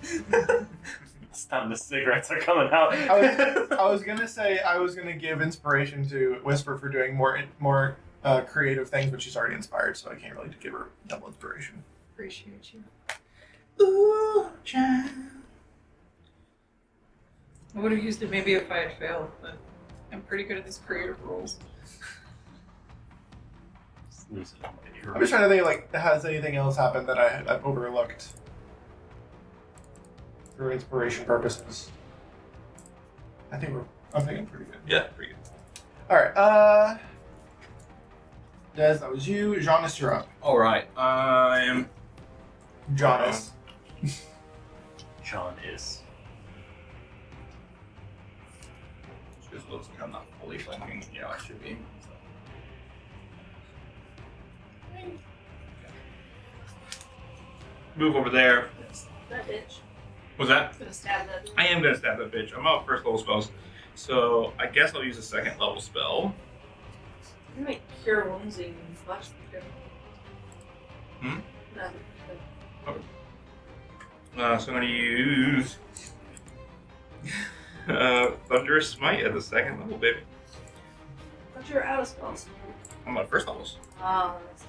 It's time the cigarettes are coming out. I was gonna say I was gonna give inspiration to Whisper for doing more creative things, but she's already inspired, so I can't really give her double inspiration. Appreciate you. Ooh, child. I would have used it maybe if I had failed, but I'm pretty good at these creative roles. I'm just trying to think like has anything else happened that I've overlooked for inspiration purposes. I'm thinking pretty good. Yeah, pretty good. All right, Des, that was you. Jonas, you're up. All right, I am. Jonas. John is. Just looks like I'm not fully flanking. You know, I should be. Move over there. That bitch. Was that? Gonna stab that. I am gonna stab that bitch. I'm out first level spells, so I guess I'll use a second level spell. You make cure wounds and flesh. Hmm? No. So I'm gonna use Thunderous Smite at the second level, baby. But you're out of spells. I'm on first levels, Oh, that's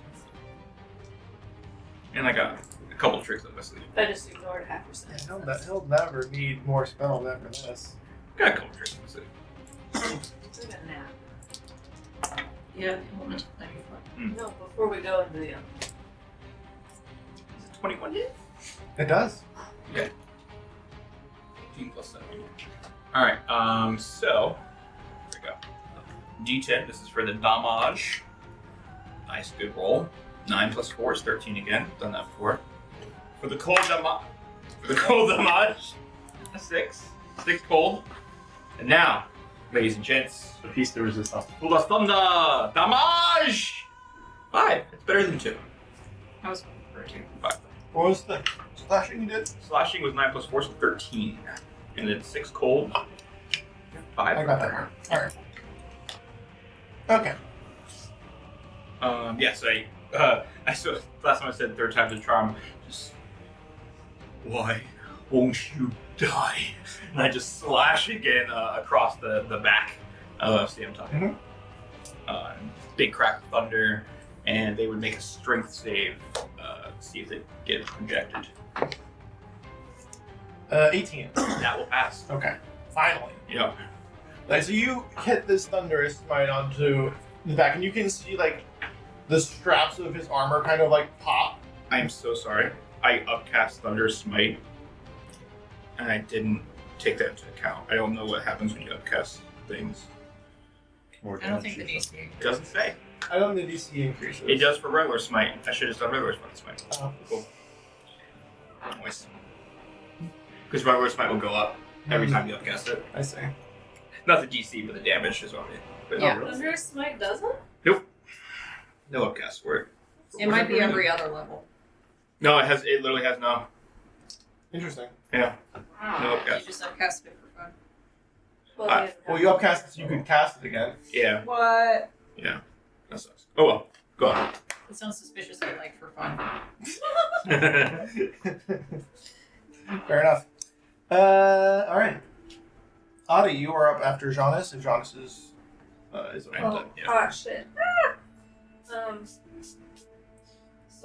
and I got a couple tricks up my sleeve. I just ignored half your Yeah, set. he'll never need more spells after this. Got a couple tricks up my sleeve. Took a nap. Yeah, moment. No, before we go into the Is it 21 hit? It does. 18 plus 7. Alright, so here we go. D10, this is for the damage. Nice, good roll. 9 plus 4 is 13 again. Done that before. For the cold damage, 6 cold. And now, ladies and gents, The piece de resistance. full of thunder damage! 5. It's better than 2. I was for it too. 5. What was the slashing you did? Slashing was 9 plus 4, so 13. And then 6 cold. 5. I got that. Alright. Okay. Yes, I saw last time I said third time's a charm. Just Why won't you die? And I just slash again across the back of CM talking. Big crack of thunder, and they would make a strength save. See if they get projected. 18. That will pass. Okay. Finally. Yeah. Like, so you hit this thunderous smite onto the back, and you can see like the straps of his armor kind of like pop. I am so sorry. I upcast Thunder Smite, and I didn't take that into account. I don't know what happens when you upcast things. I don't think the DC. It doesn't say. I don't think the DC increases. It does for regular Smite. I should have done regular Smite. Oh. Cool. Nice. Because regular Smite will go up every time you upcast it. I see. Not the DC, but the damage is on it. But Yeah. Thunder Smite doesn't? Nope. No upcast for it. It might be every other level. No, it has. It literally has no. Interesting. Yeah. No You upcast. just upcast it for fun. Well, you upcast it so you could cast it again. Yeah. What? Yeah. That sucks. Oh well. Go on. It sounds suspiciously like for fun. Fair enough. All right. Adi, you are up after Jonas. If Jonas is I'm Oh, done. Yeah. hot shit. So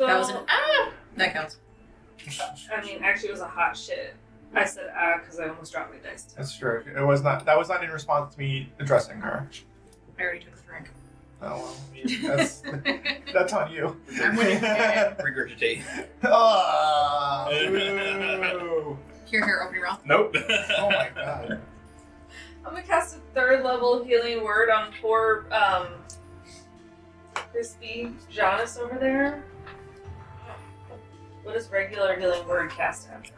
That was an that counts. I mean, actually, it was a hot shit. I said because I almost dropped my dice. That's true. It was not. That was not in response to me addressing her. I already took a drink. Oh well. That's that's on you. I'm winning. Regurgitate. Oh, ooh. Here, open your mouth. Nope. Oh my god. I'm gonna cast a 3rd level healing word on poor crispy Jonas over there. What does regular healing word cast at?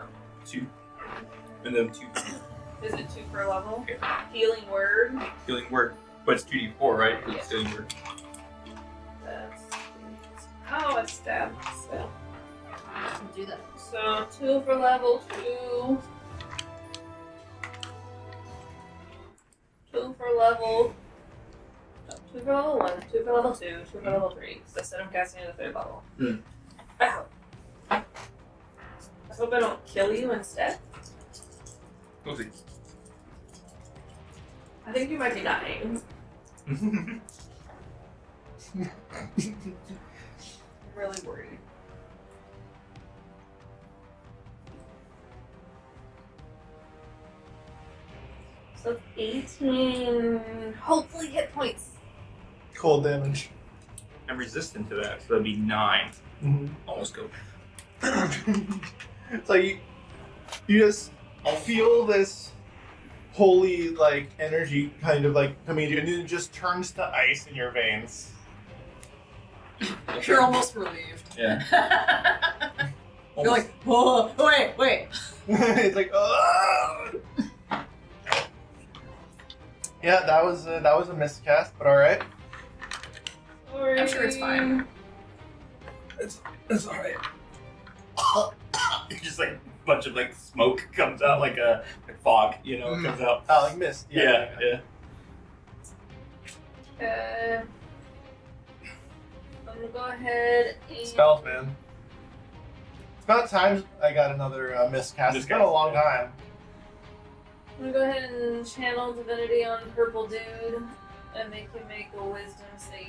2. And then 2 Is it 2 per level? Okay. Healing word. healing word. But it's 2d4, right? It's healing word. That's I stabbed myself. Do that. So 2 for level 2. 2 for level. No, 2 for level 1, 2 for level 2, 2 for level 3. So I said I'm casting at a 3rd level. I hope. I hope I don't kill you instead. We'll see. I think you might be dying. I'm really worried. So it's 18, hopefully hit points. Cold damage. I'm resistant to that, so that'd be 9. Mm-hmm. Almost go. It's like you just feel this holy like energy kind of like coming to you, and it just turns to ice in your veins. You're almost relieved. Yeah. You're like, whoa, wait. It's like, oh. Yeah, that was a miscast, but all right. Sorry. I'm sure it's fine. It's alright. Just like a bunch of like smoke comes out, like a fog, you know, it comes out. Oh, like mist. Yeah. I'm gonna go ahead and Spells, man. It's about time I got another miscast. It's been a long time. I'm gonna go ahead and channel divinity on Purple Dude and make him make a wisdom save.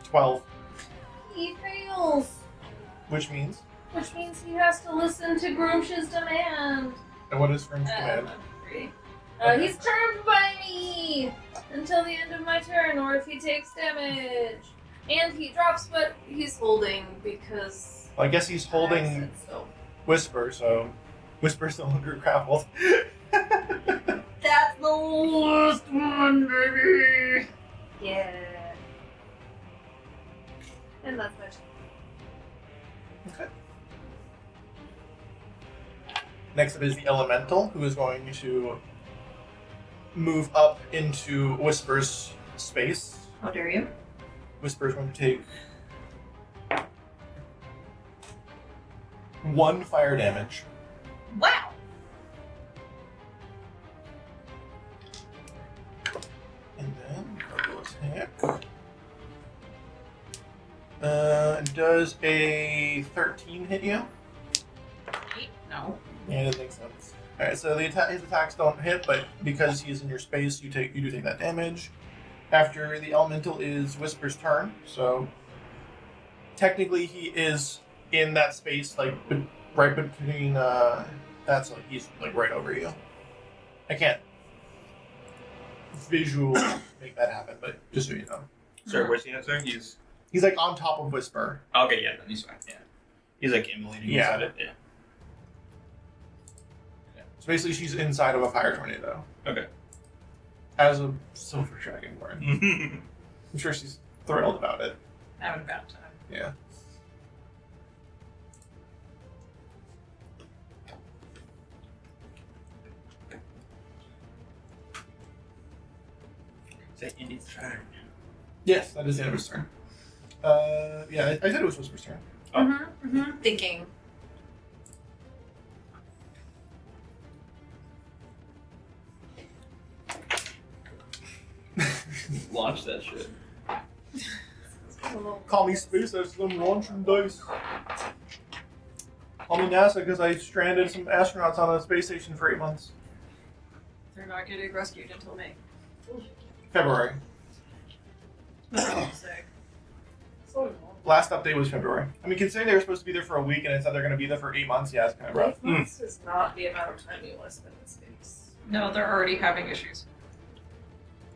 12, He fails, which means. which means he has to listen to Grosh's demand. And what is Fring's command? He's charmed by me until the end of my turn, or if he takes damage. And he drops what he's holding because Well, I guess he's I holding said so. Whisper, so Whisper's no longer grappled. That's the last one, baby. Yeah. And that's my turn. Okay. Next up is the Elemental, who is going to move up into Whisper's space. How dare you? Whisper's going to take 1 fire damage. Wow. And then double attack. Does a 13 hit you? No. Yeah, I didn't think so. Alright, so his attacks don't hit, but because he's in your space, you do take that damage. After the elemental is Whisper's turn, so technically he is in that space, like right between that's like he's like right over you. I can't visually make that happen, but just so you know. Sorry, where's he at, sir? He's like on top of Whisper. Okay, yeah, then he's fine. Yeah. He's like emulating Yeah. inside it. Yeah. So basically she's inside of a fire tornado. Okay. As a silver dragonborn. I'm sure she's thrilled about it. Having a bad time. Yeah. Is that Indy's turn? Yes, that is the end of his turn. Yeah, I said it was Whisper's turn. Oh. Thinking. Launch that shit. Call me space, I some launching dice. Call me NASA because I stranded some astronauts on a space station for 8 months. They're not getting rescued until May. February. Sick. Last update was February. I mean, considering they were supposed to be there for a week and it said they're going to be there for 8 months, yeah, it's kind of rough. 8 months is not the amount of time you want to spend in space. No, they're already having issues.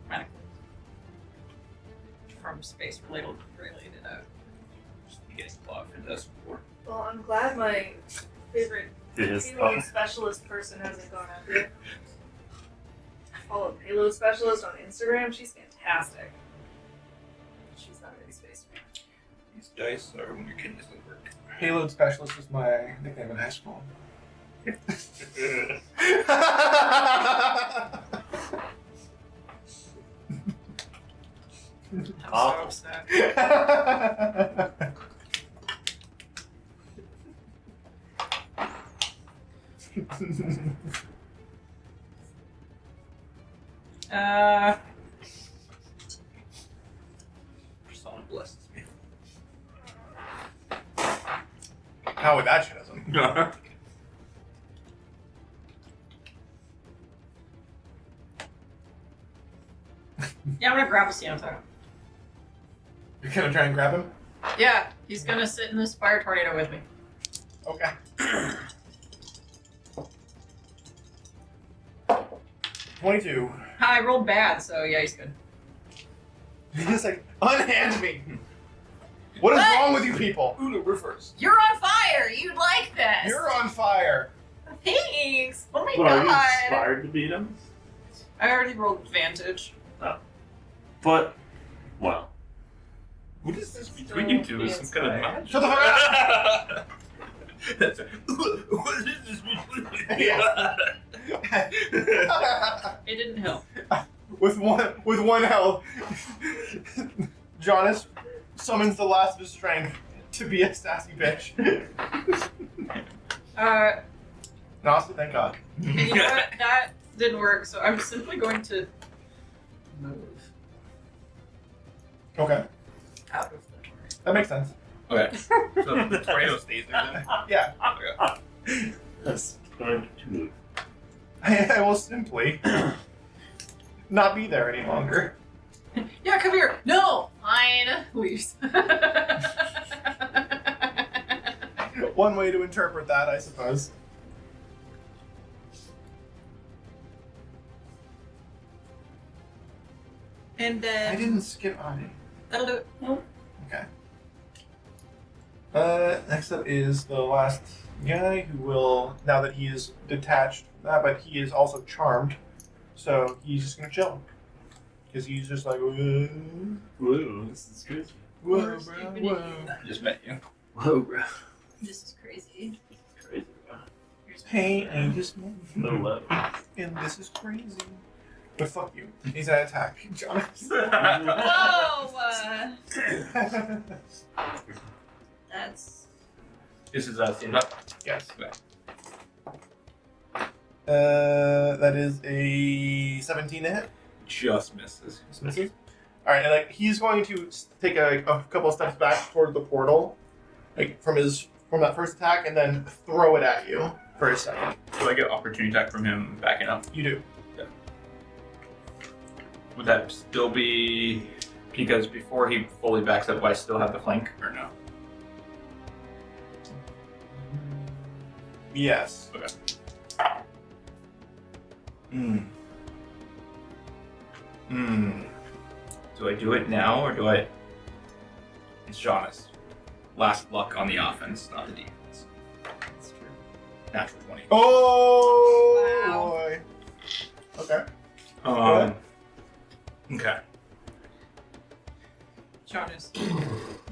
Medically. From space related Getting blocked in this before. Well, I'm glad my favorite payload specialist person hasn't gone out yet. I follow a payload specialist on Instagram. She's fantastic. She's not in space. These dice are when your kid doesn't work. Payload specialist was my nickname in high school. I'm so upset. Persona blesses me. How would that shit us? Yeah, I'm gonna grab a Santa. You're gonna try and grab him? Yeah, he's gonna sit in this fire tornado with me. Okay. 22. I rolled bad, so yeah, he's good. He's like, unhand me! What is wrong with you people? Uno, we're first. You're on fire. You'd like this. You're on fire. Thanks. Oh my What, are you god. inspired to beat him? I already rolled advantage. But, well, What is this between you two? Is some kind of match? Shut the fuck up! That's what is this between you? It didn't help. with one health, Jonas summons the last of his strength to be a sassy bitch. Honestly, thank God. And you know what? That didn't work, so I'm simply going to move Okay, out of the tornado. that makes sense. Okay. So the tornado stays there then? Yeah, Okay. that's going to move. I will simply not be there any longer. Yeah, come here. No, fine. Leaves. One way to interpret that, I suppose. And I then didn't skip on it. that'll do it. Okay. Next up is the last guy who will, now that he is detached from that, but he is also charmed, so he's just gonna chill. Because he's just like, whoa, Whoa, this is crazy. whoa, bro, whoa. I just met you. Whoa, bro. This is crazy. This is crazy, bro. Hey, I just No love. and this is crazy. But fuck you. He's at attack, Jonas. Whoa. That's. This is stand up. Yes. Okay. That is a 17 to hit. Just misses. Misses. All right, and like he's going to take a couple of steps back toward the portal, like from that first attack, and then throw it at you for a second. Do I get opportunity attack from him backing up? You do. Would that still be because before he fully backs up, I still have the flank or no? Yes. Okay. Do I do it now or do I? It's Jonas. Last luck on the offense, not the defense. That's true. Natural 20. Oh Wow. boy. Okay. Okay. Jonas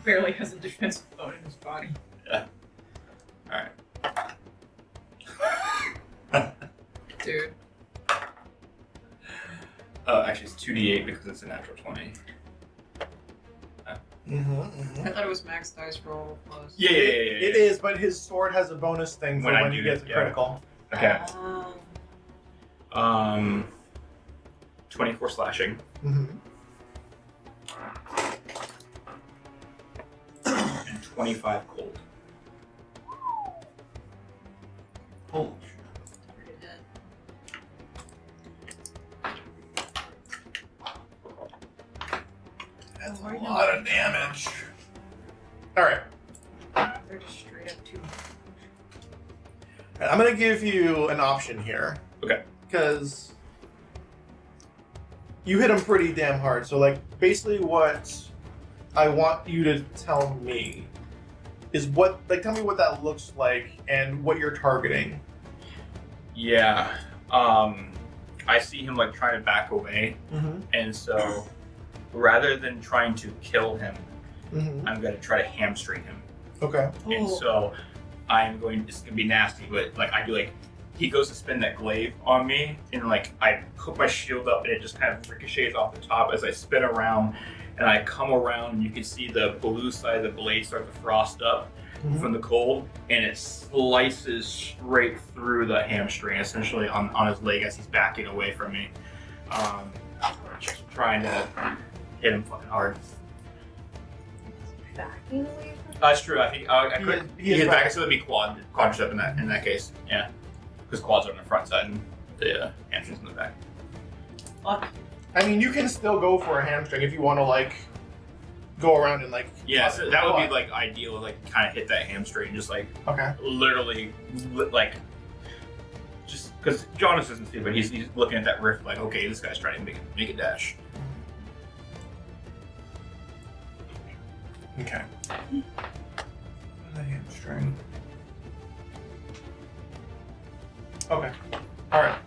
barely has a defensive bone in his body. Alright. Dude. Actually, it's 2d8 because it's a natural 20. I thought it was max dice roll plus. Yeah. It is, but his sword has a bonus thing for When I when do he gets it, a yeah. critical. Okay. Oh. 24 slashing. Mm-hmm. And 25 cold. Holy Pretty dead. That's a lot of damage. Alright. They're just straight up too. I'm gonna give you an option here. Okay. Because you hit him pretty damn hard. So, like, basically what I want you to tell me is tell me what that looks like and what you're targeting. Yeah. I see him like trying to back away, and so rather than trying to kill him, I'm gonna try to hamstring him. Okay. And so it's gonna be nasty, but like I do like he goes to spin that glaive on me, and like I put my shield up, and it just kind of ricochets off the top as I spin around, and I come around, and you can see the blue side of the blade start to frost up from the cold, and it slices straight through the hamstring, essentially on his leg as he's backing away from me. Just trying to hit him fucking hard. Backing away from That's true. I think I could. He is His back, back. so it'd be quadricep in that case. Yeah, because quads are on the front side and the hamstrings in the back. I mean, you can still go for a hamstring if you want to, like, go around and, like... Yeah, so that would be like ideal. Like kind of hit that hamstring, just like Okay. literally, like just because Jonas isn't stupid. He's looking at that rift like, okay, this guy's trying to make a dash. Okay. The hamstring. Okay. Alright.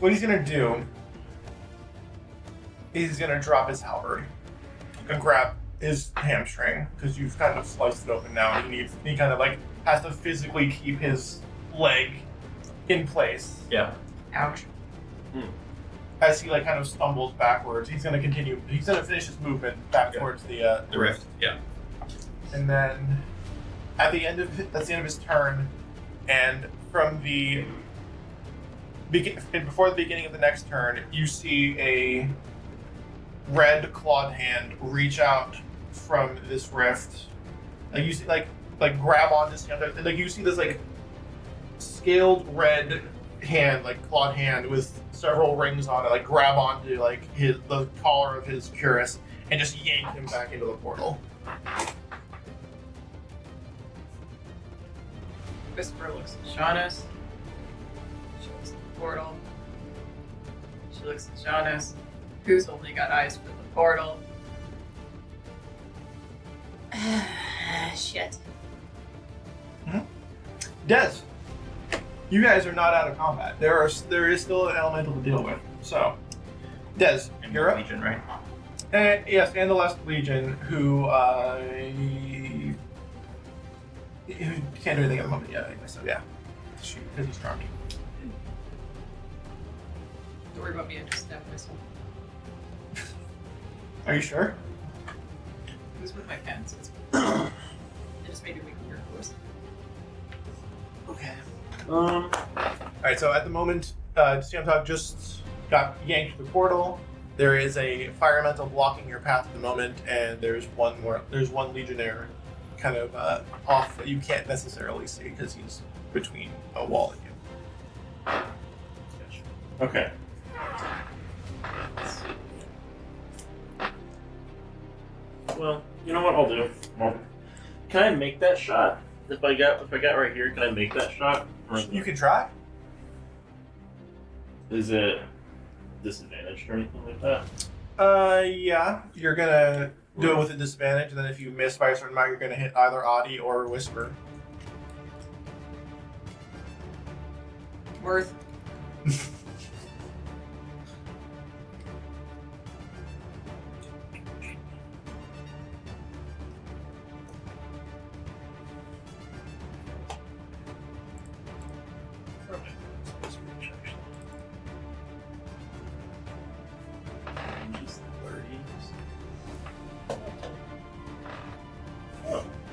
What he's gonna do is he's gonna drop his halberd and grab his hamstring, because you've kind of sliced it open now, and he kind of like has to physically keep his leg in place. Yeah. Ouch. As he like kind of stumbles backwards, he's gonna finish his movement back towards the The rift. Yeah. and then that's the end of his turn, and from before the beginning of the next turn, you see a red clawed hand reach out from this rift. Like you see, like grab on this hand. Like you see this like scaled red hand, like clawed hand with several rings on it. Like grab onto like the collar of his cuirass and just yank him back into the portal. Whisper looks at Jonas. She looks at the portal. She looks at Jonas, who's only got eyes for the portal. Shit. Des, you guys are not out of combat. There is still an elemental to deal with. So, Des, And you're up. Legion, right? Yes, and the last Legion, who can't do anything at the moment. Yeah, anyway, so yeah, because he's charmed. Don't worry about me, I just stabbed myself. Are you sure? It was with my pen, so it's it just made it make a weird voice. Okay. All Alright, so at the moment, Siamtog just got yanked to the portal. There is a fire elemental blocking your path at the moment, and there's one legionnaire kind of off that you can't necessarily see because he's between a wall and you. Okay. Well, you know what I'll do? Well, can I make that shot? If I got right here, can I make that shot? You can try. Is it disadvantaged or anything like that? Yeah. You're gonna do it with a disadvantage, and then if you miss by a certain amount, you're gonna hit either Audi or Whisper. Worth.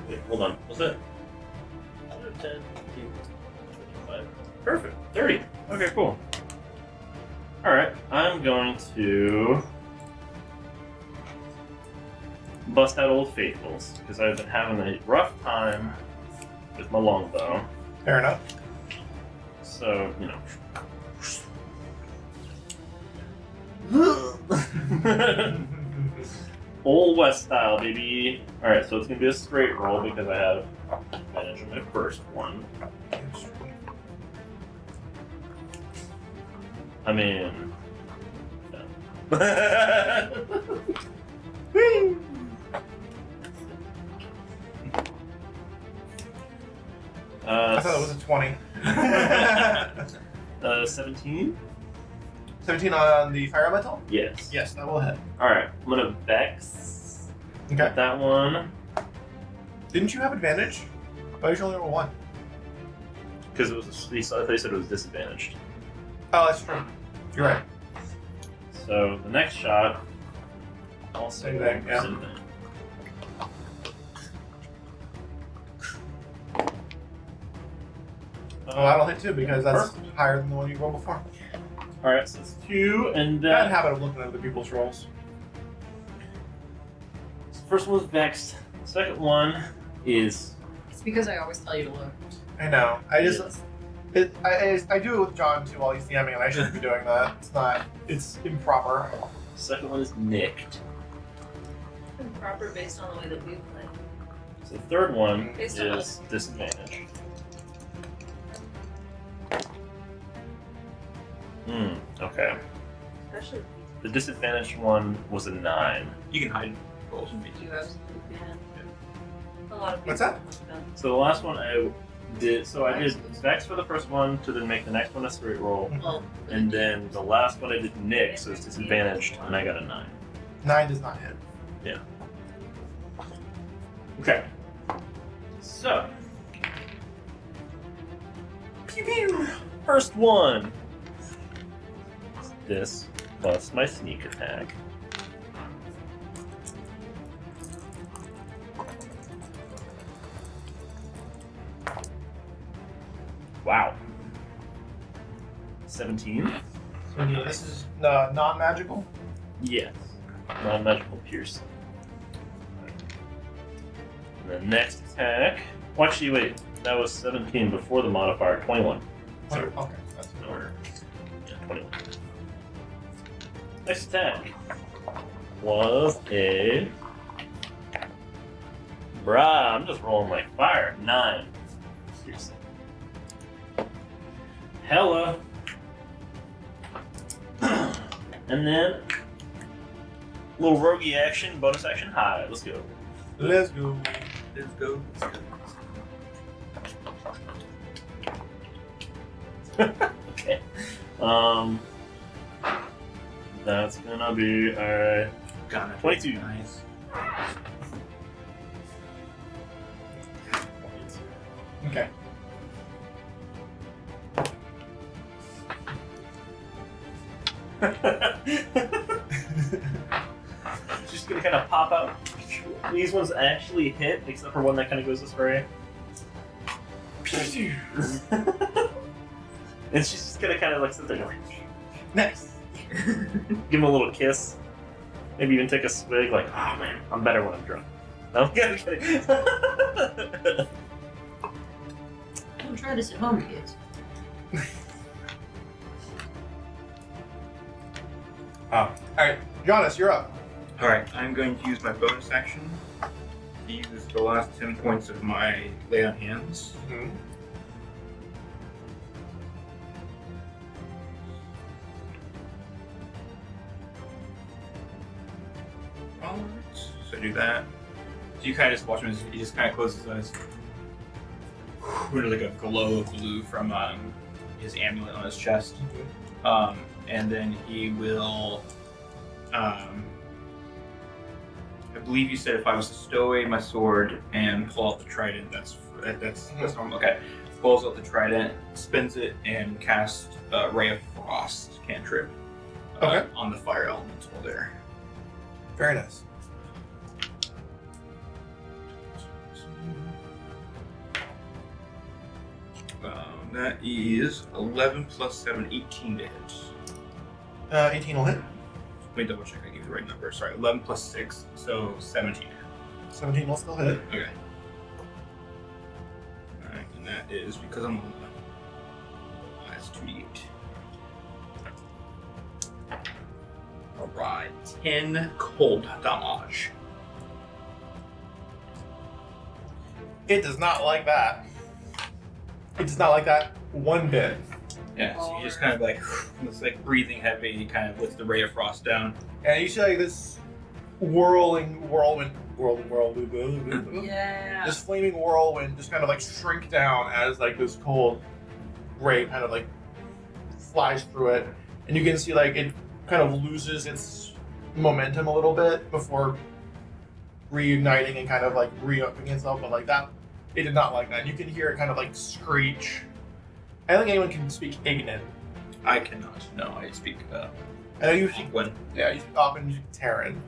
Wait, hold on. What's that? 10, 15, 25. Perfect. 30. Okay, cool. Alright, I'm going to bust out Old Faithfuls, because I've been having a rough time with my longbow. Fair enough. So, you know. Old West style, baby. Alright, so it's going to be a straight roll because I have advantage on my first one. I mean... yeah. I thought it was a 20. 17? 17 on the fire elemental? Yes. Yes, that will hit. Alright, I'm going to Vex. Okay. Get that one. Didn't you have advantage? Why did you only roll 1? Because it was, I thought you said it was disadvantaged. Oh, that's true. You're right. So the next shot, also Same thing, yeah. Same thing. Oh, that'll hit too because that's Perfect. higher than the one you rolled before. Alright, so it's 2, and Bad habit of looking at other people's rolls. so the first one was Vexed. The second one is... It's because I always tell you to look. I know. I just Yes. I do it with John too while he's DMing, and I shouldn't be doing that. It's not. It's improper. The second one is Nicked. Improper based on the way that we play. So the third one Based on is disadvantage. Okay. Especially if The disadvantaged one was a 9. You can hide rolls from me. you absolutely can. A lot of people What's that? don't. So the last one I did, so I did Vex for the first one to then make the next one a straight roll. Well, And then the last one I did Nick, so it's disadvantaged, and I got a 9. 9 does not hit. Okay. So. Pew pew! First one! This plus my sneak attack. Wow. 17? This is non-magical. Yes. Non-magical piercing. And the next attack... Well, actually, wait. That was 17 before the modifier. 21. So, Okay, that's in order. yeah, 21. Next attack was a... Bruh, I'm just rolling like fire. 9. Piercing. Hella. And then... little roguey action, bonus action, Hive. Let's go. Let's go. Let's go. Okay. That's gonna be 22. Nice. Okay. Just gonna kind of pop out. These ones actually hit, except for one that kind of goes this way. And she's just gonna kind of like sit there going, Nice. give him a little kiss. Maybe even take a swig, like, oh man, I'm better when I'm drunk. No, I'm kidding. Don't try this at home, kids. Alright, Jonas, you're up. Alright, I'm going to use my bonus action to use the last 10 points of my lay on hands. Mm-hmm. Alright, so do that. So you kind of just watch him as he just kind of closes his eyes. There's like a glow of blue from his amulet on his chest. And then he will, I believe you said if I was to stow away my sword and pull out the trident, that's normal. Okay. Pulls out the trident, spins it, and casts Ray of Frost cantrip Okay. on the fire elemental there. Very nice. That is 11 plus 7, 18 to hit. 18 will hit. Let me double check I gave you the right number. Sorry, 11 plus 6, so 17 to hit. 17 will still hit. Okay. Alright, and that is because I'm on the... That's 2d8. Alright, 10 cold damage. It does not like that. It does not like that one bit. Yeah, so you just kind of like, it's like breathing heavy, you kind of lets the ray of frost down. And you see like this whirlwind. Yeah. This flaming whirlwind just kind of like shrink down as like this cold ray kind of like flies through it. And you can see like it kind of loses its momentum a little bit before reuniting and kind of like re-upping itself, but like that, it did not like that. You can hear it kind of like screech. I don't think anyone can speak Ignan. I cannot. No, I speak I know you speak, when yeah, you speak often, you speak Terran.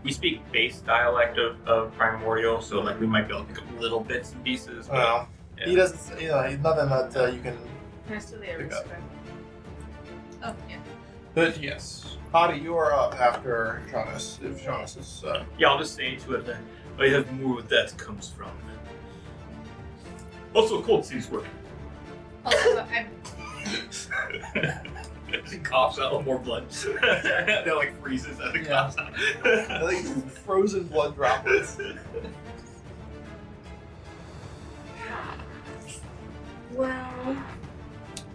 we speak base dialect of Primordial, so like we might be able to pick up little bits and pieces. But, Well, yeah. he doesn't, you know, he's nothing that you can. Next to the Pick up. aristocrat. Oh, yeah. But yes, Hottie, you are up after Jonas. If Jonas is, Yeah, I'll just say to it that I have more where that comes from. Also, cold seems working. Also, I'm He coughs out more blood. That like freezes as it coughs out. I think frozen blood droplets. Well,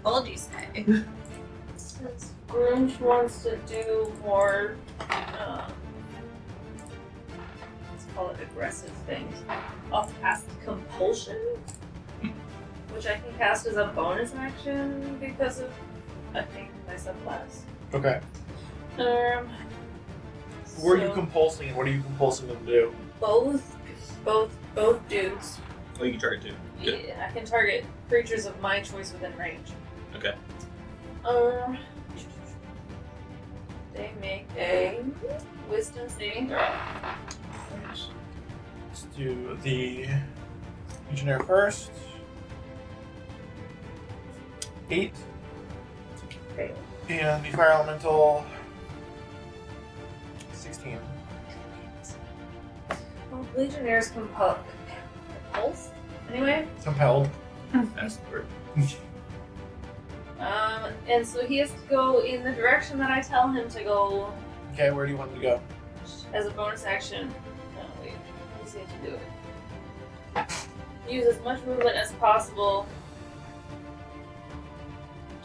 All you say. since Grunge wants to do more, let's call it aggressive things, I'll cast Compulsion, which I can cast as a bonus action because of, I think, my subclass. Okay. Who are you compulsing and what are you compulsing them to do? Both dudes. Oh, you can target two. Good. Yeah, I can target creatures of my choice within range. Okay. They make a wisdom saving throw. Let's do the Legionnaire first. 8. Okay. And the Fire Elemental 16. Well, Legionnaires compulse. Anyway, Compelled. That's the word. and so he has to go in the direction that I tell him to go Okay, where do you want him to go? as a bonus action. Oh, wait. Let's see how to do it. Use as much movement as possible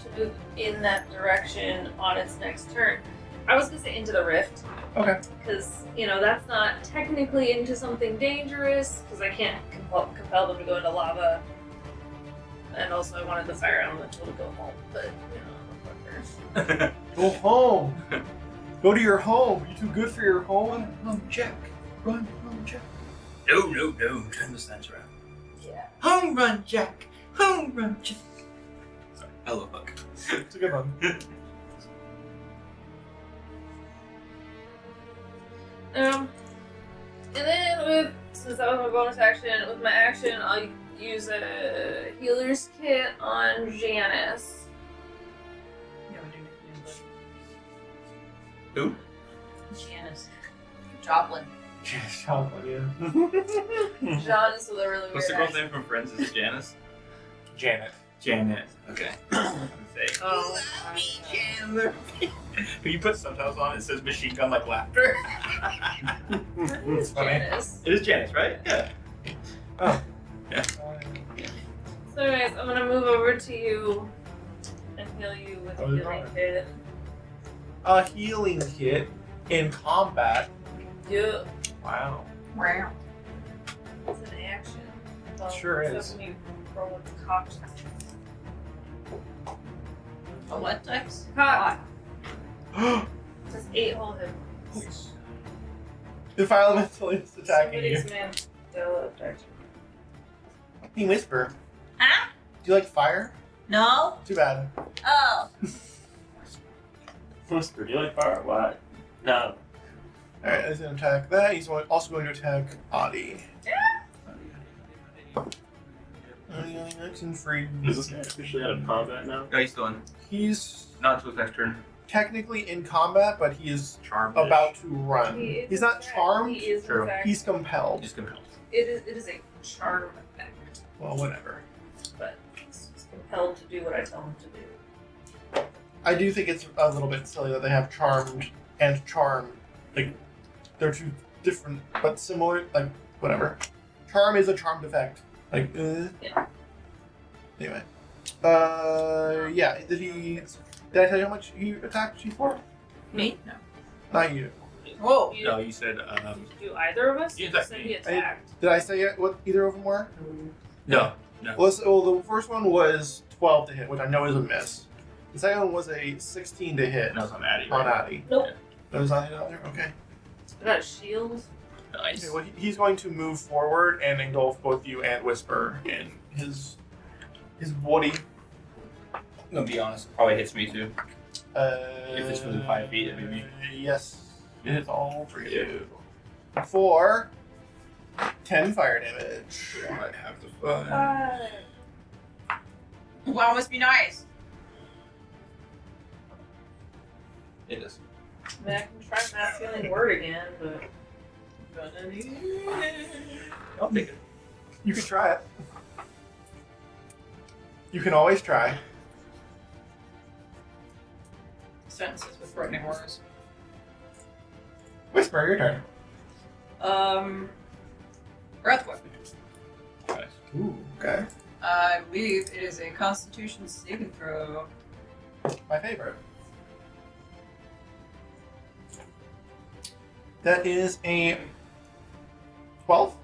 to move in that direction on its next turn. I was gonna say into the rift. Okay. Because, you know, that's not technically into something dangerous, because I can't compel them to go into lava. And also I wanted the fire elemental to go home, but, you know, whatever. Go home! Go to your home! You too good for your home? Home check. Run, home check. No, turn the sense around. Yeah. Home run, Jack! Home run, Jack! Sorry, I love Buck. It's a good one. And then since that was my bonus action, with my action, I'll use a healer's kit on Janice. Who? Janice. Joplin. John is with a really What's the weird girl's name from Friends? Is it Janice? Janet. Janet. Okay. Say, Oh, Chandler. When you put subtitles on, it says machine gun like laughter. It's funny. Janice. It is Janice, right? Yeah. Oh. Yeah. So anyways, I'm gonna move over to you and heal you with a Oh, you're healing right. kit. A healing kit in combat. Yeah. Wow. Wow. It's an action. Well, Sure except is. when you roll with the cock. A what dice? Cock. Just 8 whole hit points. If elemental is attacking you. Somebody's Mandela effect. Hey, Whisper. Huh? Do you like fire? No? Too bad. Oh. Whisper, do you like fire? What? No. Alright, he's going to attack that. He's also going to attack Adi. Action free. Is this guy officially out of combat now? No, he's still in. He's Not until his next turn. technically in combat, but he is Charmed. about to run. He is He's not in fact- charmed. He is True. in fact. He's compelled. He's compelled. It is a charm effect, Well, whatever. but he's compelled to do what I tell him to do. I do think it's a little bit silly that they have charmed and charm. Like, they're two different but similar. Like, whatever. Charm is a charmed effect. Like, Yeah. Anyway. Yeah. Did I tell you how much he attacked you for? Me? No. Not you. Whoa. You, No, you said, do either of us? You You attacked said me. he attacked. Did I say it, what either of them were? no. Well, the first one was 12 to hit, which I know is a miss. The second one was a 16 to hit No, it's on Addy. on Right? Addy. Nope. That was on there? Okay. I got a shield. Nice. Okay, well, he's going to move forward and engulf both you and Whisper in his body. I'm gonna be honest, probably hits me too. If it's within 5 feet, it'd be me. Yes, it is all for you. For 10 fire damage. I have the fun. Wow, must be nice. It is. I mean, I can try masculine word again, but. I'll take it. You can try it. You can always try. Sentences with threatening words. Whisper, your turn. Breath weapon. Nice. Ooh, okay. I believe it is a Constitution saving throw. My favorite. That is a 12.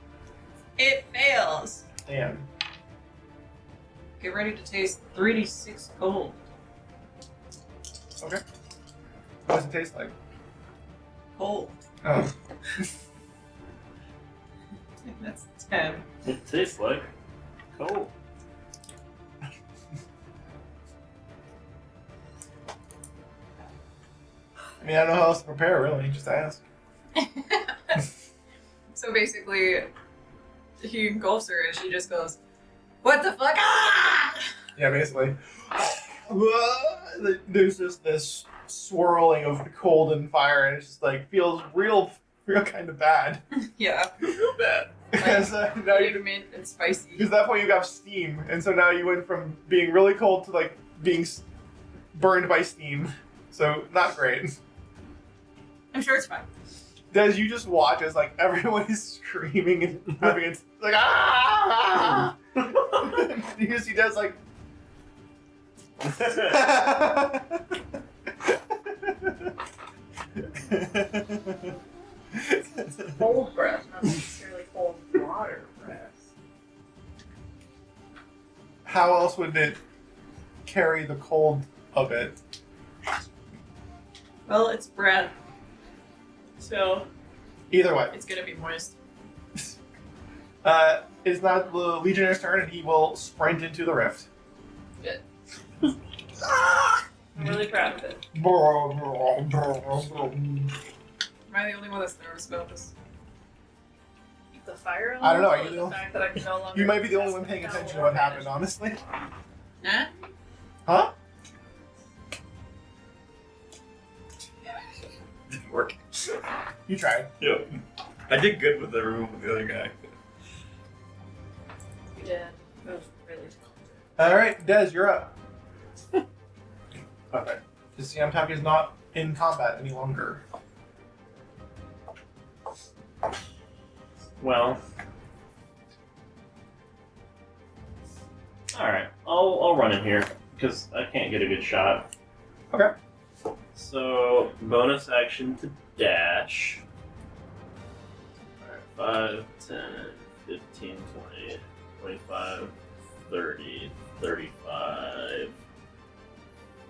It fails. Damn. Get ready to taste 3d6 cold. Okay. What does it taste like? Cold. Oh. That's 10. It tastes like coal. I mean, I don't know how else to prepare, really. Just ask. So basically, he engulfs her and she just goes, "What the fuck?" Ah! Yeah, basically. There's just this swirling of cold and fire, and it just like feels real kind of bad. Yeah. Real bad. Because now Big you, mint and spicy. because at that point you got steam, and so now you went from being really cold to like being burned by steam. So not great. I'm sure it's fine. Des, you just watch as like everyone is screaming and having it like ah! You just see Des like. Cold breath, not necessarily cold water breath. How else would it carry the cold of it? Well, it's breath. So, Either way, it's gonna be moist. it's not the Legionnaire's turn, and he will sprint into the rift. I'm really proud of it. Am I the only one that's nervous about this? The fire I don't know, are element, you or the the fact that I can no longer You might be the only cast one paying spell attention to or what happened, manage. honestly. Huh? Huh? You tried. Yeah. I did good with the room with the other guy. You did. That was really difficult. All right, Des, you're up. Okay. The Siamtak is not in combat any longer. Well. Alright, I'll run in here, because I can't get a good shot. Okay. So, bonus action to dash. Alright, 5, 10, 15, 20, 25, 30, 35,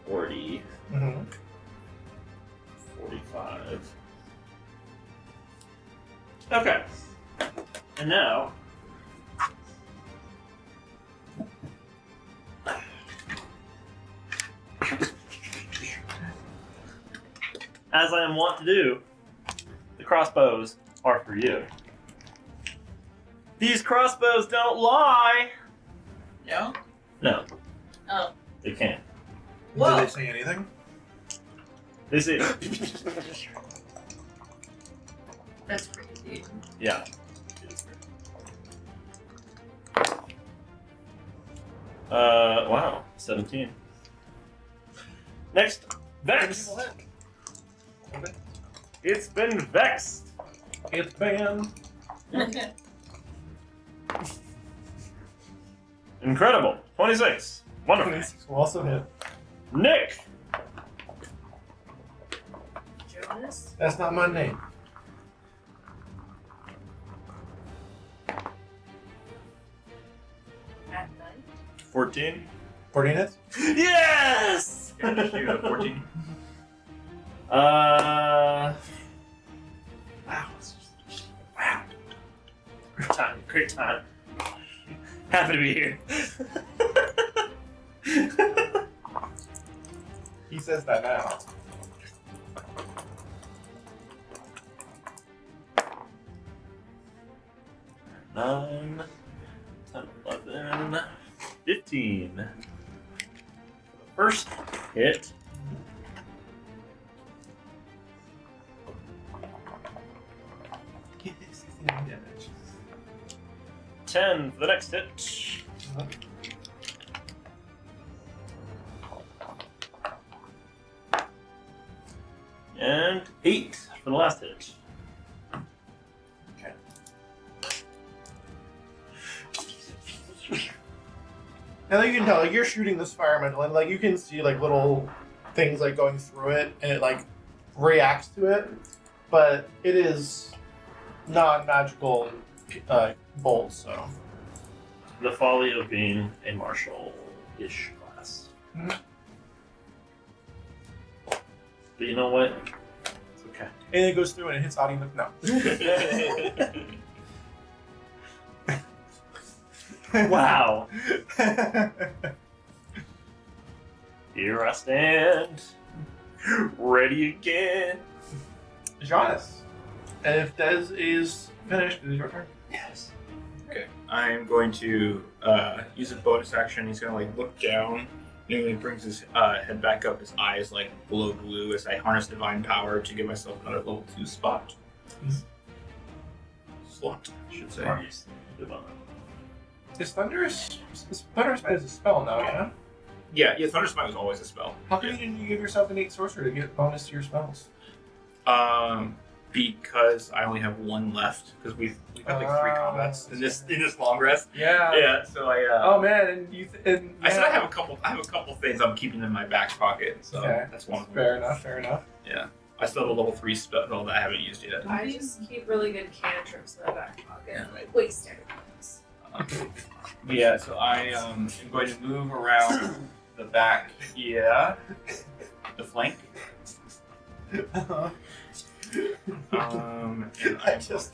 40, Mm-hmm. 45. Okay. And now... as I am wont to do, the crossbows are for you. These crossbows don't lie! No? No, Oh. they can't. Whoa. Did they say anything? This is... That's crazy. yeah. Wow, 17. Next, Vex! It's been vexed! It's been. Incredible. 26. Wonderful. 26 will also hit. Nick! Jonas? That's not my name. At night? 14. 14 hits? Yes! Yeah, just shoot a 14. Wow. Wow. Great time. Great time. Happy to be here. He says that now. Nine, 10, 11, 15. First hit. He did 16 damage. 10 for the next hit. And 8 for the last hit. Okay. Now that you can tell, like you're shooting this fire elemental, and like you can see like little things like going through it, and it like reacts to it, but it is non-magical bolt. So The folly of being a martial-ish class. Mhm. But you know what? It's okay. and it goes through and it hits Audie. No. Wow. Here I stand, ready again. Jonas. And if Dez is finished, it is your turn. Yes. Okay. I'm going to use a bonus action. He's going to like look down. And he brings his head back up. His eyes like glow blue as I harness divine power to give myself another level 2 spot. Slot, I should say. Is Thunderous Smite is a spell now, yeah? Yeah, Thunder Smite was always a spell. How come you didn't give yourself innate sorcerer to get bonus to your spells? Because I only have one left. Because we've had like 3 combats in this long rest. Yeah. Yeah, so I. Oh man, and you. I said I have a couple things I'm keeping in my back pocket. So Okay. that's one. Of them. Fair enough. Fair enough. Yeah, I still have a level 3 spell that I haven't used yet. I just keep really good cantrips in my back pocket. Yeah. Like, waste everything. Yeah, so I am going to move around the back here, the flank. And I just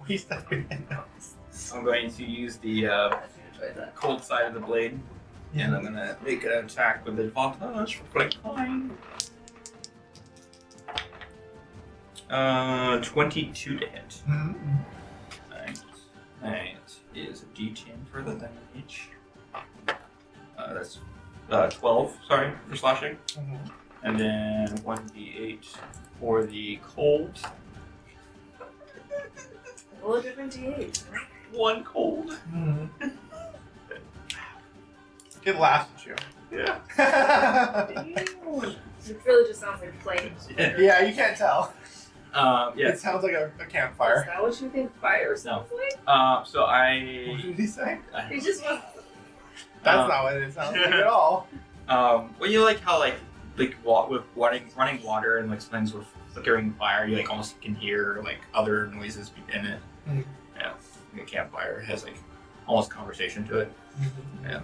waste everything else. I'm going to use the cold side of the blade, and I'm going to make an attack with advantage for flank line. 22 to hit. Mm-hmm. That is a D10 for the damage. That's 12, sorry, for slashing. Mm-hmm. And then 1d8 for the cold. All a different DH. One cold. Mm-hmm. It lasted you. Yeah. It really just sounds like flames. Yeah, you can't tell. Yeah. It sounds like a Is campfire. that what you think fire sounds like? So What I. did he say? He just wants. That's not what it sounds like at all. Well, you like how with running water and like sometimes with flickering fire, you like almost can hear like other noises in it. Mhm. Yeah, like a campfire has like almost conversation to it. Mm-hmm. Yeah,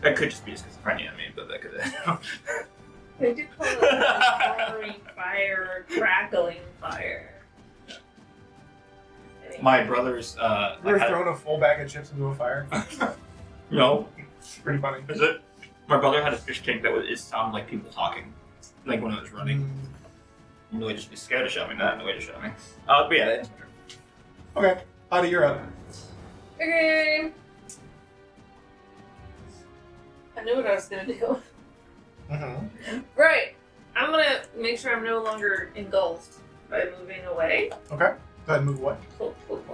that could just be schizophrenia, but that could. They do call it like roaring fire or crackling fire. Anyway. My brother's You ever thrown a full bag of chips into a fire? no, It's pretty funny. is it? My brother had a fish tank that it sounded like people talking, like when it was running. No way to be scared of shouting that. No way to shout me. But yeah, that's my turn. Okay, Adi, you're up. Okay. I knew what I was gonna do. Mm-hmm. Right. I'm gonna make sure I'm no longer engulfed by moving away. Okay. Go ahead and move away. Cool. I mean,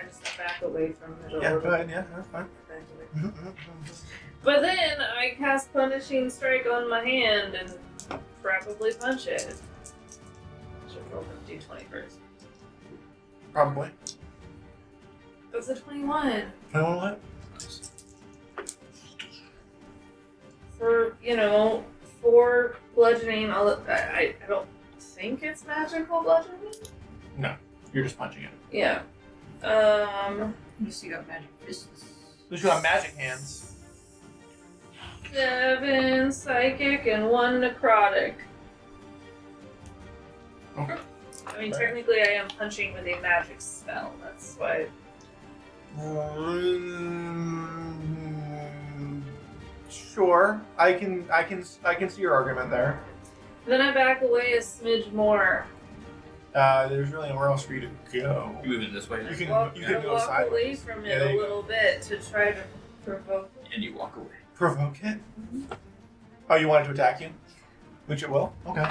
I just back away from it a Yeah, little go ahead. Yeah, that's fine. back away. Mm-hmm. But then I cast Punishing Strike on my hand and probably punch it. Should roll the d20 first. Probably. That's a 21. You know what? For, 4 bludgeoning, I don't think it's magical bludgeoning. You're just punching it. Yeah. You see, got magic fists. You got magic hands. 7 psychic and 1 necrotic. Okay. I mean, technically, I am punching with a magic spell. That's why. Sure. I can see your argument there. Then I back away a smidge more. There's really nowhere else for you to go. You move it this way, You can Walk go away sideways. from Yeah, it there a you go. little bit to try to provoke it. and you walk away. Provoke it. Oh, you want it to attack you? Which it will. Okay.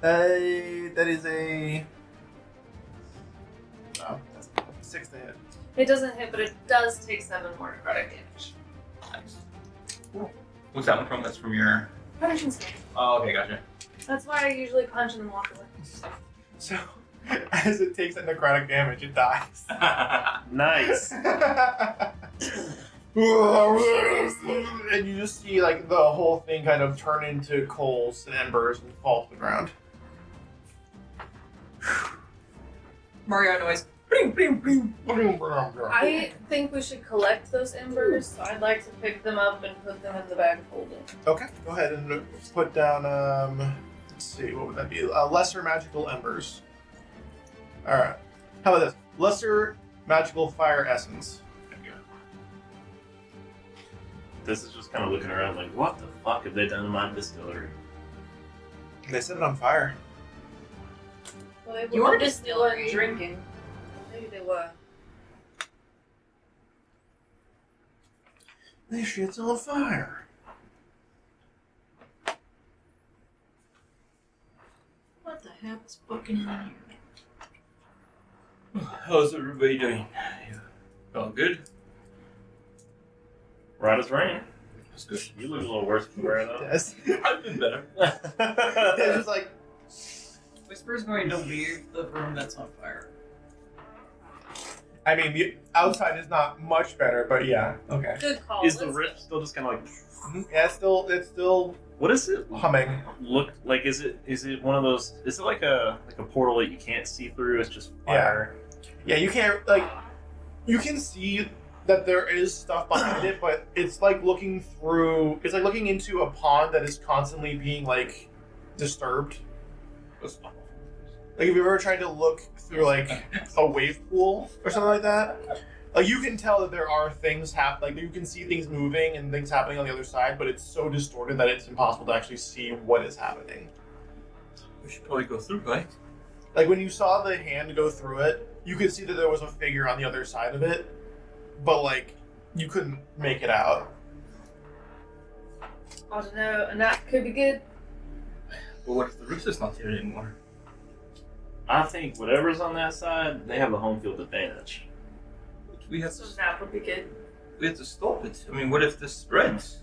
That is a. Oh, that's 6 to hit. It doesn't hit, but it does take 7 more necrotic damage. Nice. What's that one from? That's from your. Punishing strike. Oh, okay, gotcha. That's why I usually punch and then walk away. So, as it takes that necrotic damage, it dies. Nice. And you just see like the whole thing kind of turn into coals and embers and fall to the ground. Mario noise. I think we should collect those embers, so I'd like to pick them up and put them in the bag of holding. Okay, go ahead and put down. Let's see, what would that be? Lesser magical embers. All right. How about this? Lesser magical fire essence. This is just kind of looking around like, what the fuck have they done to my distillery? They set it on fire. Well, they You were are just distillery. drinking. Maybe they were. This shit's on fire. What the heck is fucking in here? How's everybody doing? All good? Right as rain. That's good. You look a little worse than where though. Yes. I've been better. It's just like. Whisper's going to leave the room that's on fire. I mean, the outside is not much better, but yeah. Okay. Good call. Is the Let's- rift still just kind of like? Yeah, it's still What is it humming. look like? Is it one of those? Is it like a portal that you can't see through? It's just fire. Yeah, you can't you can see that there is stuff behind it, but it's like looking through. It's like looking into a pond that is constantly being like disturbed. Like if you've ever tried to look through like a wave pool or something like that, like you can tell that there are things like you can see things moving and things happening on the other side, but it's so distorted that it's impossible to actually see what is happening. We should probably go through, right? Like when you saw the hand go through it, you could see that there was a figure on the other side of it, but like you couldn't make it out. I don't know, and that could be good. I But what if the roof is not here anymore? I think whatever's on that side, they have the home field advantage. We have So to, nap would be good. we have to stop it. I mean, what if this spreads?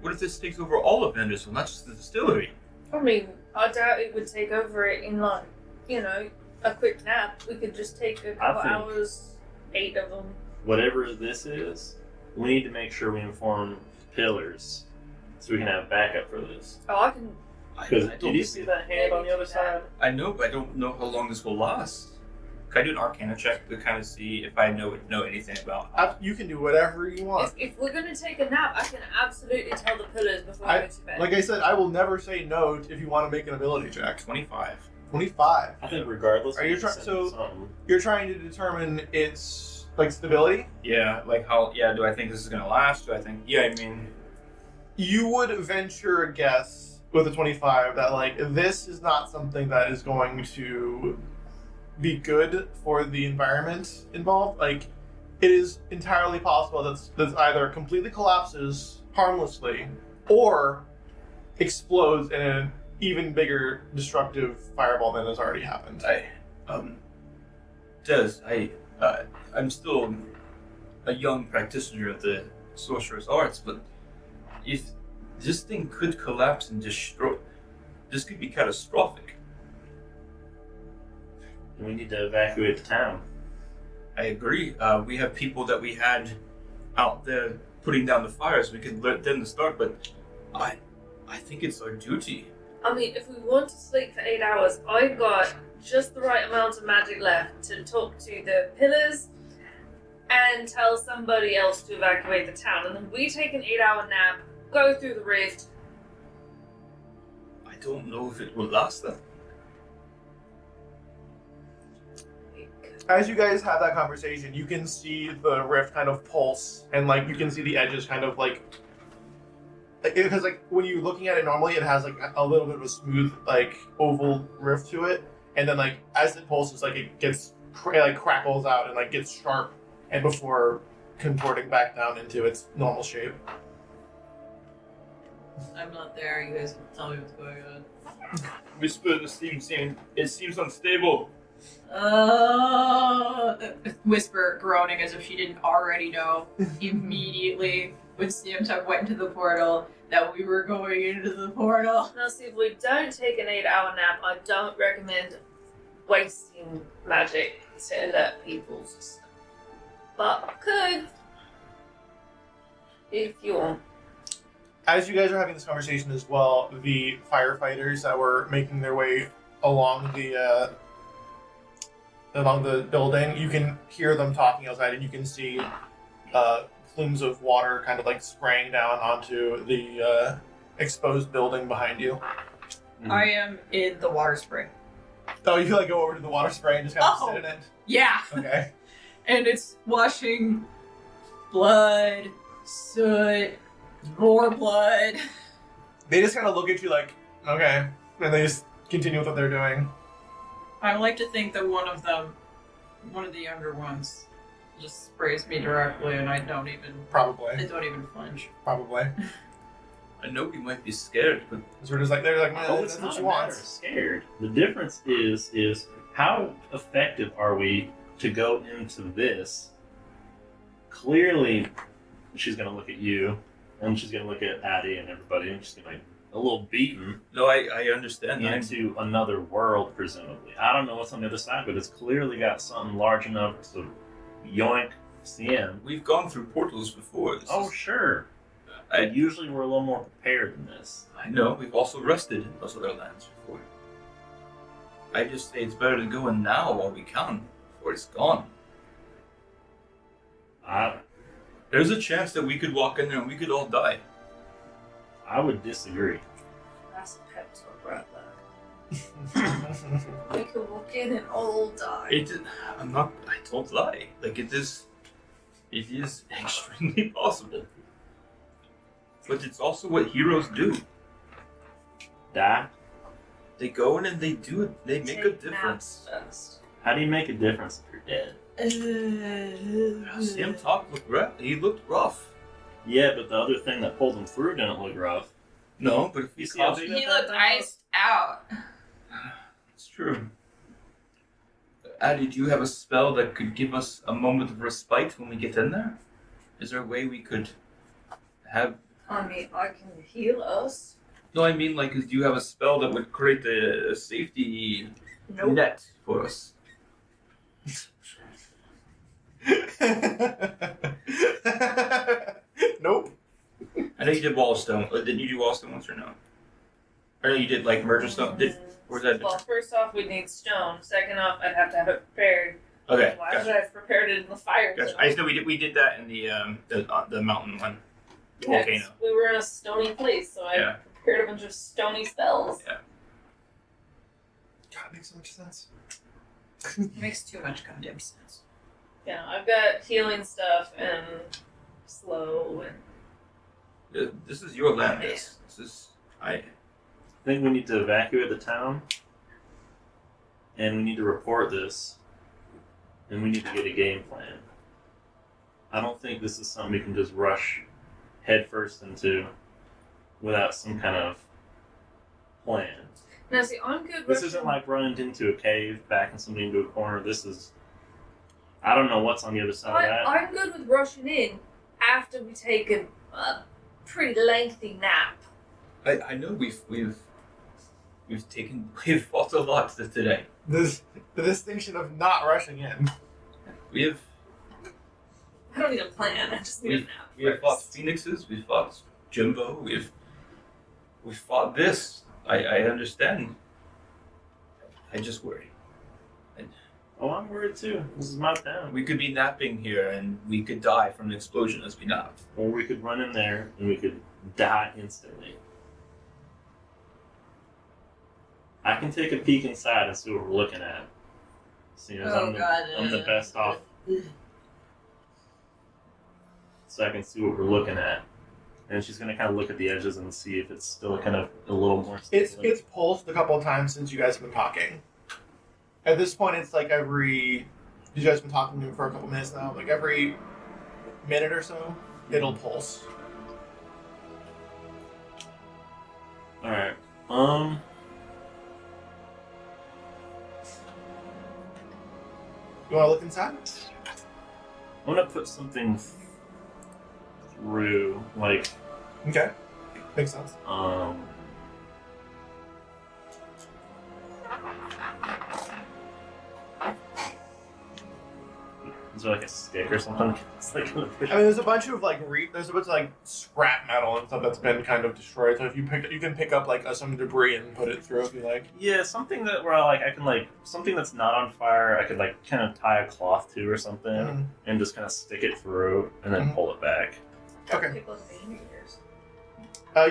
What if this takes over all of Andersville, not just the distillery? I mean, I doubt it would take over it in like, a quick nap. We could just take a couple think- hours, 8 of them. Whatever this is, we need to make sure we inform Pillars so we can have backup for this. Oh, I can. Because did you see that hand on the other side? I know, but I don't know how long this will last. Can I do an Arcana check to kind of see if I know anything about? You can do whatever you want. If we're gonna take a nap, I can absolutely tell the pillars before we go to bed. Like I said, I will never say no if you want to make an ability check. 25. 25. I think regardless. Are you we try- can so- send something. You're trying to determine its like stability. Yeah, like how? Yeah, do I think this is gonna last? Do I think? Yeah, I mean, You would venture a guess with a 25 that like this is not something that is going to be good for the environment involved. Like it is entirely possible that this either completely collapses harmlessly or explodes in an even bigger destructive fireball than has already happened. I'm still a young practitioner of the sorcerer's arts, but if this thing could collapse and destroy, this could be catastrophic. We need to evacuate the town. I agree. We have people that we had out there putting down the fires. We could let them start, but I think it's our duty. I mean, if we want to sleep for 8 hours, I've got just the right amount of magic left to talk to the pillars and tell somebody else to evacuate the town. And then we take an 8-hour nap, go through the rift. I don't know if it will last then. As you guys have that conversation, you can see the rift kind of pulse, and like you can see the edges kind of like because like when you're looking at it normally, it has like a little bit of a smooth like oval rift to it, and then like as it pulses, like it gets crackles out and like gets sharp, and before contorting back down into its normal shape. I'm not there. You guys can tell me what's going on. Whisper, it seems unstable. Whisper, groaning as if she didn't already know immediately when Sam Tuck went into the portal that we were going into the portal. Now, see, if we don't take an 8-hour nap, I don't recommend wasting magic to alert people. But I could, if you want. As you guys are having this conversation as well, the firefighters that were making their way along the building, you can hear them talking outside, and you can see plumes of water kind of like spraying down onto the exposed building behind you. I am in the water spray. Oh, you like go over to the water spray and just kind of Oh. sit in it? Yeah. Okay. And it's washing blood, soot, more blood. They just kind of look at you like, okay, and they just continue with what they're doing. I like to think that one of the younger ones, just sprays me directly, and I don't even Probably. flinch. Probably. I know we might be scared, but So we're just like, they're like, man, Oh, that's it's what not you a matter want. of scared. The difference is how effective are we to go into this? Clearly, she's gonna look at you, and she's gonna look at Addie and everybody, and she's gonna be like a little beaten no, I understand. into another world, presumably. I don't know what's on the other side, but it's clearly got something large enough to yoink CM. We've gone through portals before. Oh, sure. I Usually we're a little more prepared than this. know. We've also rested in those other lands before. I just say it's better to go in now while we can, before it's gone. There's a chance that we could walk in there and we could all die. I would disagree. That's a pep talk right there. We could walk in and all die. I don't lie. Like it is extremely possible. But it's also what heroes do. Die? They go in and they do it. They make a Take difference. naps first. How do you make a difference if you're dead? Sam Talk looked rough. He looked rough. Yeah, but the other thing that pulled him through didn't look rough. No, but if we You see how cause big He that looked thing was? iced out. It's true. Addy, do you have a spell that could give us a moment of respite when we get in there? Is there a way we could have... I mean, I can heal us. No, I mean, like, do you have a spell that would create a safety Nope. net for us? Nope. I know you did Wall of Stone. Didn't you do Wall of Stone once or no? I know you did, like, Merge of Stone. Or was that Well, first off, we'd need stone. Second off, I'd have to have it prepared. Okay, Why gotcha. would I have prepared it in the fire Gotcha. zone? I just know we did that in the mountain one. The volcano. Yes, we were in a stony place, so I Yeah. prepared a bunch of stony spells. Yeah. God, it makes so much sense. Makes too much goddamn sense. Yeah, I've got healing stuff and slow and This is your land. This is I think we need to evacuate the town, and we need to report this, and we need to get a game plan. I don't think this is something we can just rush headfirst into without some kind of plan. now. See, I'm good. This rushing- isn't like running into a cave, backing somebody into a corner. This is, I don't know what's on the other side of that. I'm good with rushing in after we take a pretty lengthy nap. I know we've fought a lot today. The distinction of not rushing in. We've I don't need a plan. I just need a nap. we have fought first. phoenixes. We've fought Jimbo. We've fought this. I understand. I just worry. Oh, I'm worried too. This is my town. We could be napping here and we could die from an explosion as we nap. Or we could run in there and we could die instantly. I can take a peek inside and see what we're looking at. Seeing as I'm the best off. So I can see what we're looking at. And she's gonna kind of look at the edges and see if it's still kind of a little more stable. It's pulsed a couple of times since you guys have been talking. At this point, it's like you guys have been talking for a couple minutes now. Like every minute or so, it'll pulse. Alright. You want to look inside? I'm gonna put something through, like, Okay, makes sense. Is there like a stick or something? It's like I mean, there's a bunch of like scrap metal and stuff that's been kind of destroyed. So if you can pick up like some debris and put it through if you like. yeah, something that where I can like something that's not on fire. I could like kind of tie a cloth to or something Mhm. and just kind of stick it through and then Mhm. pull it back. Okay. Take those fingers.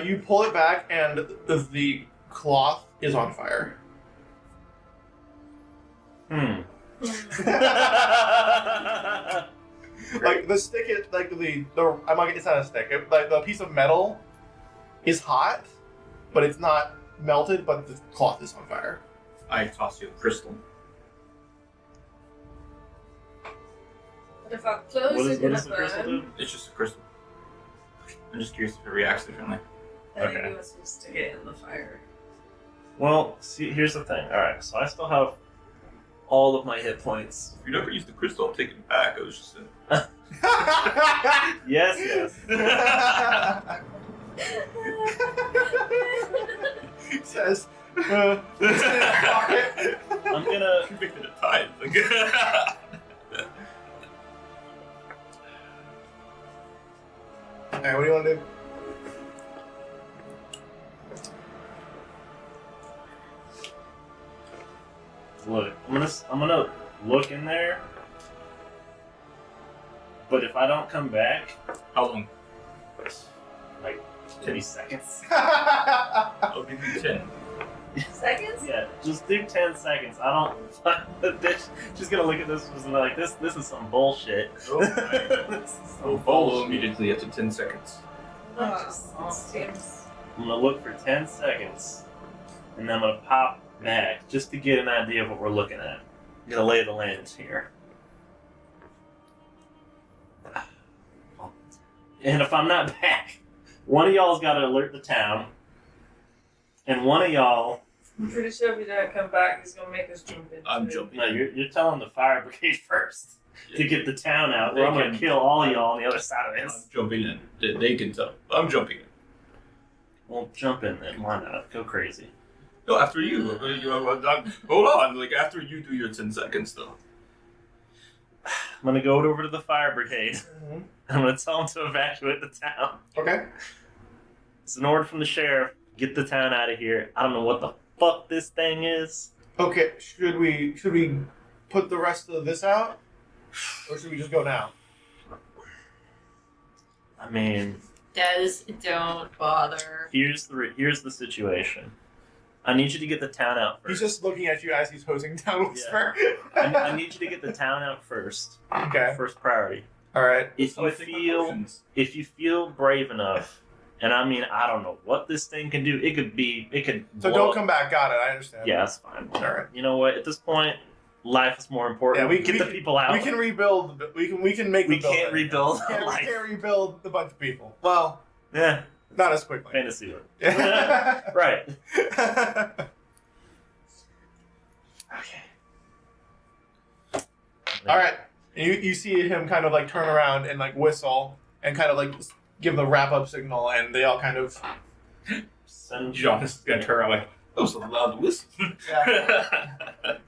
You pull it back and the cloth is on fire. Like the stick is like it's not a stick. Like the piece of metal is hot, but it's not melted. But the cloth is on fire. I toss you a crystal. But if our clothes What are does gonna the crystal burn, do? It's just a crystal. I'm just curious if it reacts differently. then Okay. maybe let's just stick it in the fire. Well, see, here's the thing. All right, so I still have all of my hit points. If you never use the crystal, I'll take it back. I was just Yes, yes. Says. I'm gonna. convicted at times. Alright, what do you want to do? Look, I'm gonna look in there. But if I don't come back, How long? like 20 seconds. I'll give you 10. Seconds? Yeah, just do 10 seconds. I don't. Bitch, she's gonna look at this and be like, this is some bullshit. Oh my. This is some I'll follow bullshit. immediately after 10 seconds. That just seems. I'm gonna look for 10 seconds, and then I'm gonna pop back just to get an idea of what we're looking at. I'm gonna lay the lands here. And if I'm not back, one of y'all's gotta alert the town, and one of y'all. I'm pretty sure if we don't come back, he's gonna make us jump in. I'm jumping. No, you're telling the fire brigade first to get the town out. They Or I'm gonna can- kill all y'all on the other side of I'm this. jumping in. They can tell. I'm jumping in. Well, jump in then. Why not? Go crazy. No, after you. Hold on. Like after you do your 10 seconds though. I'm gonna go over to the fire brigade. Mhm. I'm gonna tell them to evacuate the town. Okay. It's an order from the sheriff. Get the town out of here. I don't know what the fuck this thing is. Okay. Should we put the rest of this out, or should we just go now? I mean, Don't bother. here's the situation. I need you to get the town out He's first. just looking at you as he's hosing down Whisper. I need you to get the town out first. Okay. First priority. All right. If you feel brave enough, and I mean, I don't know what this thing can do. It could. So blow don't come back. Got it. I understand. Yeah, that's fine. All right. You know what? At this point, life is more important. Yeah, we get we the can- people out. We can rebuild. We can make. We the building. can't rebuild We life. can't rebuild a bunch of people. Well, Yeah, not as quickly. fantasy world. Yeah. Right. Okay. All right. And you see him kind of like turn around and like whistle and kind of like give the wrap up signal, and they all kind of. Send John is gonna turn around like that was a loud whistle.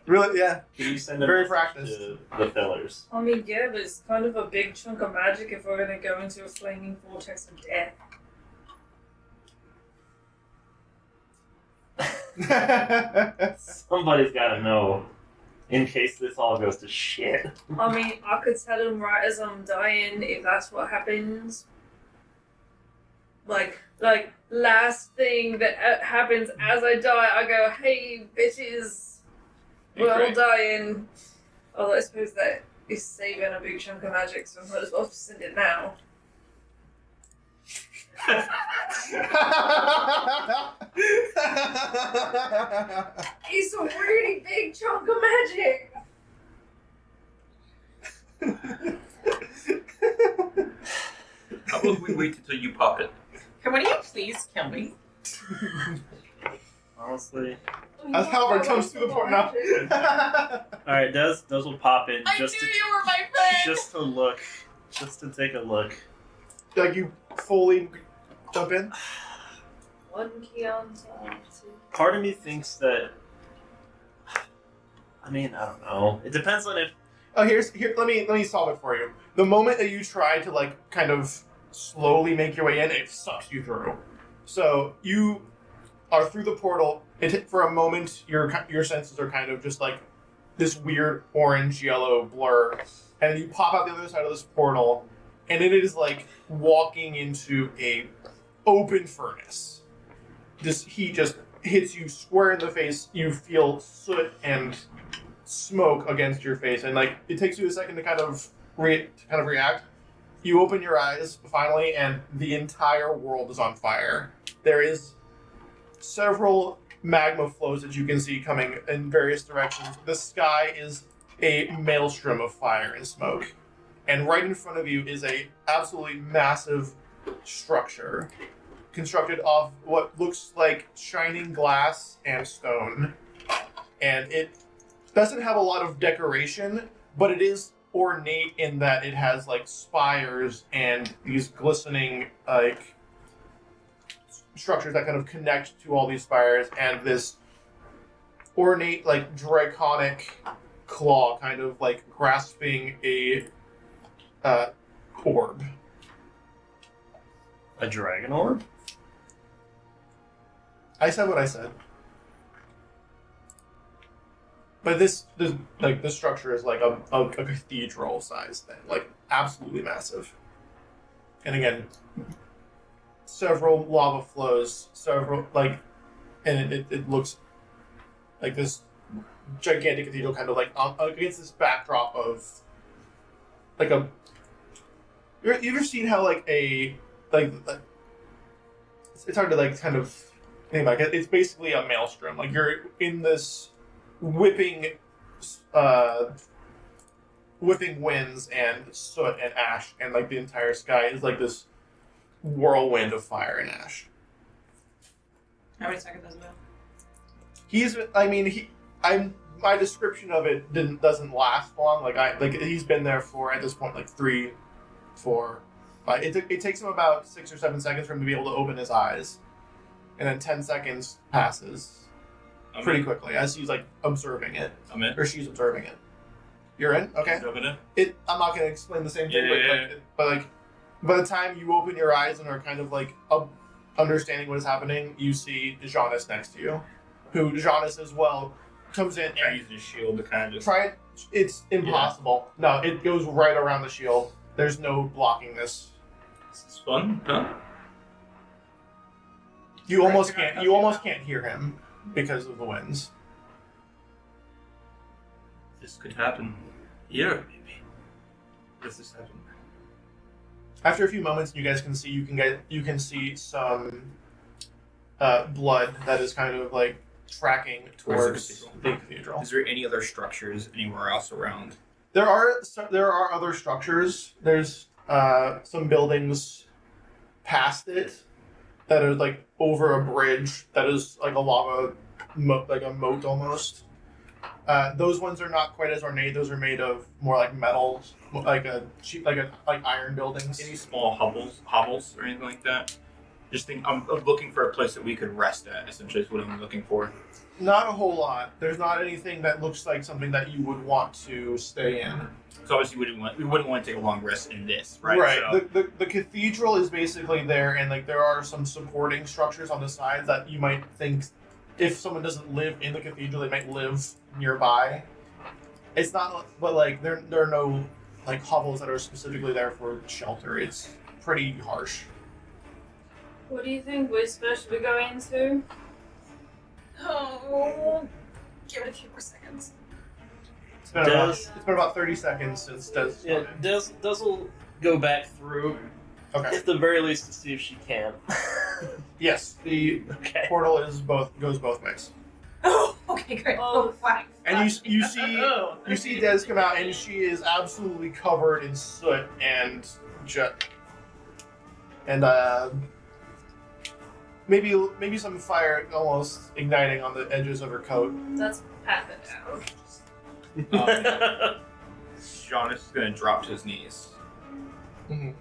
Really, yeah. Can you send a Very message practiced. to the pillars? I mean, yeah, but it's kind of a big chunk of magic if we're gonna go into a flaming vortex of death. Somebody's got to know, in case this all goes to shit. I mean, I could tell him right as I'm dying if that's what happens. Like last thing that happens as I die, I go, "Hey, bitches, we're all Great. dying." Although I suppose that is saving a big chunk of magic, so I might as well just send it now. It's a really big chunk of magic. How about we wait until you pop it? Can one of you please kill me? Honestly. As Halbert comes through the port now. Alright, Des will pop in I just knew to, you were my friend! just to look. Just to take a look. Like you fully jump in. One key on top. Part of me thinks that. I mean, I don't know. It depends on if. Oh, here. Let me solve it for you. The moment that you try to like kind of slowly make your way in, it sucks you through. So you are through the portal. For a moment, your senses are kind of just like this weird orange yellow blur, and then you pop out the other side of this portal, and it is like walking into a open furnace. This heat just hits you square in the face. You feel soot and smoke against your face, and like it takes you a second to kind of react. You open your eyes finally, and the entire world is on fire. There is several magma flows that you can see coming in various directions. The sky is a maelstrom of fire and smoke, and right in front of you is a absolutely massive structure constructed of what looks like shining glass and stone, and it doesn't have a lot of decoration, but it is ornate in that it has like spires and these glistening like structures that kind of connect to all these spires, and this ornate like draconic claw kind of like grasping a orb. A dragon orb? I said what I said. But this structure is like a cathedral size thing, like absolutely massive. And again, several lava flows, and it looks like this gigantic cathedral, kind of like against this backdrop of like a. You ever seen how like it's hard to like kind of think about it. It's basically a maelstrom. Like you're in this whipping winds and soot and ash, and like the entire sky is like this whirlwind of fire and ash. How many seconds has it been? My description of it doesn't last long. He's been there for at this point like 3, 4, 5. It takes him about 6 or 7 seconds for him to be able to open his eyes, and then 10 seconds passes pretty quickly as he's like observing it. I'm in. Or she's observing it. You're in? Okay. Open it. I'm not gonna explain the same thing, Yeah. but by the time you open your eyes and are kind of like understanding what is happening, you see Jonas next to you, who Jonas as well comes in Try and using his shield to kind of just. try it. It's impossible. No, it goes right around the shield. There's no blocking this. This is fun, huh? You almost can't. You almost can't hear him because of the winds. This could happen here, maybe. Does this happen? After a few moments, you guys can see. You can see some blood that is kind of like tracking towards the cathedral. Is there any other structures anywhere else around? There are other structures. There's some buildings past it that are like over a bridge that is like a lava like a moat almost. Those ones are not quite as ornate. Those are made of more like metal, like iron buildings. Any small hovels or anything like that? I'm looking for a place that we could rest at. Essentially, is what I'm looking for. Not a whole lot. There's not anything that looks like something that you would want to stay in. So obviously, we wouldn't want to take a long rest in this, right? Right. So, The cathedral is basically there, and like there are some supporting structures on the sides that you might think, if someone doesn't live in the cathedral, they might live nearby. It's not, but like there are no like hovels that are specifically there for shelter. It's pretty harsh. What do you think we're supposed to be going into? Oh, give it a few more seconds. It's been about 30 seconds since Des. Yeah, Des will go back through, Okay. at the very least, to see if she can. Yes, the Okay. portal goes both ways. Oh, okay, great. Oh, wow. And you see Des come out, and she is absolutely covered in soot and maybe some fire almost igniting on the edges of her coat. That's pat it down. Jonas is going to drop to his knees. Mhm.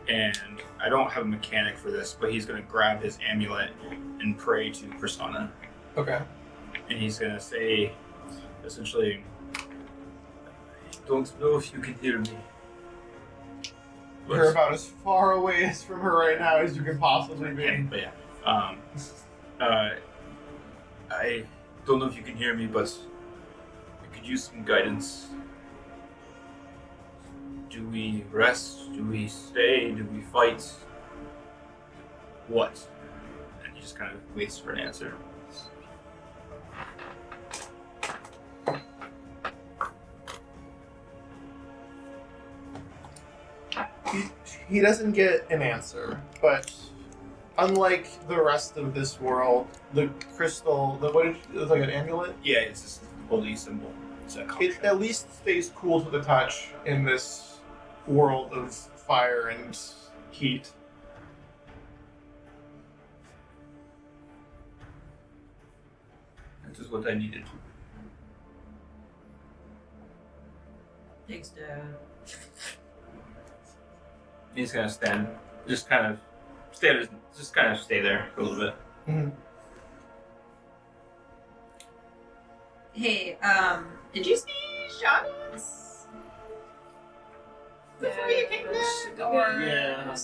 And I don't have a mechanic for this, but he's going to grab his amulet and pray to Persona. Okay. And he's going to say, essentially, I don't know if you can hear me. You're about as far away as from her right now as you can possibly be. But yeah. I don't know if you can hear me, but I could use some guidance. Do we rest? Do we stay? Do we fight? What? And he just kind of waits for an answer. He doesn't get an answer, but unlike the rest of this world, the crystal, it's like an amulet. Yeah, it's just a holy symbol. It's a It contract. at least stays cool to the touch in this world of fire and heat. This is what I needed. Thanks, Dad. He's gonna stand, just kind of stay there for a little bit. Mm-hmm. Hey, did you see Jonas? Before you came in? Or... Yeah,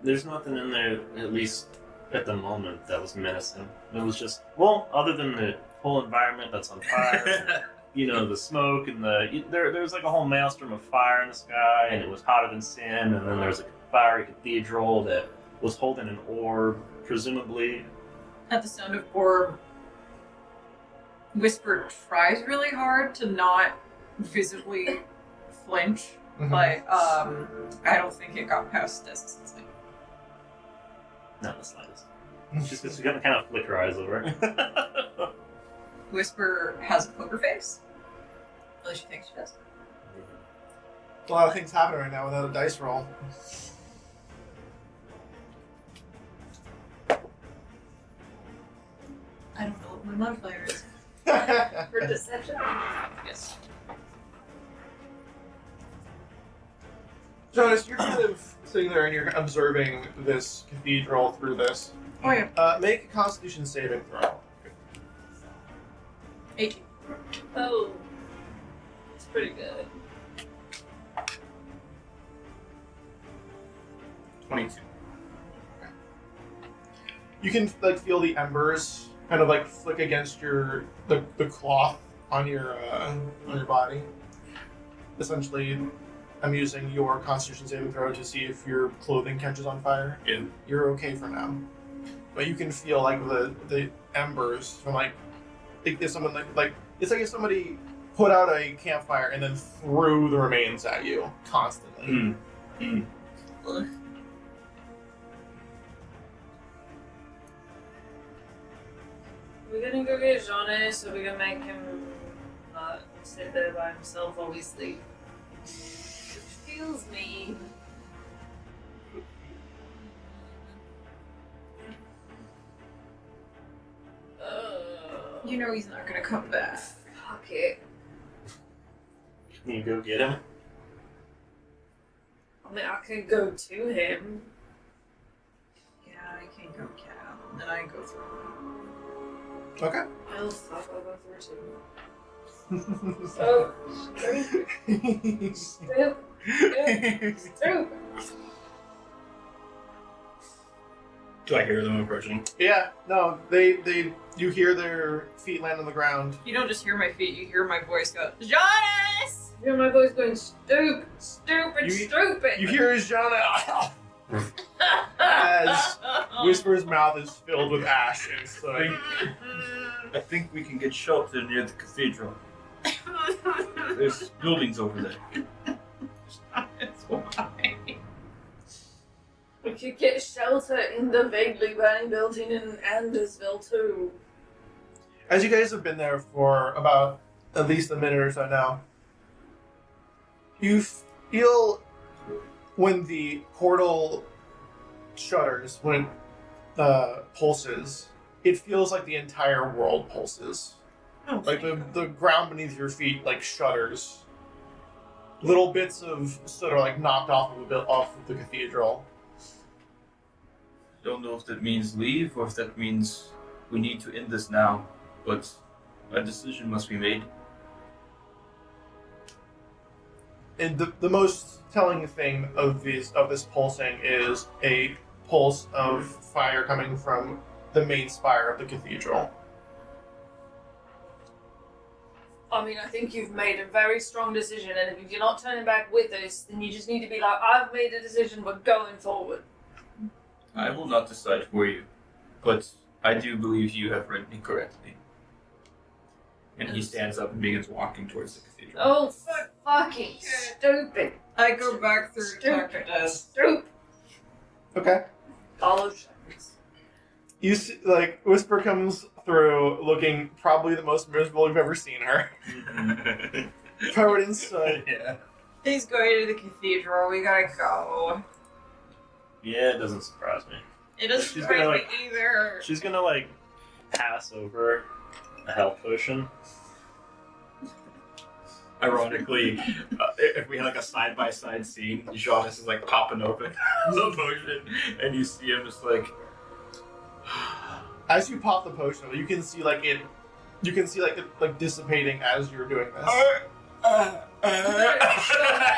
there's nothing in there, at least at the moment, that was menacing. It was just, well, other than the whole environment that's on fire, you know, the smoke and there was like a whole maelstrom of fire in the sky, and it was hotter than sin, and then there's a fiery cathedral that was holding an orb, presumably. At the sound of orb, Whisper tries really hard to not visibly flinch, Mhm. but I don't think it got past this. Not the slightest. She's gonna kind of flick her eyes over. Whisper has a poker face. At least she thinks she does. A lot of things happening right now without a dice roll. My modifier is. For deception. Yes. Jonas, you're kind of sitting there and you're observing this cathedral through this. Oh yeah. Make a Constitution saving throw. 18. Oh. It's pretty good. 22. You can like feel the embers kind of like flick against the cloth on your body. Essentially, I'm using your Constitution saving throw to see if your clothing catches on fire. Yeah. You're okay for now, but you can feel like the embers from like if someone like it's like if somebody put out a campfire and then threw the remains at you constantly. We're gonna go get Jonas, so we're gonna make him not sit there by himself while we sleep. Which feels mean. You know he's not gonna come back. Fuck it. Can you go get him? I mean, I can go to him. Yeah, I can go get him. And then I go through. Okay. Oh fuck, I'll go through too. So, stupid. Do I hear them approaching? Yeah, no, you hear their feet land on the ground. You don't just hear my feet, you hear my voice go, Jonas! You hear my voice going, stupid, stupid, stupid. You hear his Jonah as Whisper's mouth is filled with ash and soot. I think we can get shelter near the cathedral. There's buildings over there. We could get shelter in the vaguely burning building in Andersville too. As you guys have been there for about at least a minute or so now, you feel when the portal shudders, when it pulses, it feels like the entire world pulses. Oh, Like the ground beneath your feet like shudders. Little bits of soot are like knocked off of the cathedral. Don't know if that means leave or if that means we need to end this now, but a decision must be made. And the most telling thing of this pulsing is a pulse of fire coming from the main spire of the cathedral. I mean, I think you've made a very strong decision, and if you're not turning back with us, then you just need to be like, I've made a decision, we're going forward. I will not decide for you, but I do believe you have read me correctly. And he stands up and begins walking towards the cathedral. Oh, fucking stupid. I go back through Dr. Death. Stupid. Okay. Follow Shepherds. You see, like, Whisper comes through looking probably the most miserable you've ever seen her. Covered in soot. Yeah. He's going to the cathedral, we gotta go. Yeah, it doesn't surprise me. It doesn't She's surprise gonna, me like- either. She's gonna like pass over a health potion. Ironically, if we had like a side-by-side scene, Jonas is like popping open the potion, and you see him just like... As you pop the potion, you can see like it like dissipating as you're doing this.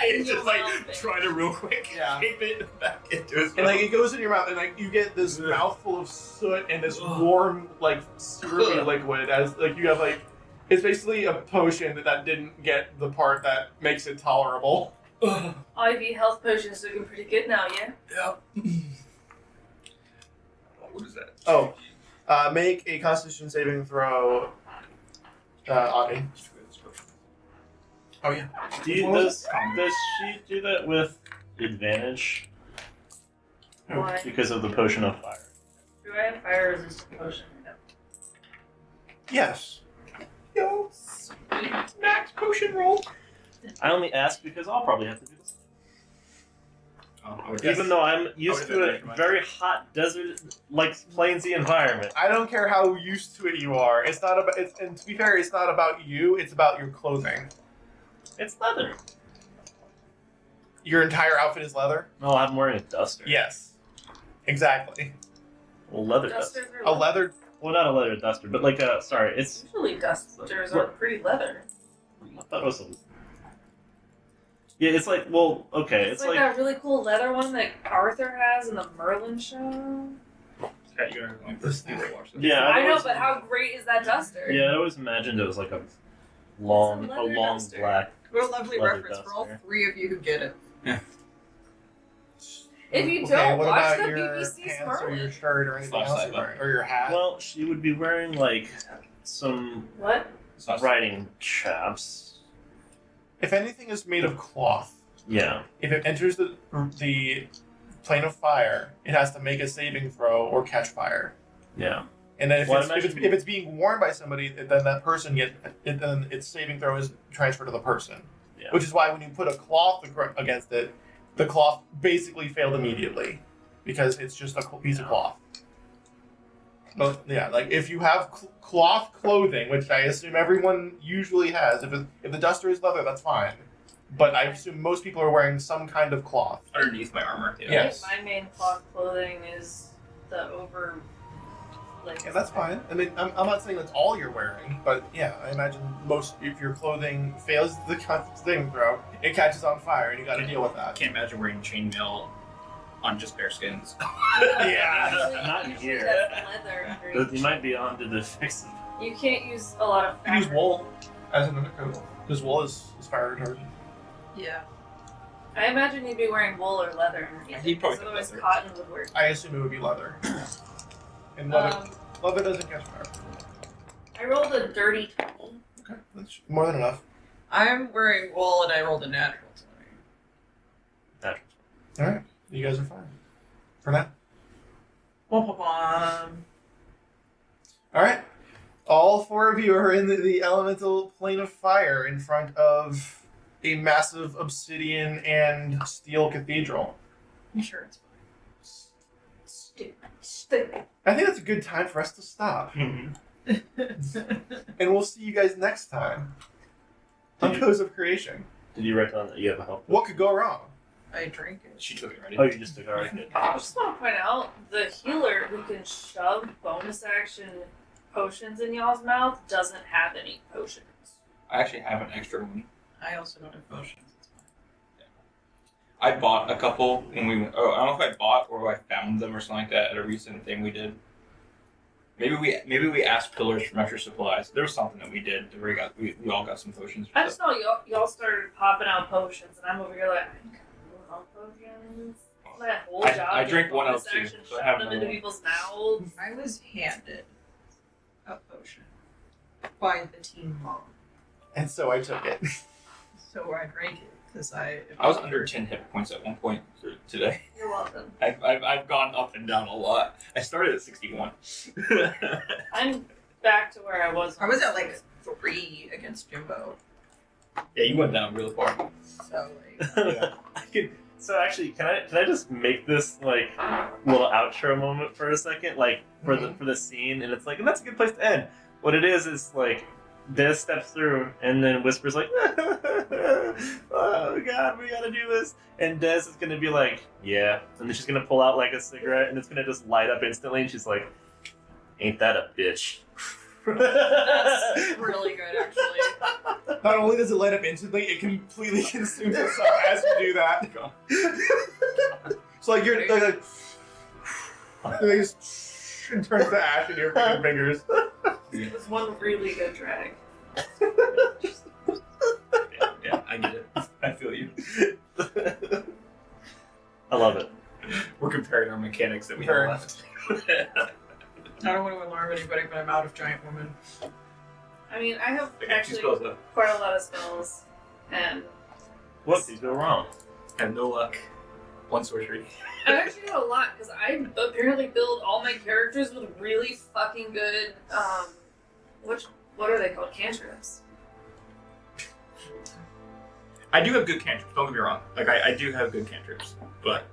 He's just like trying to real quick shape it back into his And like it goes in your mouth, and like you get this mouthful of soot and this warm, like syrupy liquid. As like you have like, it's basically a potion that didn't get the part that makes it tolerable. IV health potion's looking pretty good now, yeah? Yeah. What is that? Oh, make a Constitution saving throw, Avi. Oh yeah. Does she do that with advantage? Why? Because of the potion of fire. Do I have fire resistant potion? No. Yes. Yo, max potion roll. I only ask because I'll probably have to do this. Even though I'm used would've to been a nice. very hot desert, like plainsy environment. I don't care how used to it you are. It's not about. And to be fair, it's not about you. It's about your clothing. It's leather. Your entire outfit is leather. No, I'm wearing a duster. Yes, exactly. Well, leather duster. Dusters A are leather. Well, not a leather duster, but like a. Sorry, it's. Usually dusters are pretty leather. I thought it was. Yeah, it's like. Well, okay, It's like that really cool leather one that Arthur has in the Merlin show. Yeah, you're gonna like this. You gotta watch this. Yeah, I know, always- but how great is that duster? Yeah, I always imagined it was like a long, It's a a leather long duster. black. What a lovely Leather reference for all duster. 3 of you who get it. If you Okay, don't what watch about the your BBC pants or Merlin. your shirt or anything Slash else that you're wearing, or your hat? Well, she would be wearing like some What? riding chaps. If anything is made of cloth, Yeah. if it enters the plane of fire, it has to make a saving throw or catch fire. Yeah. And then if, Well, it's, imagine- if it's being worn by somebody, then that person then its saving throw is transferred to the person. Yeah. Which is why when you put a cloth against it, the cloth basically failed immediately because it's just a piece of cloth. But yeah, like if you have cloth clothing, which I assume everyone usually has, if the duster is leather, that's fine. But I assume most people are wearing some kind of cloth. Underneath my armor. Yeah. Yes. My main cloth clothing is the over. Like, Yeah, that's fine. I mean, I'm not saying that's all you're wearing, but yeah, I imagine if your clothing fails the saving throw, it catches on fire, and you got to deal with I that. can't imagine wearing chainmail on just bare skins. Yeah. Not Usually here. that's leather underneath. You might be on to the fix. You can't use a lot of You can use fabric. wool as an undercoat because wool is fire retardant. Yeah. I imagine you'd be wearing wool or leather underneath. He'd probably because otherwise leather. cotton would work. I assume it would be leather. And leather, leather doesn't catch fire. I rolled a dirty 20. Okay, that's more than enough. I'm wearing wool and I rolled a natural 20. All right, you guys are fine for now. Wah-wah-wah. All right, all 4 of you are in the elemental plane of fire in front of a massive obsidian and steel cathedral. I'm sure it's Stupid. I think that's a good time for us to stop. fine. And we'll see you guys next time on Pose of Creation. Did you write down that you have a help? What could go wrong? I drink it. She took it already. Oh, you just took it. Alright, good. I just want to point out the healer who can shove bonus action potions in y'all's mouth doesn't have any potions. I actually have an extra one. I also don't have potions. It's fine. I bought a couple when we went. Oh, I don't know if I bought or I found them or something like that at a recent thing we did. Maybe we asked pillars for extra supplies. There was something that we did. Where we all got some potions. I just know y'all started popping out potions, and I'm over here like, I got no potions. My whole I job drink is one out bonus too, action, so I shove have them another into one. people's mouths. I was handed a potion by the team mom. And so I took it. So I drank it because I I was under 10 hit points at one point today. You're welcome. I've gone up and down a lot. I started at 61. I'm back to where I was. I was at like 3 against Jimbo. Yeah, you went down really far. So like I could, so actually, can I just make this like little outro moment for a second, like for the scene, and it's like, and that's a good place to end. What it is like Des steps through and then whispers like, "Oh God, we gotta do this," and Des is gonna be like, "Yeah," and then she's gonna pull out like a cigarette, and it's gonna just light up instantly, and she's like, "Ain't that a bitch?" that's really good actually. Not only does it light up instantly, it completely consumes itself as you do that. So like you're like, it just turns to ash in your fucking fingers. It was one really good drag. Yeah, I get it. I feel you. I love it. We're comparing our mechanics that we Fair have left. I don't want to alarm anybody, but I'm out of giant woman. I mean, I have I got 2 actually spells left. quite a lot of spells, and What did go wrong? I have no luck. 1 sorcery. I actually have a lot because I apparently build all my characters with really fucking good what are they called? Cantrips. I do have good cantrips. Don't get me wrong. Like I do have good cantrips, but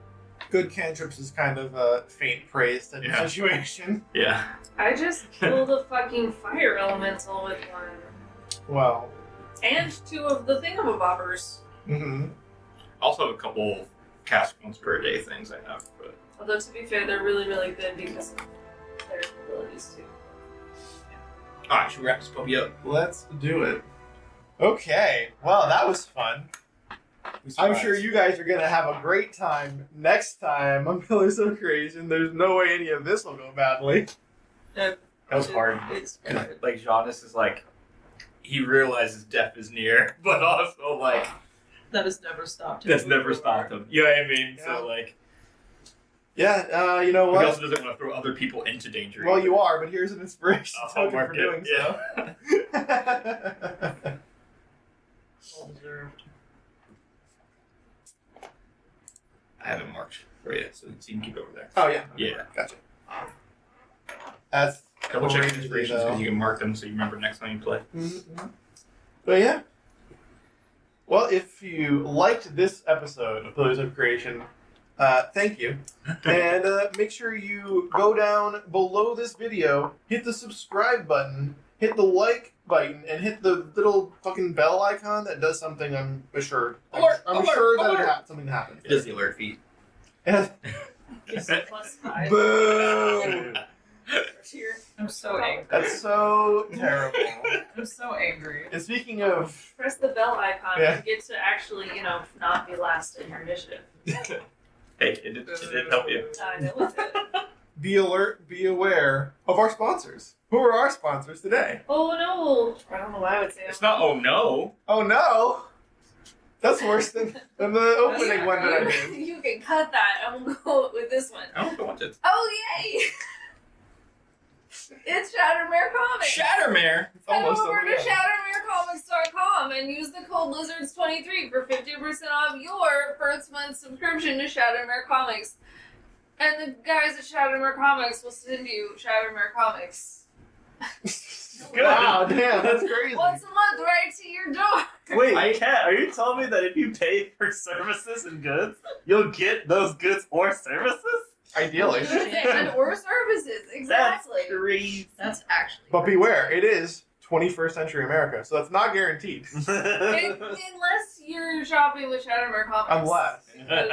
Good cantrips is kind of a faint praise to the Yeah. situation. yeah. I just killed a fucking fire elemental with one. Well. And 2 of the thingamabobbers. Mm-hmm. Also have a couple cast once per day things I have, but Although, to be fair, they're really, really good because of their abilities, too. alright, should we wrap this puppy up? Let's do it. Okay. Well, that was fun. I'm sure you guys are going to have a great time next time on Pillars of Creation. There's no way any of this will go badly. That was hard. It's Like Jonas is like, he realizes death is near, but also like That has never stopped him. that's never stopped him. You know what I mean? Yeah. So like, Yeah, you know he what? also doesn't want to throw other people into danger. Well, either. you are, but here's an inspiration I'll token mark for it, doing yeah. so. well deserved. I haven't marked for you, so you can keep it over there. Oh, yeah. Yeah. Gotcha. That's Double check crazy, inspirations though. because you can mark them so you remember next time you play. Mm-hmm. But yeah. Well, if you liked this episode of Pillars of Creation, thank you. And make sure you go down below this video, hit the subscribe button, hit the like button, and hit the little fucking bell icon that does something, I'm sure. Alert, I'm alert, sure that alert. something happens. It does the alert feed. And Gives you +5. boom! Cheer. I'm so angry. That's so terrible. I'm so angry. And speaking of... Press the bell icon Yeah. and get to actually, not be last in your initiative. Hey, it did help you. I know it did. Be alert, be aware of our sponsors. Who are our sponsors today? Oh no! I don't know why I would say It's not, oh no. Oh no! That's worse than the opening one that I did. You can cut that and we'll go with this one. I don't want it. Oh yay! It's Shattermare Comics! Shattermare. It's Head almost over over to yet. ShattermareComics.com and use the code Lizards23 for 50% off your first month's subscription to Shattermare Comics. And the guys at Shattermare Comics will send you Shattermare Comics Wow, damn, that's crazy. once a month right to your door. Wait, Kat, are you telling me that if you pay for services and goods, you'll get those goods or services? Ideally. And or services, exactly. That's crazy. That's actually. But beware, it is 21st century America, so it's not guaranteed. Unless you're shopping with Shattermare Comics. Unless. Because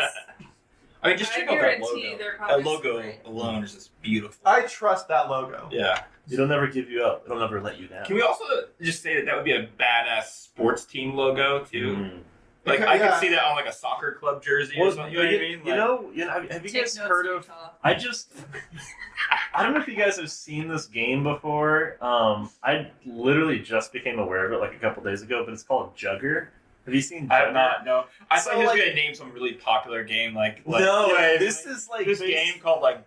I mean, just I check out that guarantee logo. their That comics are logo great. alone is just beautiful. I trust that logo. Yeah. It'll never give you up. It'll never let you down. Can we also just say that would be a badass sports team logo too? Mm. Like Okay, I yeah. could see that on like a soccer club jersey or something. You know what I mean? You know, have you Take guys notes, heard of? Utah. I don't know if you guys have seen this game before. I literally just became aware of it like a couple days ago, but it's called Jugger. Have you seen Jugger? I have not. No, I So, thought he was like- gonna name some really popular game like No, yeah, this is like this game called like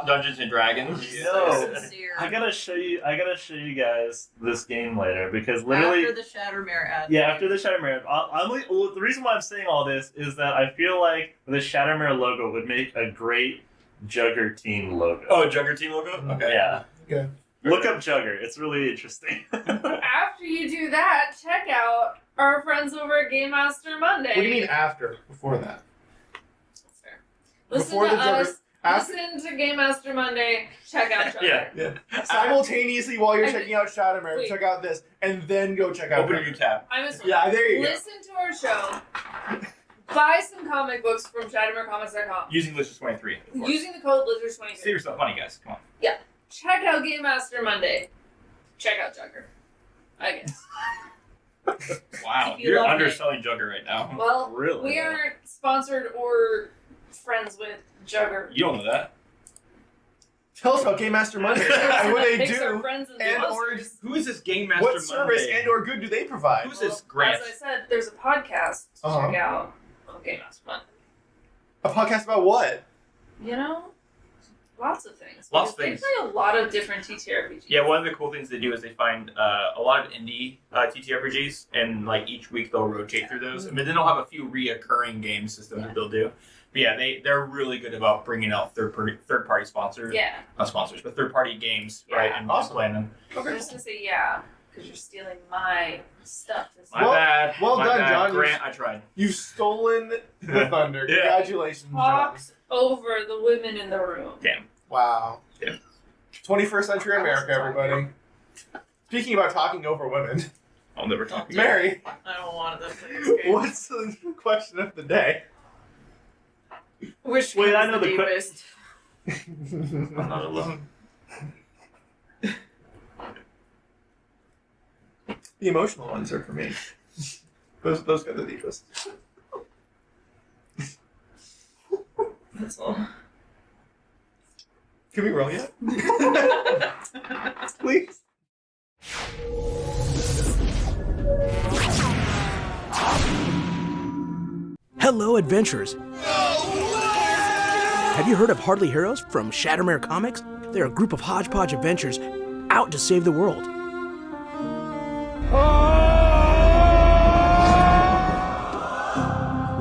Dungeons and Dragons. No. Sincere. I gotta show you guys this game later because literally. After the Shattermare ad. Yeah, after the Shattermare. The reason why I'm saying all this is that I feel like the Shattermare logo would make a great Jugger team logo. Oh, Jugger team logo. Okay. Yeah. Okay. Look up Jugger. It's really interesting. After you do that, check out our friends over at Gamemaster Monday. What do you mean after? Before that? That's fair. Listen Before to the Jugger- us. After? Listen to Gamemaster Monday. Check out Jugger. Yeah. Yeah. Simultaneously while you're checking out Shattermare, Wait. check out this, and then go check out Open a Jugger. new tab. I'm a Yeah, there you go. Listen to our show. Buy some comic books from ShattermareComics.com. Using List 23. Of course. Using the code Lizards23. Save yourself money, guys. Come on. Check out Gamemaster Monday. Check out Jugger. I guess. Wow, If you you're love underselling Jugger right now. Well, Really? we aren't sponsored or friends with Jugger. You don't know that. Tell us about Game Master Monday and what they Picks our do, friends and and or sponsors. Who is this Game Master what service and or good do they provide. Who's this Grant? As I said, there's a podcast to Uh-huh. check out called Gamemaster Monday. A podcast about what? You know, lots of things. Lots of Because things. They play a lot of different TTRPGs. Yeah, one of the cool things they do is they find a lot of indie TTRPGs, and like each week they'll rotate through those. I mean, then they'll have a few reoccurring game systems that they'll do. But yeah, they're really good about bringing out third party sponsors. Yeah. Not sponsors, but third party games, right? Yeah. And Awesome. playing them. I'm just gonna say yeah. Because you're stealing my stuff. My bad. Well My done, bad. John. Grant, I tried. You've stolen the thunder. Yeah. Congratulations, John. Talks over the women in the room. Damn. Wow. Yeah. 21st century America, everybody. Speaking about talking over women, I'll never talk to Mary, I don't want to play this game. what's the question of the day? Which Wait, one I is know the deepest? I'm not alone. The emotional ones are for me. Those got the deepest. That's all. Can we roll yet? Please. Hello, adventurers! Have you heard of Hardly Heroes from Shadowmere Comics? They're a group of hodgepodge adventurers out to save the world.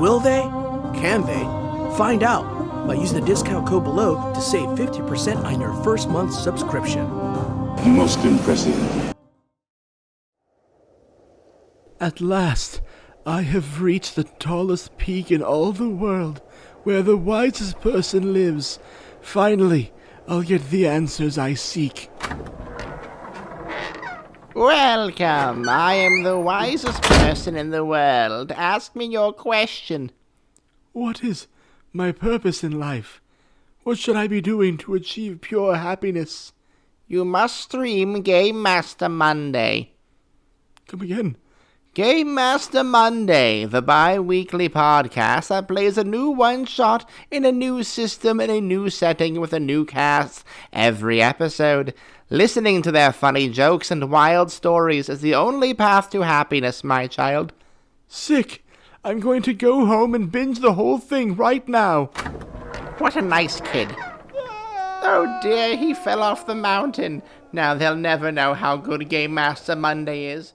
Will they? Can they? Find out by using the discount code below to save 50% on your first month's subscription. Most impressive. At last, I have reached the tallest peak in all the world, where the wisest person lives. Finally, I'll get the answers I seek. Welcome. I am the wisest person in the world. Ask me your question. What is my purpose in life? What should I be doing to achieve pure happiness? You must stream Gamemaster Monday. Come again. Gamemaster Monday, the bi-weekly podcast that plays a new one-shot in a new system in a new setting with a new cast every episode. Listening to their funny jokes and wild stories is the only path to happiness, my child. Sick. I'm going to go home and binge the whole thing right now. What a nice kid. Oh dear, he fell off the mountain. Now they'll never know how good Gamemaster Monday is.